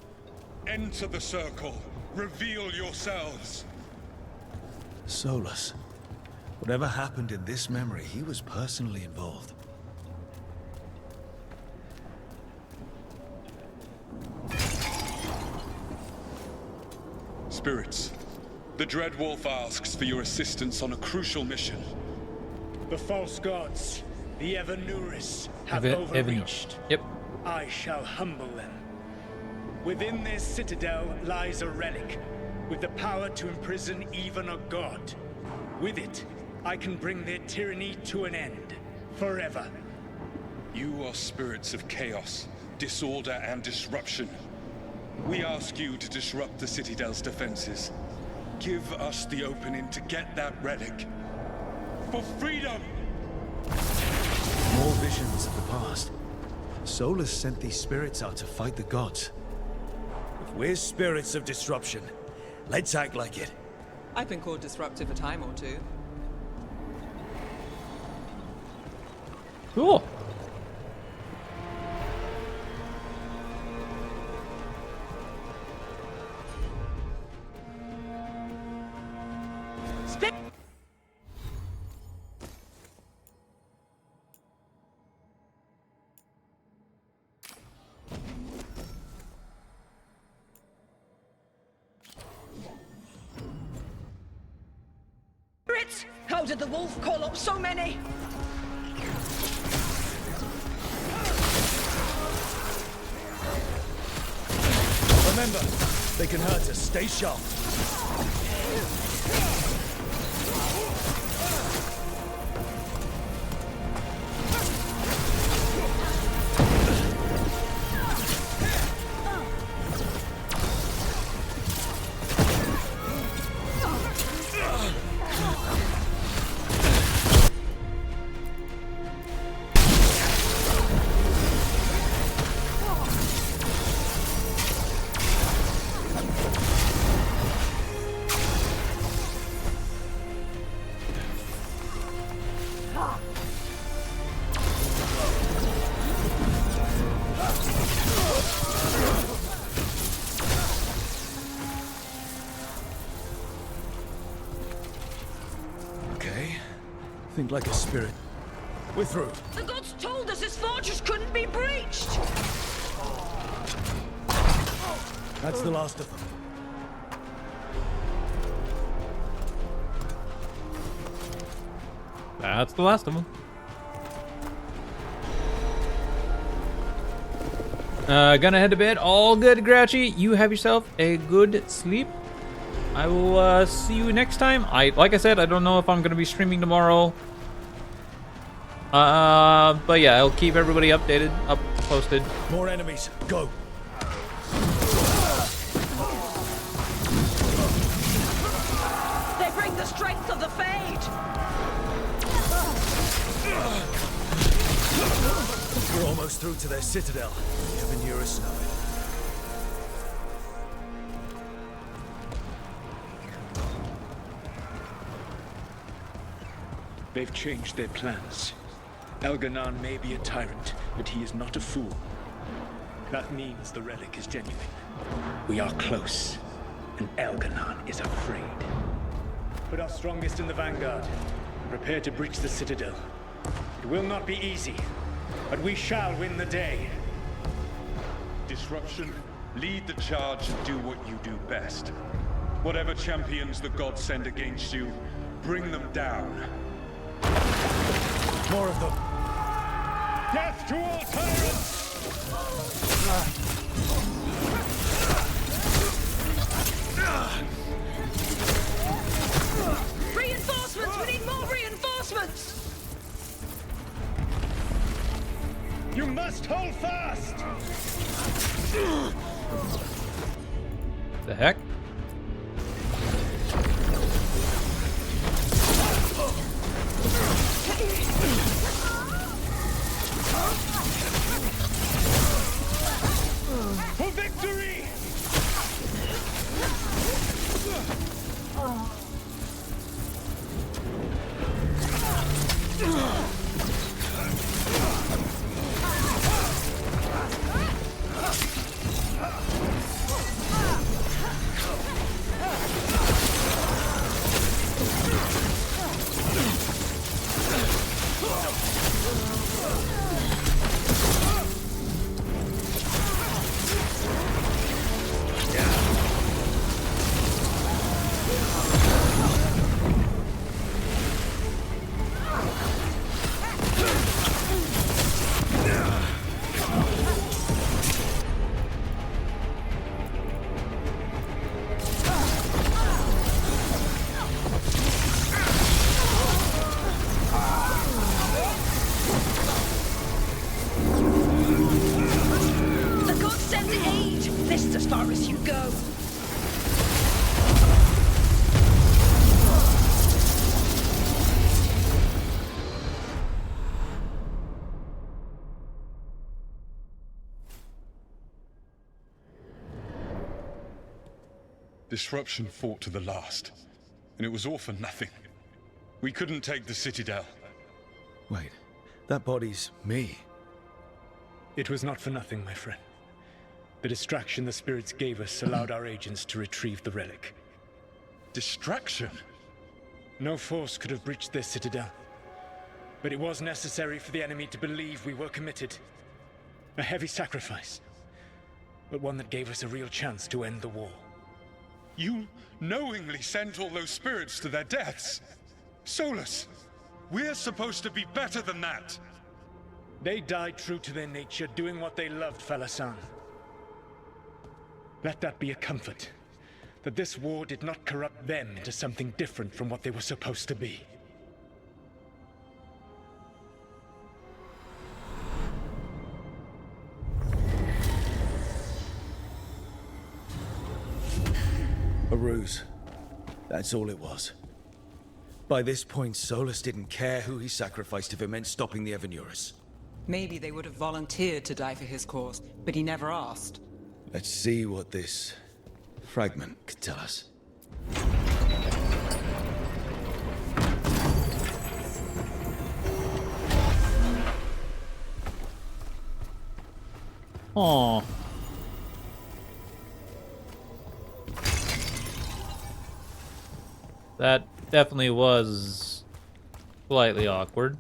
Enter the circle. Reveal yourselves.
Solus. Whatever happened in this memory, he was personally involved.
Spirits, the Dread Wolf asks for your assistance on a crucial mission.
The false gods, the Evanuris, have overreached.
Yep.
I shall humble them. Within their citadel lies a relic, with the power to imprison even a god. With it, I can bring their tyranny to an end, forever.
You are spirits of chaos, disorder, and disruption. We ask you to disrupt the Citadel's defenses. Give us the opening to get that relic. For freedom!
More visions of the past. Solus sent these spirits out to fight the gods. If we're spirits of disruption, let's act like it.
I've been called disruptive a time or two.
Cool.
Spirits! How did the wolf call up so many?
Remember, they can hurt us. Stay sharp. Think like a spirit. We're through.
The gods told us his fortress couldn't be breached!
That's the last of them.
That's the last of them. Gonna head to bed. All good, Grouchy. You have yourself a good sleep. I will see you next time. Like I said, I don't know if I'm gonna be streaming tomorrow. But yeah, I'll keep everybody updated, posted.
More enemies. Go.
They bring the strength of the Fade!
We're almost through to their citadel. The Evanuris know it.
They've changed their plans. Elganon may be a tyrant, but he is not a fool. That means the relic is genuine. We are close, and Elganon is afraid. Put our strongest in the vanguard, and prepare to breach the citadel. It will not be easy, but we shall win the day.
Disruption, lead the charge and do what you do best. Whatever champions the gods send against you, bring them down.
More of them.
Death to all tyrants!
Reinforcements! We need more reinforcements!
You must hold fast!
The heck?
For victory!
The gods send aid! This is as far as you go!
Disruption fought to the last, and it was all for nothing. We couldn't take the Citadel.
Wait, that body's me.
It was not for nothing, my friend. The distraction the spirits gave us allowed our agents to retrieve the relic.
Distraction?
No force could have breached this citadel. But it was necessary for the enemy to believe we were committed. A heavy sacrifice, but one that gave us a real chance to end the war.
You knowingly sent all those spirits to their deaths. Solus, we're supposed to be better than that.
They died true to their nature, doing what they loved, Falasan. Let that be a comfort, that this war did not corrupt them into something different from what they were supposed to be.
A ruse. That's all it was. By this point, Solus didn't care who he sacrificed if it meant stopping the Evanurus.
Maybe they would have volunteered to die for his cause, but he never asked.
Let's see what this fragment could tell us.
Aww. That definitely was slightly awkward.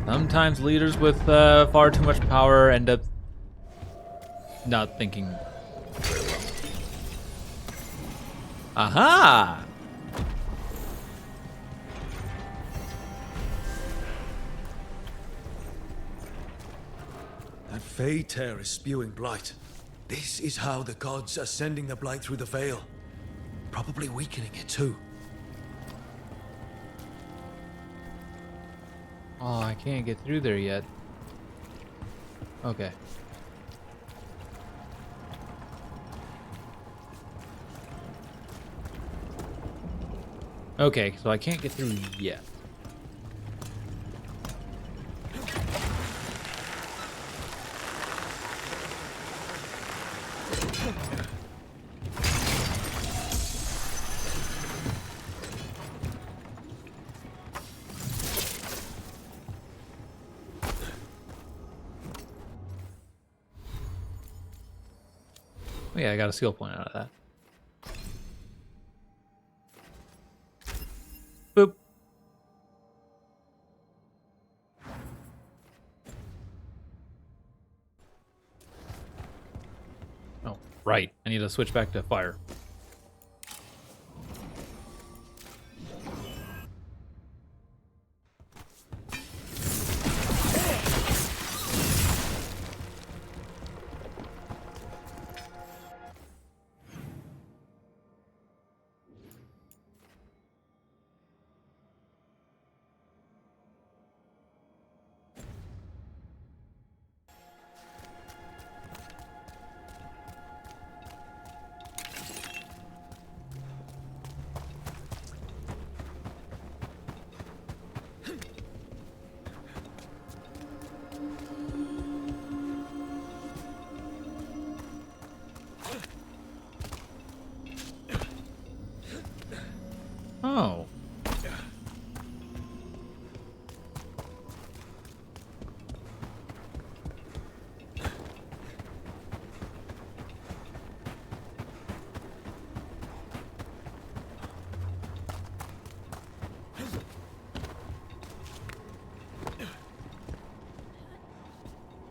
Sometimes leaders with far too much power end up not thinking. Aha!
That Fey tear is spewing blight. This is how the gods are sending the blight through the veil. Probably weakening it too.
Oh, I can't get through there yet. Okay. Okay, so I can't get through yet. Oh, yeah, I got a skill point out of that. Boop. Oh, right. I need to switch back to fire. Oh.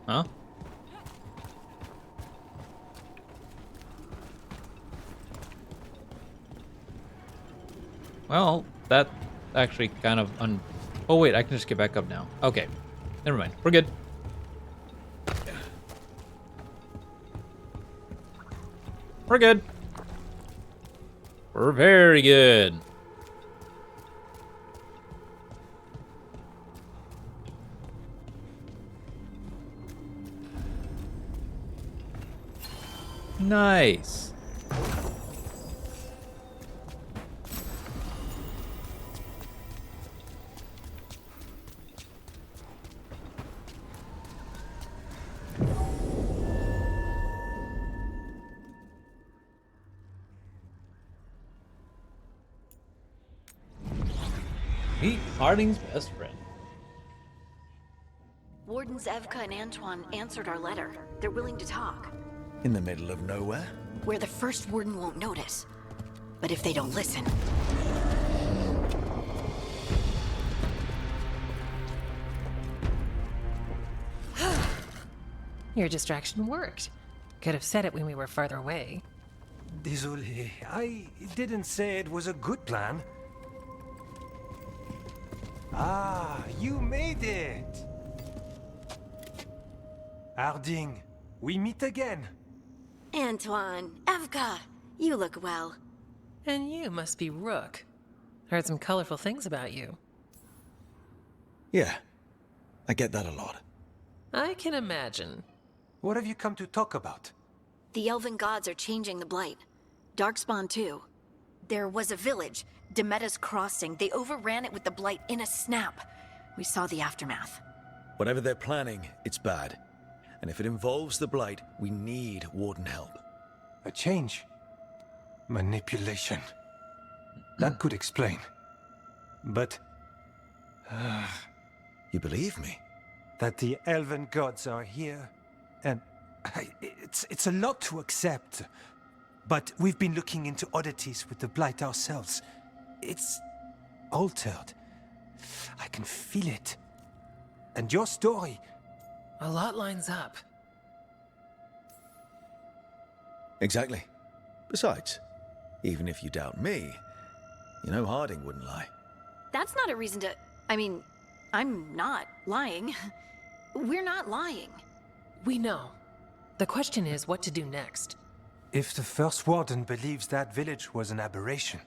Huh? Well, that actually kind of oh wait, I can just get back up now. Okay. Never mind. We're good. We're good. We're very good. Nice. Meet Harding's best friend.
Wardens Evka and Antoine answered our letter. They're willing to talk.
In the middle of nowhere?
Where the first warden won't notice. But if they don't listen...
Your distraction worked. Could have said it when we were farther away.
Désolé, I didn't say it was a good plan. Ah, you made it! Harding, we meet again.
Antoine, Evka, you look well.
And you must be Rook. Heard some colorful things about you.
Yeah, I get that a lot.
I can imagine.
What have you come to talk about?
The Elven gods are changing the Blight. Darkspawn too. There was a village, Demeta's Crossing. They overran it with the Blight in a snap. We saw the aftermath.
Whatever they're planning, it's bad. And if it involves the Blight, we need Warden help.
A change? Manipulation. That could explain. But...
you believe me?
That the Elven gods are here, and... It's a lot to accept. But we've been looking into oddities with the Blight ourselves. It's... altered. I can feel it. And your story...
A lot lines up.
Exactly. Besides, even if you doubt me, you know Harding wouldn't lie.
That's not a reason to... I mean, I'm not lying. We're not lying.
We know. The question is what to do next.
If the First Warden believes that village was an aberration,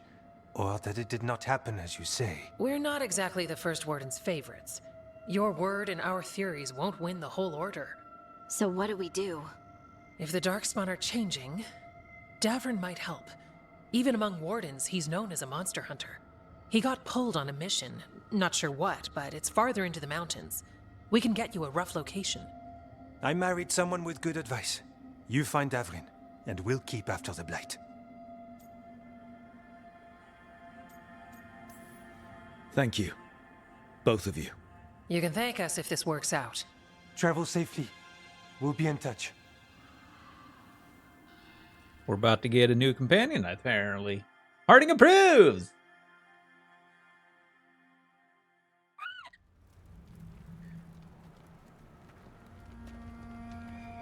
or that it did not happen as you say...
We're not exactly the First Warden's favorites. Your word and our theories won't win the whole order.
So what do we do?
If the Darkspawn are changing, Davrin might help. Even among Wardens, he's known as a monster hunter. He got pulled on a mission. Not sure what, but it's farther into the mountains. We can get you a rough location.
I married someone with good advice. You find Davrin, and we'll keep after the Blight.
Thank you. Both of you.
You can thank us if this works out.
Travel safely. We'll be in touch.
We're about to get a new companion, apparently. Harding approves!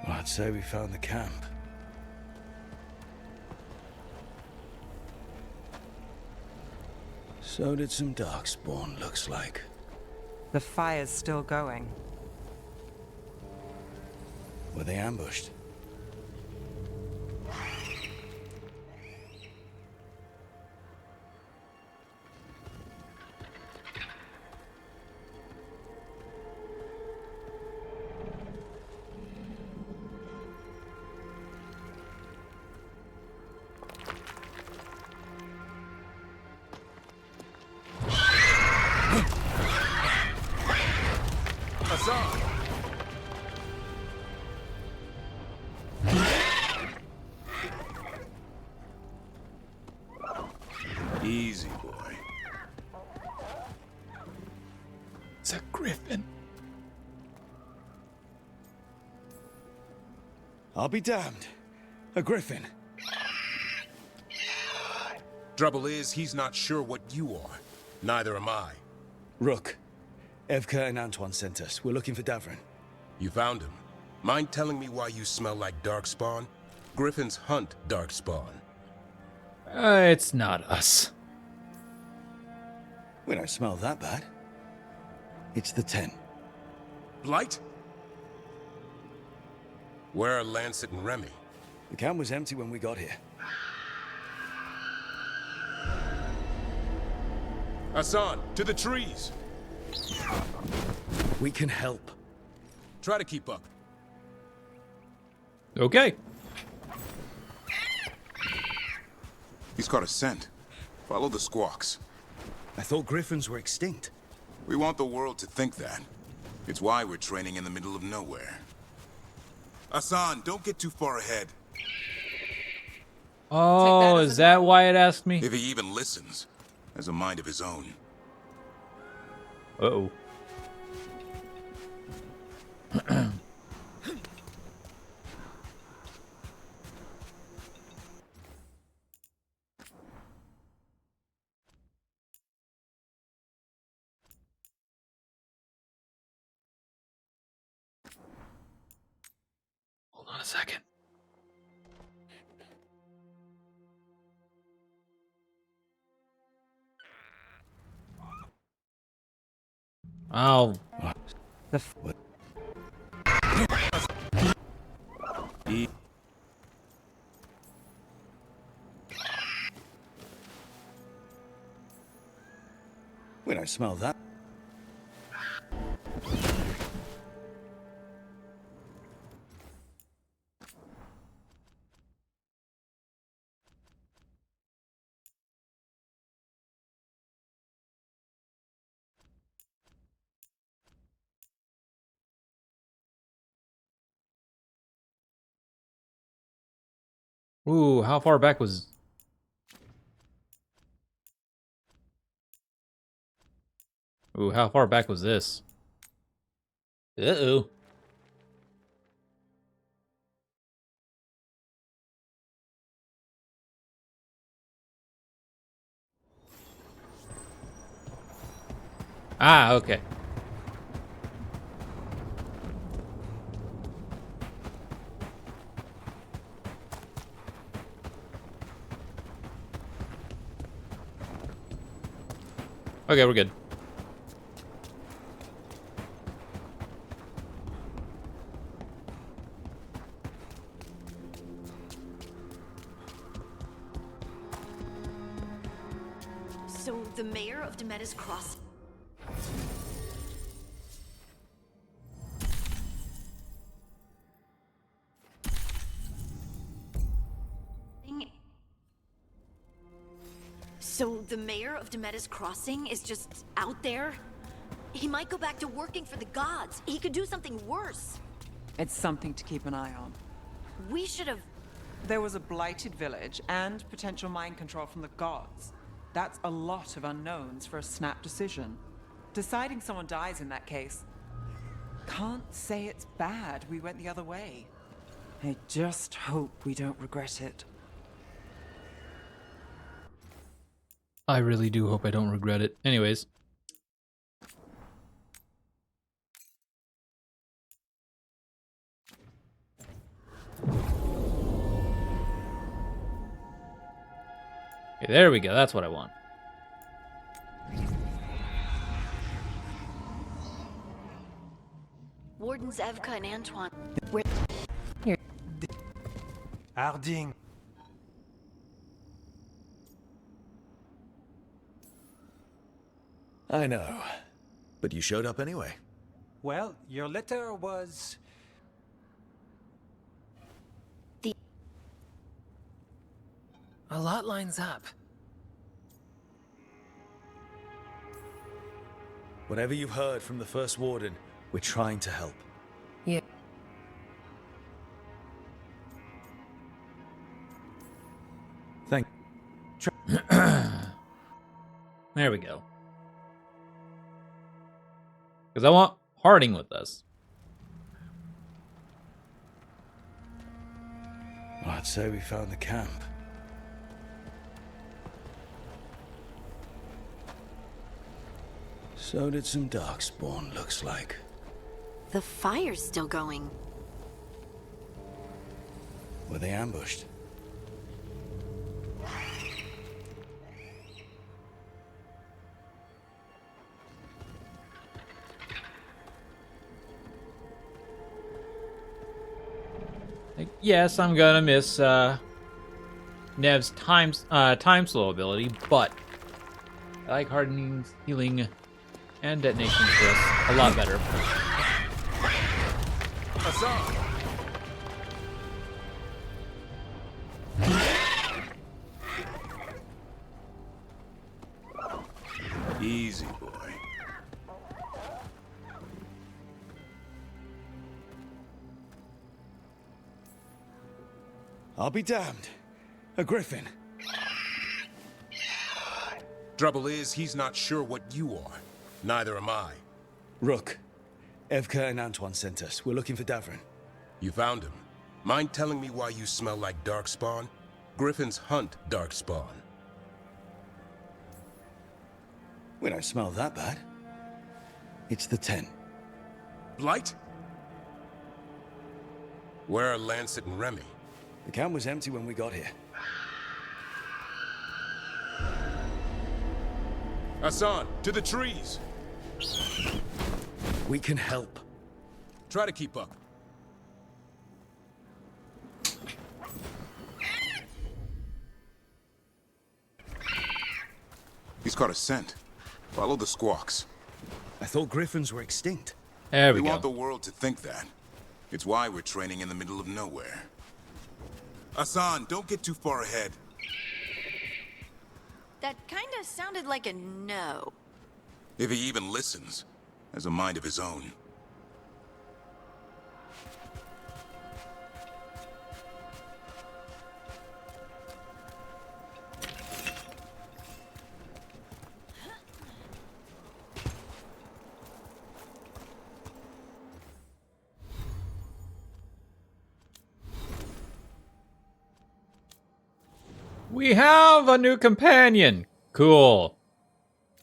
Well, I'd say we found the camp. So did some Darkspawn, looks like.
The fire's still going.
Were they ambushed?
Easy, boy.
It's a griffin.
I'll be damned. A griffin.
Trouble is, he's not sure what you are. Neither am I.
Rook. Evka and Antoine sent us. We're looking for Davrin.
You found him. Mind telling me why you smell like Darkspawn? Griffins hunt Darkspawn.
It's not us.
We don't smell that bad. It's the 10.
Blight? Where are Lancet and Remy?
The camp was empty when we got here.
Hassan, to the trees!
We can help.
Try to keep up.
Okay.
He's caught a scent. Follow the squawks.
I thought griffins were extinct.
We want the world to think that. It's why we're training in the middle of nowhere. Hassan, don't get too far ahead.
Oh, is that why it asked me?
If he even listens, has a mind of his own.
Uh-oh. Hold on a second. Oh.
What? We don't smell that.
Ooh, how far back was... Ooh, how far back was this? Uh-oh. Ah, okay. Okay, we're good.
So the mayor of Demeda's Cross. So the mayor of Demeda's Crossing is just out there? He might go back to working for the gods. He could do something worse.
It's something to keep an eye on.
We should have...
There was a blighted village and potential mind control from the gods. That's a lot of unknowns for a snap decision. Deciding someone dies in that case. Can't say it's bad we went the other way. I just hope we don't regret it.
I really do hope I don't regret it. Anyways. Okay, there we go. That's what I want.
Wardens Evka and Antoine.
Here. Harding.
I know. But you showed up anyway.
Well, your letter was...
A lot lines up.
Whatever you've heard from the First Warden, we're trying to help.
Yeah.
Thank
There we go. Because I want Harding with us.
Well, I'd say we found the camp. So did some Darkspawn, looks like.
The fire's still going.
Were they ambushed?
Yes, I'm gonna miss Nev's time slow ability, but I like Hardening's healing and detonation for us a lot better.
Easy, boy.
I'll be damned. A griffin.
Trouble is, he's not sure what you are. Neither am I.
Rook. Evka and Antoine sent us. We're looking for Davrin.
You found him. Mind telling me why you smell like Darkspawn? Griffins hunt Darkspawn.
We don't smell that bad. It's the tent.
Blight? Where are Lancet and Remy?
The camp was empty when we got here.
Hassan, to the trees!
We can help.
Try to keep up. He's caught a scent. Follow the squawks.
I thought griffins were extinct.
There we
go. We
go.
want the world to think that. It's why we're training in the middle of nowhere. Hassan, don't get too far ahead.
That kind of sounded like a no.
If he even listens, has a mind of his own.
We have a new companion. Cool.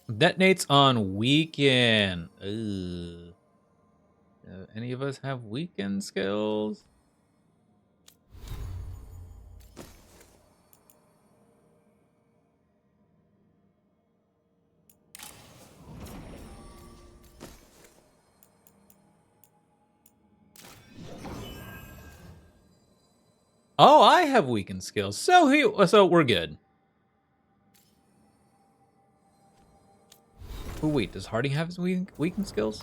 Detonates on weekend. Ugh. Any of us have weekend skills? Oh, I have weakened skills. So we're good. Oh, wait, does Harding have his weakened skills?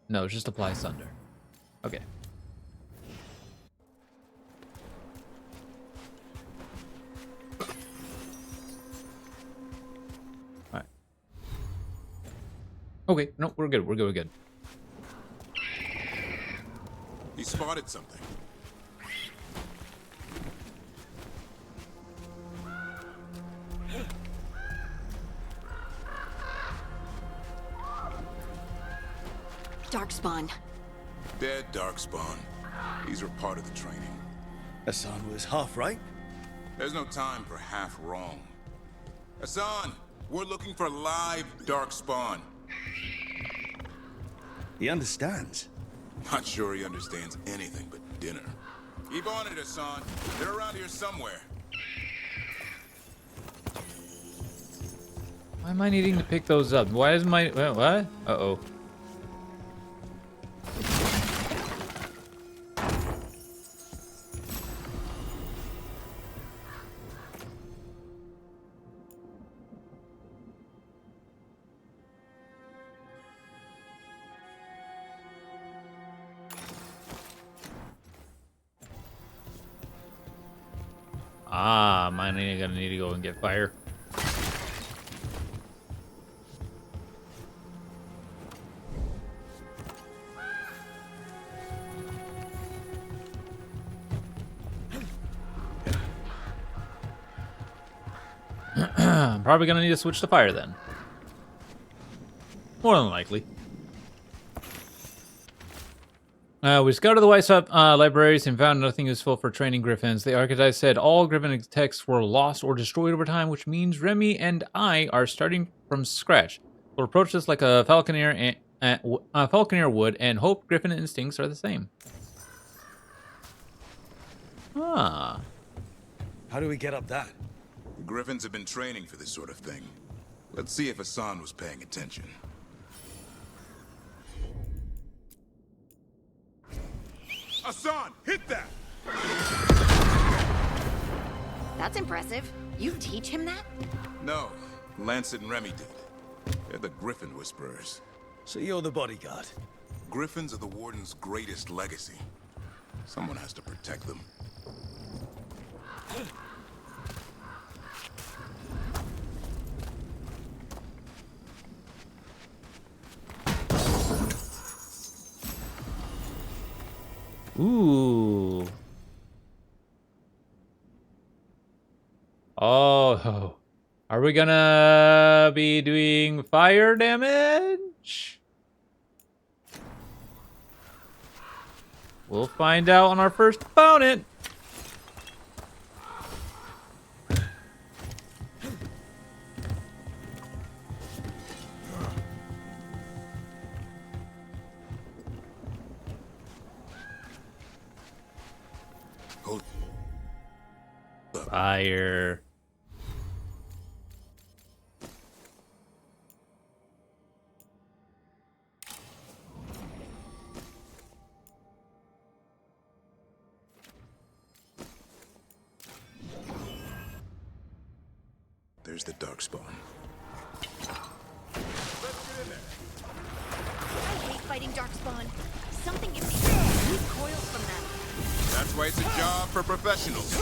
No, it's just apply Sunder. Okay. Alright. Okay, no, we're good, we're good.
He spotted something.
Darkspawn.
Dead Darkspawn. These are part of the training.
Hassan was half right.
There's no time for half wrong. Hassan, we're looking for live darkspawn.
He understands.
Not sure he understands anything but dinner. Keep on it, Hassan. They're around here somewhere.
Why am I needing to pick those up? Why is my... What? Uh-oh. Ah, mine ain't gonna need to go and get fire. I'm probably gonna need to switch to fire then. More than likely. We scouted the White libraries and found nothing useful for training griffins. The archetype said all griffin texts were lost or destroyed over time, which means Remy and I are starting from scratch. We'll approach this like a falconer would and hope griffin instincts are the same. Ah.
How do we get up that?
The griffins have been training for this sort of thing. Let's see if Hassan was paying attention. Hassan, hit that!
That's impressive. You teach him that?
No, Lancet and Remy did. They're the Griffin Whisperers.
So you're the bodyguard?
Griffins are the Warden's greatest legacy. Someone has to protect them.
Ooh. Oh. Are we gonna be doing fire damage? We'll find out on our first opponent. Fire.
There's the darkspawn.
I hate fighting darkspawn. Something in me recoils from them.
That's why it's a job for professionals.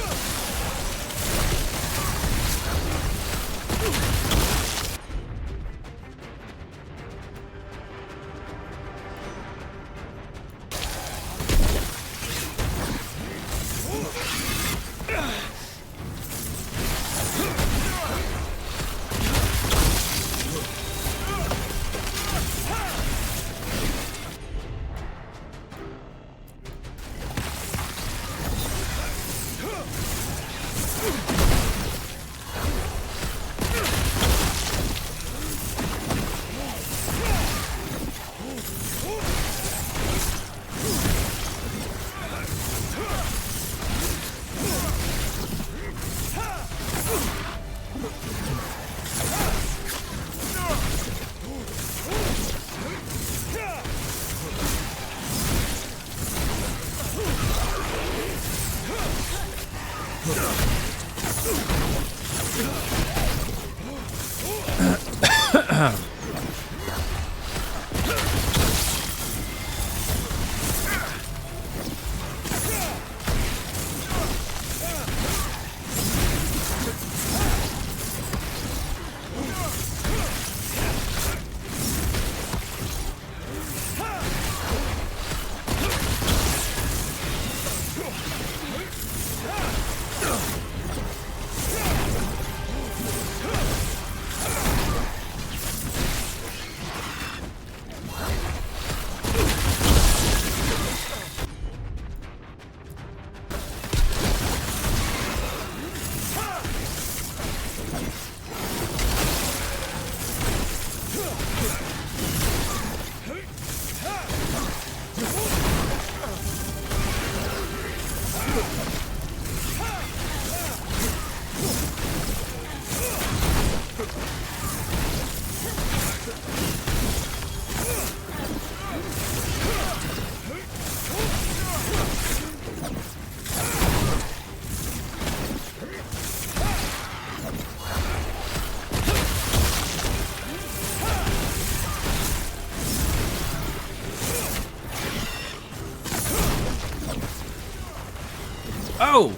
Oh!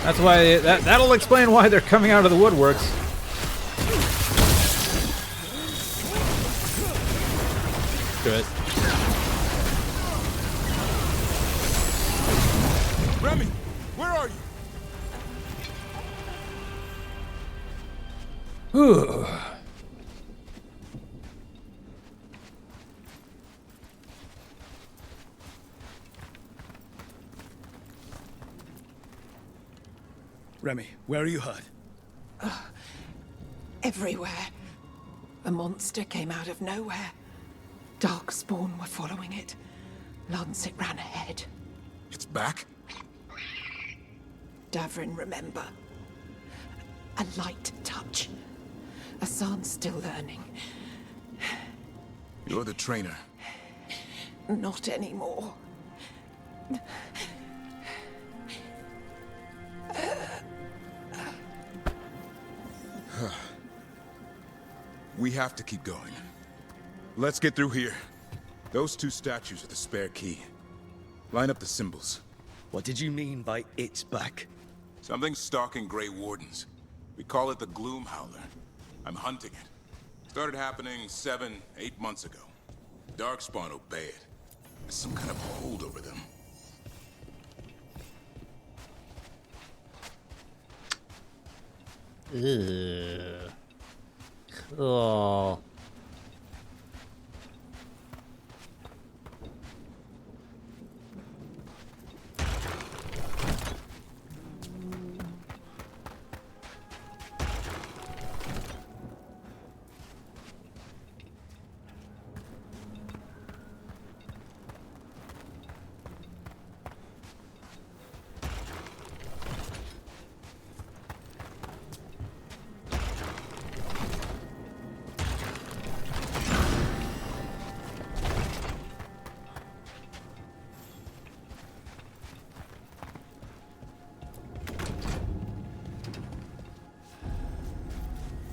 That's why that'll explain why they're coming out of the woodworks. Good.
Remy, where are you?
Whew.
Remy, where are you hurt?
Everywhere. A monster came out of nowhere. Darkspawn were following it. Lancet ran ahead.
It's back?
Davrin, remember. A light touch. Asan's still learning.
You're the trainer.
Not anymore.
We have to keep going. Let's get through here. Those two statues are the spare key. Line up the symbols.
What did you mean by it's back?
Something's stalking Grey Wardens. We call it the Gloom Howler. I'm hunting it. Started happening 7, 8 months ago. Darkspawn obey it. There's some kind of hold over them.
Ugh. Cool.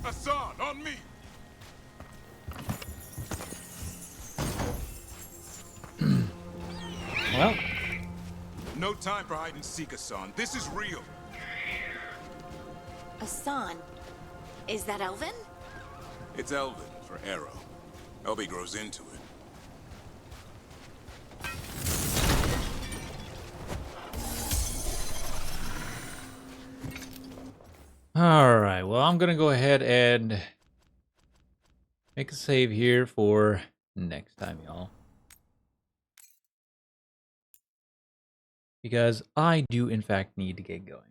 Hassan, on me!
Well.
No time for hide and seek, Hassan. This is real.
Asan, is that Elvin?
It's Elvin for arrow. Elby grows into it.
Alright, well, I'm gonna go ahead and make a save here for next time, y'all. Because I do, in fact, need to get going.